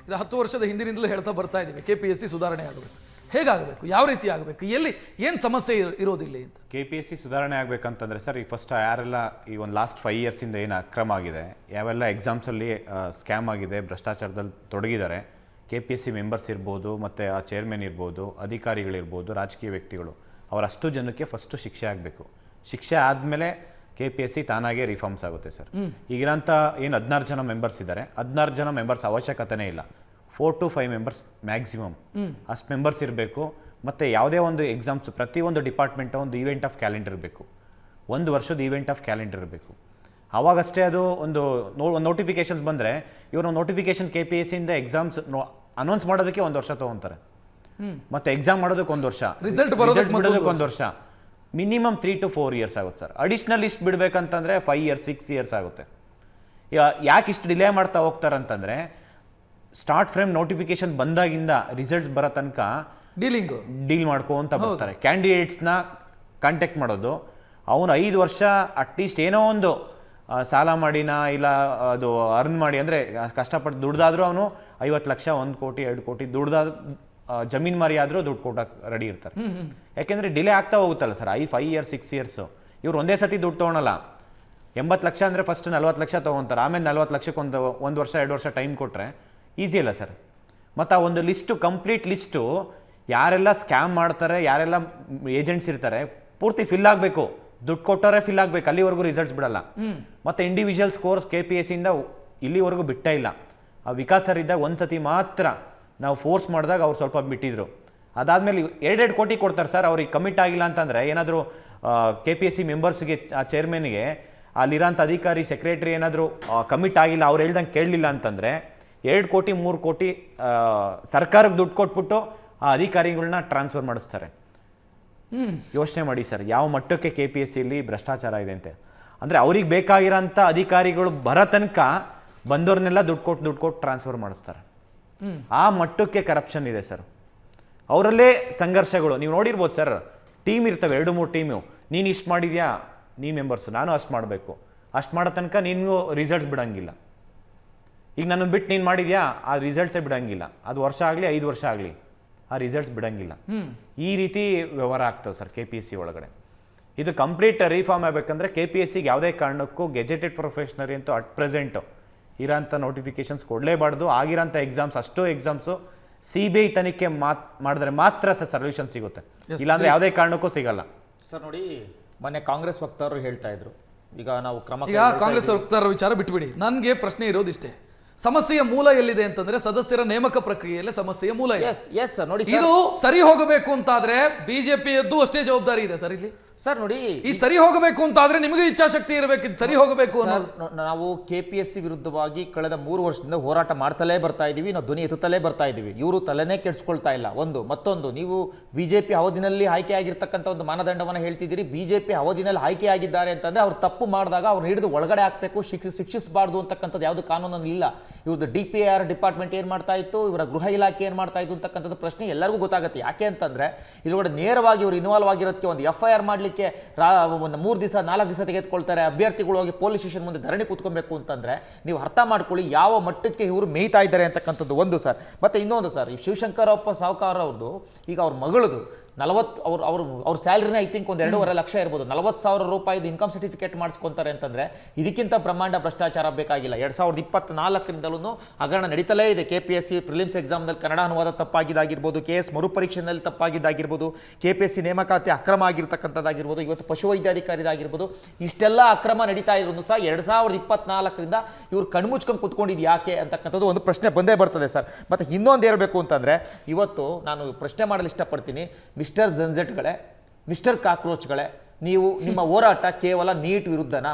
Speaker 1: ಇದು 10 ವರ್ಷದ ಹಿಂದಿನಿಂದಲೂ ಹೇಳ್ತಾ ಬರ್ತಾ ಇದೀವಿ. ಕೆಪಿಎಸ್ಸಿ ಸುಧಾರಣೆ ಆಗಬೇಕು. ಹೇಗಾಗಬೇಕು? ಯಾವ ರೀತಿ ಆಗಬೇಕು? ಎಲ್ಲಿ ಏನು ಸಮಸ್ಯೆ ಇರೋದಿಲ್ಲ ಅಂತ?
Speaker 3: ಕೆಪಿಎಸ್ಸಿ ಸುಧಾರಣೆ ಆಗಬೇಕಂತಂದ್ರೆ ಸರ್, ಈ ಫಸ್ಟ್ ಯಾರೆಲ್ಲ ಈ ಒಂದು ಲಾಸ್ಟ್ 5 ಇಯರ್ಸಿಂದ ಏನು ಅಕ್ರಮ ಆಗಿದೆ, ಯಾವೆಲ್ಲ ಎಕ್ಸಾಮ್ಸಲ್ಲಿ ಸ್ಕ್ಯಾಮ್ ಆಗಿದೆ, ಭ್ರಷ್ಟಾಚಾರದಲ್ಲಿ ತೊಡಗಿದ್ದಾರೆ, ಕೆಪಿಎಸ್ಸಿ ಮೆಂಬರ್ಸ್ ಇರ್ಬೋದು, ಮತ್ತು ಆ ಚೇರ್ಮನ್ ಇರ್ಬೋದು, ಅಧಿಕಾರಿಗಳಿರ್ಬೋದು, ರಾಜಕೀಯ ವ್ಯಕ್ತಿಗಳು, ಅವರಷ್ಟು ಜನಕ್ಕೆ ಫಸ್ಟು ಶಿಕ್ಷೆ ಆಗಬೇಕು. ಶಿಕ್ಷೆ ಆದಮೇಲೆ ಕೆಪಿಎಸ್ಸಿ ತಾನಾಗೆ ರಿಫಾರ್ಮ್ಸ್ ಆಗುತ್ತೆ ಸರ್. ಈಗಿರೋಂಥ ಏನು 16 ಜನ ಮೆಂಬರ್ಸ್ ಇದ್ದಾರೆ, 16 ಜನ ಮೆಂಬರ್ಸ್ ಅವಶ್ಯಕತೆನೇ ಇಲ್ಲ. 4 to 5 ಮೆಂಬರ್ಸ್ ಮ್ಯಾಕ್ಸಿಮಮ್ ಅಷ್ಟು ಮೆಂಬರ್ಸ್ ಇರಬೇಕು. ಮತ್ತು ಯಾವುದೇ ಒಂದು ಎಕ್ಸಾಮ್ಸ್, ಪ್ರತಿಯೊಂದು ಡಿಪಾರ್ಟ್ಮೆಂಟ್ ಒಂದು ಈವೆಂಟ್ ಆಫ್ ಕ್ಯಾಲೆಂಡರ್ ಇರಬೇಕು, 1 ವರ್ಷದ ಈವೆಂಟ್ ಆಫ್ ಕ್ಯಾಲೆಂಡರ್ ಇರಬೇಕು. ಆವಾಗಷ್ಟೇ ಅದು ಒಂದು ನೋಟಿಫಿಕೇಶನ್ಸ್ ಬಂದರೆ, ಇವರು ನೋಟಿಫಿಕೇಶನ್ ಕೆಪಿಎಸ್ಸಿಯಿಂದ ಎಕ್ಸಾಮ್ಸ್ ಅನೌನ್ಸ್ ಮಾಡೋದಕ್ಕೆ 1 ವರ್ಷ ತೊಗೊತಾರೆ, ಮತ್ತು ಎಕ್ಸಾಮ್ ಮಾಡೋದಕ್ಕೆ 1 ವರ್ಷ, ರಿಸಲ್ಟ್ ಬಿಡೋದಕ್ಕೆ 1 ವರ್ಷ. ಮಿನಿಮಮ್ 3 to 4 ಇಯರ್ಸ್ ಆಗುತ್ತೆ ಸರ್. ಅಡಿಷ್ನಲ್ ಲಿಸ್ಟ್ ಬಿಡಬೇಕಂತಂದರೆ 5 years 6 years ಆಗುತ್ತೆ. ಯಾಕೆ ಇಷ್ಟು ಡಿಲೇ ಮಾಡ್ತಾ ಹೋಗ್ತಾರಂತಂದರೆ, ಸ್ಟಾರ್ಟ್ ಫ್ರೇಮ್ ನೋಟಿಫಿಕೇಶನ್ ಬಂದಾಗಿಂದ ರಿಸಲ್ಟ್ಸ್ ಬರೋ ತನಕ ಡೀಲ್ ಮಾಡ್ಕೊಂತ ಬರ್ತಾರೆ. ಕ್ಯಾಂಡಿಡೇಟ್ಸ್ನ ಕಾಂಟ್ಯಾಕ್ಟ್ ಮಾಡೋದು, ಅವನು 5 ವರ್ಷ ಅಟ್ಲೀಸ್ಟ್ ಏನೋ ಒಂದು ಸಾಲ ಮಾಡಿನ ಇಲ್ಲ ಅದು ಅರ್ನ್ ಮಾಡಿ, ಅಂದರೆ ಕಷ್ಟಪಟ್ಟು ದುಡ್ದಾದ್ರೂ ಅವನು 50 ಲಕ್ಷ 1 ಕೋಟಿ 2 ಕೋಟಿ ದುಡ್ದಾದ ಜಮೀನು ಮಾರಿ ಆದರೂ ದುಡ್ಡು ಕೊಟ್ಟಕ್ಕೆ ರೆಡಿ ಇರ್ತಾರೆ. ಯಾಕೆಂದರೆ ಡಿಲೇ ಆಗ್ತಾ ಹೋಗುತ್ತಲ್ಲ ಸರ್. 5 years 6 years ಇವ್ರು ಒಂದೇ ಸತಿ ದುಡ್ಡು ತೊಗೊಳಲ್ಲ. 80 ಲಕ್ಷ ಅಂದರೆ ಫಸ್ಟ್ 40 ಲಕ್ಷ ತೊಗೊತಾರೆ, ಆಮೇಲೆ 40 ಲಕ್ಷಕ್ಕೆ 1 ವರ್ಷ 2 ವರ್ಷ ಟೈಮ್ ಕೊಟ್ಟರೆ ಈಸಿ ಅಲ್ಲ ಸರ್. ಮತ್ತು ಆ ಒಂದು ಲಿಸ್ಟು, ಕಂಪ್ಲೀಟ್ ಲಿಸ್ಟು, ಯಾರೆಲ್ಲ ಸ್ಕ್ಯಾಮ್ ಮಾಡ್ತಾರೆ, ಯಾರೆಲ್ಲ ಏಜೆಂಟ್ಸ್ ಇರ್ತಾರೆ, ಪೂರ್ತಿ ಫಿಲ್ ಆಗಬೇಕು. ದುಡ್ಡು ಕೊಟ್ಟವರೇ ಫಿಲ್ ಆಗಬೇಕು, ಅಲ್ಲಿವರೆಗೂ ರಿಸಲ್ಟ್ಸ್ ಬಿಡಲ್ಲ. ಮತ್ತು ಇಂಡಿವಿಜುವಲ್ ಸ್ಕೋರ್ಸ್ ಕೆಪಿಎಸ್ಸಿಯಿಂದ ಇಲ್ಲಿವರೆಗೂ ಬಿಟ್ಟೇ ಇಲ್ಲ. ಆ ವಿಕಾಸ್ ಸರ್ ಇದ್ದಾಗ 1 ಸತಿ ಮಾತ್ರ ನಾವು ಫೋರ್ಸ್ ಮಾಡಿದಾಗ ಅವ್ರು ಸ್ವಲ್ಪ ಬಿಟ್ಟಿದ್ರು. ಅದಾದಮೇಲೆ 2 ಕೋಟಿ ಕೊಡ್ತಾರೆ ಸರ್. ಅವ್ರಿಗೆ ಕಮಿಟ್ ಆಗಿಲ್ಲ ಅಂತಂದರೆ, ಏನಾದರೂ ಕೆಪಿಎಸ್ಸಿ ಮೆಂಬರ್ಸ್ಗೆ, ಆ ಚೇರ್ಮನ್ಗೆ, ಅಲ್ಲಿರೋಂಥ ಅಧಿಕಾರಿ ಸೆಕ್ರೆಟರಿ ಏನಾದರೂ ಕಮಿಟ್ ಆಗಿಲ್ಲ, ಅವ್ರು ಹೇಳ್ದಂಗೆ ಕೇಳಲಿಲ್ಲ ಅಂತಂದರೆ 2 ಕೋಟಿ 3 ಕೋಟಿ ಸರ್ಕಾರಕ್ಕೆ ದುಡ್ಡು ಕೊಟ್ಬಿಟ್ಟು ಆ ಅಧಿಕಾರಿಗಳನ್ನ ಟ್ರಾನ್ಸ್ಫರ್ ಮಾಡಿಸ್ತಾರೆ. ಯೋಚನೆ ಮಾಡಿ ಸರ್, ಯಾವ ಮಟ್ಟಕ್ಕೆ ಕೆಪಿಎಸ್ಸಿಲಿ ಭ್ರಷ್ಟಾಚಾರ ಇದೆ ಅಂತೆ. ಅಂದರೆ ಅವ್ರಿಗೆ ಬೇಕಾಗಿರೋಂಥ ಅಧಿಕಾರಿಗಳು ಬರೋ ತನಕ ಬಂದವ್ರನ್ನೆಲ್ಲ ದುಡ್ಡು ಕೊಟ್ಟು ಟ್ರಾನ್ಸ್ಫರ್ ಮಾಡಿಸ್ತಾರೆ. ಆ ಮಟ್ಟಕ್ಕೆ ಕರಪ್ಷನ್ ಇದೆ ಸರ್. ಅವರಲ್ಲೇ ಸಂಘರ್ಷಗಳು ನೀವು ನೋಡಿರ್ಬೋದು ಸರ್. ಟೀಮ್ ಇರ್ತವೆ, 2-3 ಟೀಮು. ನೀನು ಇಷ್ಟು ಮಾಡಿದ್ಯಾ, ನೀ ಮೆಂಬರ್ಸು, ನಾನು ಅಷ್ಟು ಮಾಡಬೇಕು, ಅಷ್ಟು ಮಾಡೋ ತನಕ ನೀನು ರಿಸಲ್ಟ್ಸ್ ಬಿಡೋಂಗಿಲ್ಲ. ಈಗ ನನ್ನ ಬಿಟ್ಟು ನೀನು ಮಾಡಿದ್ಯಾ, ಆ ರಿಸಲ್ಟ್ಸೇ ಬಿಡೋಂಗಿಲ್ಲ. ಅದು ವರ್ಷ ಆಗಲಿ 5 ವರ್ಷ ಆಗಲಿ, ಆ ರಿಸಲ್ಟ್ಸ್ ಬಿಡೋಂಗಿಲ್ಲ. ಈ ರೀತಿ ವ್ಯವಹಾರ ಆಗ್ತವೆ ಸರ್ ಕೆಪಿಎಸ್ಸಿ ಒಳಗಡೆ. ಇದು ಕಂಪ್ಲೀಟ್ ರಿಫಾರ್ಮ್ ಆಗಬೇಕಂದ್ರೆ ಕೆಪಿಎಸ್ಸಿಗೆ ಯಾವುದೇ ಕಾರಣಕ್ಕೂ ಗೆಜೆಟೆಡ್ ಪ್ರೊಫೆಷನರಿ ಅಂತೂ ಅಟ್ ಪ್ರೆಸೆಂಟು ಇರೋಂಥ ನೋಟಿಫಿಕೇಶನ್ಸ್ ಕೊಡಲೇಬಾರ್ದು. ಆಗಿರೋಂಥ ಎಕ್ಸಾಮ್ಸ್, ಅಷ್ಟೋ ಎಕ್ಸಾಮ್ಸು CBI ತನಿಖೆ ಮಾಡಿದ್ರೆ ಮಾತ್ರ ಸರ್ ಸೊಲ್ಯೂಷನ್ ಸಿಗುತ್ತೆ, ಇಲ್ಲಾಂದ್ರೆ ಯಾವುದೇ ಕಾರಣಕ್ಕೂ ಸಿಗಲ್ಲ
Speaker 4: ಸರ್. ನೋಡಿ, ಮೊನ್ನೆ ಕಾಂಗ್ರೆಸ್ ವಕ್ತಾರರು ಹೇಳ್ತಾ ಇದ್ರು, ಈಗ ನಾವು
Speaker 1: ಕಾಂಗ್ರೆಸ್ ವಕ್ತಾರರ ವಿಚಾರ ಬಿಟ್ಬಿಡಿ. ನನಗೆ ಪ್ರಶ್ನೆ ಇರೋದಿಷ್ಟೇ, ಸಮಸ್ಯೆಯ ಮೂಲ ಎಲ್ಲಿದೆ ಅಂತಂದ್ರೆ ಸದಸ್ಯರ ನೇಮಕ ಪ್ರಕ್ರಿಯೆಯಲ್ಲಿ ಸಮಸ್ಯೆಯ ಮೂಲ ಇದೆ.
Speaker 4: ನೋಡಿ,
Speaker 1: ಇದು ಸರಿ ಹೋಗಬೇಕು ಅಂತಾದ್ರೆ ಬಿಜೆಪಿಯದ್ದು ಅಷ್ಟೇ ಜವಾಬ್ದಾರಿ ಇದೆ ಸರ್ ಇಲ್ಲಿ.
Speaker 4: ಸರ್ ನೋಡಿ,
Speaker 1: ಈ ಸರಿ ಹೋಗಬೇಕು ಅಂತ ಆದ್ರೆ ನಿಮಗೂ ಇಚ್ಛಾಶಕ್ತಿ ಇರಬೇಕು, ಇದು ಸರಿ ಹೋಗಬೇಕು ಅನ್ನೋದು.
Speaker 4: ನಾವು KPSC ವಿರುದ್ಧವಾಗಿ ಕಳೆದ 3 ವರ್ಷದಿಂದ ಹೋರಾಟ ಮಾಡ್ತಲೇ ಬರ್ತಾ ಇದೀವಿ, ನಾವು ಧ್ವನಿ ಎತ್ತಲೇ ಬರ್ತಾ ಇದೀವಿ. ಇವರು ತಲೆನೇ ಕೆಡಿಸ್ಕೊಳ್ತಾ ಇಲ್ಲ. ಮತ್ತೊಂದು, ನೀವು ಬಿಜೆಪಿ ಅವಧಿನಲ್ಲಿ ಆಯ್ಕೆ ಆಗಿರ್ತಕ್ಕಂಥ ಒಂದು ಮಾನದಂಡವನ್ನು ಹೇಳ್ತಿದ್ದೀರಿ. ಬಿಜೆಪಿ ಅವಧಿನಲ್ಲಿ ಆಯ್ಕೆ ಆಗಿದ್ದಾರೆ ಅಂತಂದ್ರೆ ಅವ್ರು ತಪ್ಪು ಮಾಡಿದಾಗ ಅವ್ರನ್ನ ಹಿಡಿದು ಒಳಗಡೆ ಹಾಕಬೇಕು, ಶಿಕ್ಷಿಸಬಾರ್ದು ಅಂತಕ್ಕಂಥದ್ದು ಯಾವುದು ಕಾನೂನಲ್ಲಿ ಇಲ್ಲ. ಇವ್ರದ್ದು DPR ಡಿಪಾರ್ಟ್ಮೆಂಟ್ ಏನ್ ಮಾಡ್ತಾ ಇತ್ತು, ಇವರ ಗೃಹ ಇಲಾಖೆ ಏನ್ ಮಾಡ್ತಾ ಇತ್ತು ಅಂತಕ್ಕಂಥದ್ದು ಪ್ರಶ್ನೆ ಎಲ್ಲರಿಗೂ ಗೊತ್ತಾಗುತ್ತೆ. ಯಾಕೆ ಅಂತಂದ್ರೆ ಇದ್ರೊಳಗಡೆ ನೇರವಾಗಿ ಇವರು ಇನ್ವಾಲ್ವ್ ಆಗಿರೋದಕ್ಕೆ ಒಂದು FIR ಮಾಡಲಿಕ್ಕೆ ಒಂದು 3 ದಿವಸ 4 ದಿವಸ ತೆಗೆದುಕೊಳ್ತಾರೆ. ಅಭ್ಯರ್ಥಿಗಳು ಹೋಗಿ ಪೊಲೀಸ್ ಸ್ಟೇಷನ್ ಮುಂದೆ ಧರಣಿ ಕೂತ್ಕೊಬೇಕು ಅಂತಂದ್ರೆ ನೀವು ಅರ್ಥ ಮಾಡ್ಕೊಳ್ಳಿ ಯಾವ ಮಟ್ಟಕ್ಕೆ ಇವರು ಮೇಯ್ತಾ ಇದ್ದಾರೆ ಅಂತಕ್ಕಂಥದ್ದು ಒಂದು ಸರ್. ಮತ್ತೆ ಇನ್ನೊಂದು ಸರ್, ಈ ಶಿವಶಂಕರಪ್ಪ ಸಾವ್ಕಾರ್ ಅವ್ರದ್ದು ಈಗ ಅವ್ರ ಮಗಳದು 40 ಅವ್ರ ಸ್ಯಾಲರಿನೇ ಐ ಥಿಂಕ್ ಒಂದು 2.5 ಲಕ್ಷ ಇರ್ಬೋದು. 40,000 ರೂಪಾಯಿದು ಇನ್ಕಮ್ ಸರ್ಟಿಫಿಕೇಟ್ ಮಾಡಿಸ್ಕೊಂತಾರೆ ಅಂತಂದ್ರೆ ಇದಕ್ಕಿಂತ ಬ್ರಹ್ಮಾಂಡ ಭ್ರಷ್ಟಾಚಾರ ಬೇಕಾಗಿಲ್ಲ. 2024ರಿಂದಲೂ ಹಗರಣ ನಡೀತಲೇ ಇದೆ. KPSC ಪ್ರಿಲಿಮ್ಸ್ ಎಕ್ಸಾಮ್ನಲ್ಲಿ ಕನ್ನಡ ಅನುವಾದ ತಪ್ಪಾಗಿದ್ದಾಗಿರ್ಬೋದು, KS ಮರುಪರೀಕ್ಷೆಯಲ್ಲಿ ತಪ್ಪಾಗಿದ್ದಾಗಿರ್ಬೋದು, KPSC ನೇಮಕಾತಿ ಅಕ್ರಮ ಆಗಿರ್ತಕ್ಕಂಥದ್ದಾಗಿರ್ಬೋದು, ಇವತ್ತು ಪಶುವೈದ್ಯಾಧಿಕಾರಿದಾಗಿರ್ಬೋದು, ಇಷ್ಟೆಲ್ಲ ಅಕ್ರಮ ನಡೀತಾ ಇದ್ರು ಸಹ 2024ರಿಂದ ಇವ್ರು ಕಣ್ಮುಚ್ಕೊಂಡು ಕುತ್ಕೊಂಡಿದ್ದು ಯಾಕೆ ಅಂತಕ್ಕಂಥದ್ದು ಒಂದು ಪ್ರಶ್ನೆ ಬಂದೇ ಬರ್ತದೆ ಸರ್. ಮತ್ತೆ ಇನ್ನೊಂದು ಹೇಳ್ಬೇಕು ಅಂತಂದ್ರೆ ಇವತ್ತು ನಾನು ಪ್ರಶ್ನೆ ಮಾಡಲು ಇಷ್ಟಪಡ್ತೀನಿ, ಮಿಸ್ಟರ್ ಜಂಜೆಟ್ಗಳೇ, ಮಿಸ್ಟರ್ ಕಾಕ್ರೋಚ್ಗಳೇ, ನೀವು ನಿಮ್ಮ ಹೋರಾಟ ಕೇವಲ ನೀಟ್ ವಿರುದ್ಧನಾ?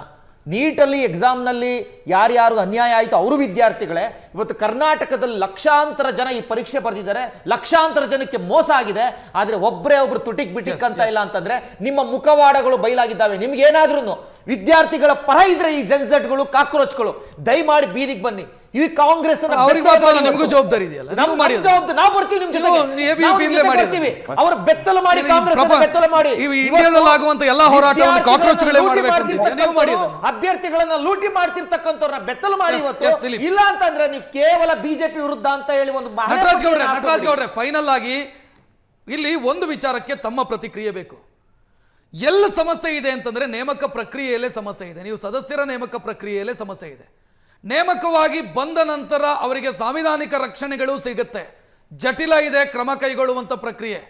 Speaker 4: ನೀಟಲ್ಲಿ ಎಕ್ಸಾಮ್ನಲ್ಲಿ ಯಾರ್ಯಾರು ಅನ್ಯಾಯ ಆಯಿತು ಅವರು ವಿದ್ಯಾರ್ಥಿಗಳೇ. ಇವತ್ತು ಕರ್ನಾಟಕದಲ್ಲಿ ಲಕ್ಷಾಂತರ ಜನ ಈ ಪರೀಕ್ಷೆ ಬರೆದಿದ್ದಾರೆ, ಲಕ್ಷಾಂತರ ಜನಕ್ಕೆ ಮೋಸ ಆಗಿದೆ. ಆದರೆ ಒಬ್ಬರು ತುಟಿಕ್ ಬಿಟಿಕ್ ಅಂತ ಇಲ್ಲ ಅಂತಂದ್ರೆ ನಿಮ್ಮ ಮುಖವಾಡಗಳು ಬಯಲಾಗಿದ್ದಾವೆ. ನಿಮ್ಗೇನಾದ್ರೂ ವಿದ್ಯಾರ್ಥಿಗಳ ಪರ ಇದ್ರೆ ಈ ಜಂಜೆಟ್ಗಳು, ಕಾಕ್ರೋಚ್ಗಳು ದಯಮಾಡಿ ಬೀದಿಗೆ ಬನ್ನಿ. ಈ ಕಾಂಗ್ರೆಸ್
Speaker 1: ನಿಮಗೂ ಜವಾಬ್ದಾರಿ ಇದೆಯಲ್ಲ,
Speaker 4: ನಾವು ಬರ್ತೀವಿ ನಿಮ್ ಜೊತೆಗೆ. ಅವರ ಬೆತ್ತಲು ಮಾಡಿ ಕಾಂಗ್ರೆಸ್ ಬೆತ್ತಲು ಮಾಡಿ
Speaker 1: ಇಂಡಿಯಾದಲ್ಲಿ ಆಗುವಂತ ಎಲ್ಲಾ ಹೋರಾಟವನ್ನು ಕಾಕ್ರೋಚ್ಗಳೇ ಮಾಡಬೇಕು.
Speaker 4: ಅಭ್ಯರ್ಥಿಗಳನ್ನ ಲೂಟಿ ಮಾಡ್ತಿರ್ತಕ್ಕಂಥವ್ರನ್ನ ಬೆತ್ತಲು ಮಾಡಿ ಇವತ್ತು. ಇಲ್ಲ ಅಂತಂದ್ರೆ ನೀವು ಕೇವಲ ಬಿಜೆಪಿ ವಿರುದ್ಧ ಅಂತ ಹೇಳಿ ಒಂದು
Speaker 1: ನಟರಾಜ್ ಗೌಡ್ರೆ ಫೈನಲ್ ಆಗಿ ಇಲ್ಲಿ ಒಂದು ವಿಚಾರಕ್ಕೆ ತಮ್ಮ ಪ್ರತಿಕ್ರಿಯೆ ಬೇಕು. ಎಲ್ಲ ಸಮಸ್ಯೆ ಇದೆ ಅಂತಂದ್ರೆ ನೇಮಕ ಪ್ರಕ್ರಿಯೆಯಲ್ಲೇ ಸಮಸ್ಯೆ ಇದೆ. ನೀವು ಸದಸ್ಯರ ನೇಮಕ ಪ್ರಕ್ರಿಯೆಯಲ್ಲೇ ಸಮಸ್ಯೆ ಇದೆ. ನೇಮಕವಾಗಿ ಬಂದ ನಂತರ ಅವರಿಗೆ ಸಾಂವಿಧಾನಿಕ ರಕ್ಷಣೆಗಳು ಸಿಗುತ್ತೆ. ಜಟಿಲ ಇದೆ ಕ್ರಮ ಕೈಗೊಳ್ಳುವಂಥ ಪ್ರಕ್ರಿಯೆ.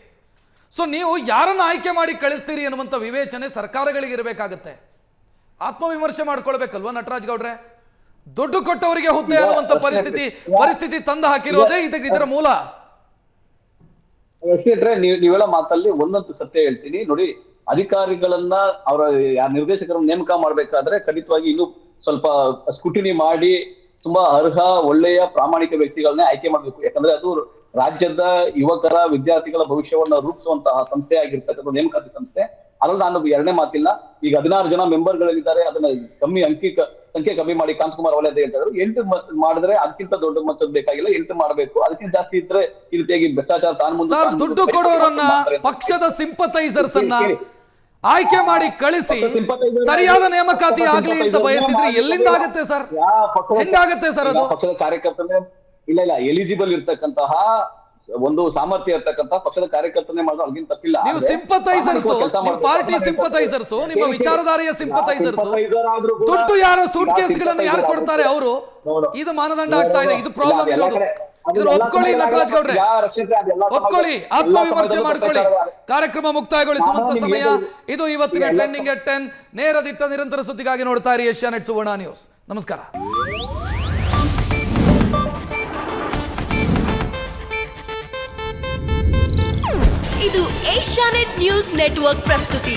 Speaker 1: ಸೊ ನೀವು ಯಾರನ್ನು ಆಯ್ಕೆ ಮಾಡಿ ಕಳಿಸ್ತೀರಿ ಅನ್ನುವಂಥ ವಿವೇಚನೆ ಸರ್ಕಾರಗಳಿಗೆ ಇರಬೇಕಾಗತ್ತೆ. ಆತ್ಮವಿಮರ್ಶೆ ಮಾಡ್ಕೊಳ್ಬೇಕಲ್ವಾ ನಟರಾಜ್ ಗೌಡ್ರೆ? ದುಡ್ಡು ಕೊಟ್ಟವರಿಗೆ ಹುದ್ದೆ ಅನ್ನುವಂಥ ಪರಿಸ್ಥಿತಿ ತಂದು ಹಾಕಿರೋದೇ ಇದರ ಮೂಲ.
Speaker 2: ನೀವೆಲ್ಲ ಮಾತಲ್ಲಿ ಒಂದೊಂದು ಸತ್ಯ ಹೇಳ್ತೀನಿ ನೋಡಿ. ಅಧಿಕಾರಿಗಳನ್ನ ಅವರ ನಿರ್ದೇಶಕರನ್ನ ನೇಮಕ ಮಾಡ್ಬೇಕಾದ್ರೆ ಖಂಡಿತವಾಗಿ ಇನ್ನೂ ಸ್ವಲ್ಪ ಸ್ಕ್ರೂಟಿನಿ ಮಾಡಿ ತುಂಬಾ ಅರ್ಹ ಒಳ್ಳೆಯ ಪ್ರಾಮಾಣಿಕ ವ್ಯಕ್ತಿಗಳನ್ನೇ ಆಯ್ಕೆ ಮಾಡ್ಬೇಕು. ಯಾಕಂದ್ರೆ ಅದು ರಾಜ್ಯದ ಯುವಕರ ವಿದ್ಯಾರ್ಥಿಗಳ ಭವಿಷ್ಯವನ್ನ ರೂಪಿಸುವಂತಹ ಸಂಸ್ಥೆ ಆಗಿರ್ತಕ್ಕಂಥ ನೇಮಕಾತಿ ಸಂಸ್ಥೆ. ಅದ್ರಲ್ಲಿ ನಾನು ಎರಡನೇ ಮಾತಿಲ್ಲ. ಈಗ 16 ಜನ ಮೆಂಬರ್ಗಳಿದ್ದಾರೆ, ಅದನ್ನ ಸಂಖ್ಯೆ ಕಮ್ಮಿ ಮಾಡಿ ಕಾಂತಕುಮಾರ್ ಅವರೇ ಹೇಳ್ತಾರೆ 8 ಮಾಡಿದ್ರೆ ಅದಕ್ಕಿಂತ ದೊಡ್ಡ ಮೊತ್ತದ ಬೇಕಾಗಿಲ್ಲ, 8 ಮಾಡಬೇಕು. ಅದಕ್ಕಿಂತ ಜಾಸ್ತಿ ಇದ್ರೆ ಈ ರೀತಿಯಾಗಿ ಭ್ರಷ್ಟಾಚಾರ
Speaker 1: ದುಡ್ಡು ಕೊಡೋರನ್ನ ಪಕ್ಷದ ಸಿಂಪತೈಸರ್ಸ್ ಅನ್ನ ಆಯ್ಕೆ ಮಾಡಿ ಕಳಿಸಿ ಸರಿಯಾದ ನೇಮಕಾತಿ ಆಗ್ಲಿ ಅಂತ ಬಯಸಿದ್ರೆ ಎಲ್ಲಿಂದ ಆಗುತ್ತೆ ಸರ್? ಹೆಂಗಾಗತ್ತೆ ಸರ್ ಅದು?
Speaker 2: ಪಕ್ಷದ ಕಾರ್ಯಕರ್ತನೇ ಇಲ್ಲ ಎಲಿಜಿಬಲ್ ಇರ್ತಕ್ಕಂತಹ ಒಂದು ಸಾಮರ್ಥ್ಯ ಇರ್ತಕ್ಕಂಥ ಪಕ್ಷದ ಕಾರ್ಯಕರ್ತನೇ ಮಾಡೋದು ಅಲ್ಲಿಂದ ತಪ್ಪಿಲ್ಲ.
Speaker 1: ನೀವು ಸಿಂಪತೈಸರ್ಸ್, ನಿಮ್ಮ ಪಾರ್ಟಿ ಸಿಂಪತೈಸರ್ಸ್, ನಿಮ್ಮ ವಿಚಾರಧಾರೆಯ ಸಿಂಪತೈಸರ್ಸ್, ದುಡ್ಡು ಯಾರು ಸೂಟ್ ಕೇಸ್ಗಳನ್ನು ಯಾರು ಕೊಡ್ತಾರೆ ಅವರು, ಇದು ಮಾನದಂಡ ಆಗ್ತಾ ಇದೆ. ಇದು ಪ್ರಾಬ್ಲಮ್ ಇರೋದು. ಇದನ್ನು ಒಪ್ಕೊಳ್ಳಿ ನಟರಾಜ್ ಗೌಡ್ರೆ, ಒಪ್ಕೊಳ್ಳಿ, ಆತ್ಮವಿಮರ್ಶೆ ಮಾಡ್ಕೊಳ್ಳಿ. ಕಾರ್ಯಕ್ರಮ ಮುಕ್ತಾಯಗೊಳಿಸುವಂತ ಸಮಯ ಇದು. ಇವತ್ತಿನ ಟ್ರೆಂಡಿಂಗ್ ಎಟ್ 10 ನೇರ ದಿಟ್ಟ ನಿರಂತರ ಸುದ್ದಿಗಾಗಿ ನೋಡ್ತಾ ಇರಿ ಏಷ್ಯಾನೆಟ್ ಸುವರ್ಣ ನ್ಯೂಸ್. ನಮಸ್ಕಾರ.
Speaker 5: ಇದು ಏಷ್ಯಾನೆಟ್ ನ್ಯೂಸ್ ನೆಟ್ವರ್ಕ್ ಪ್ರಸ್ತುತಿ.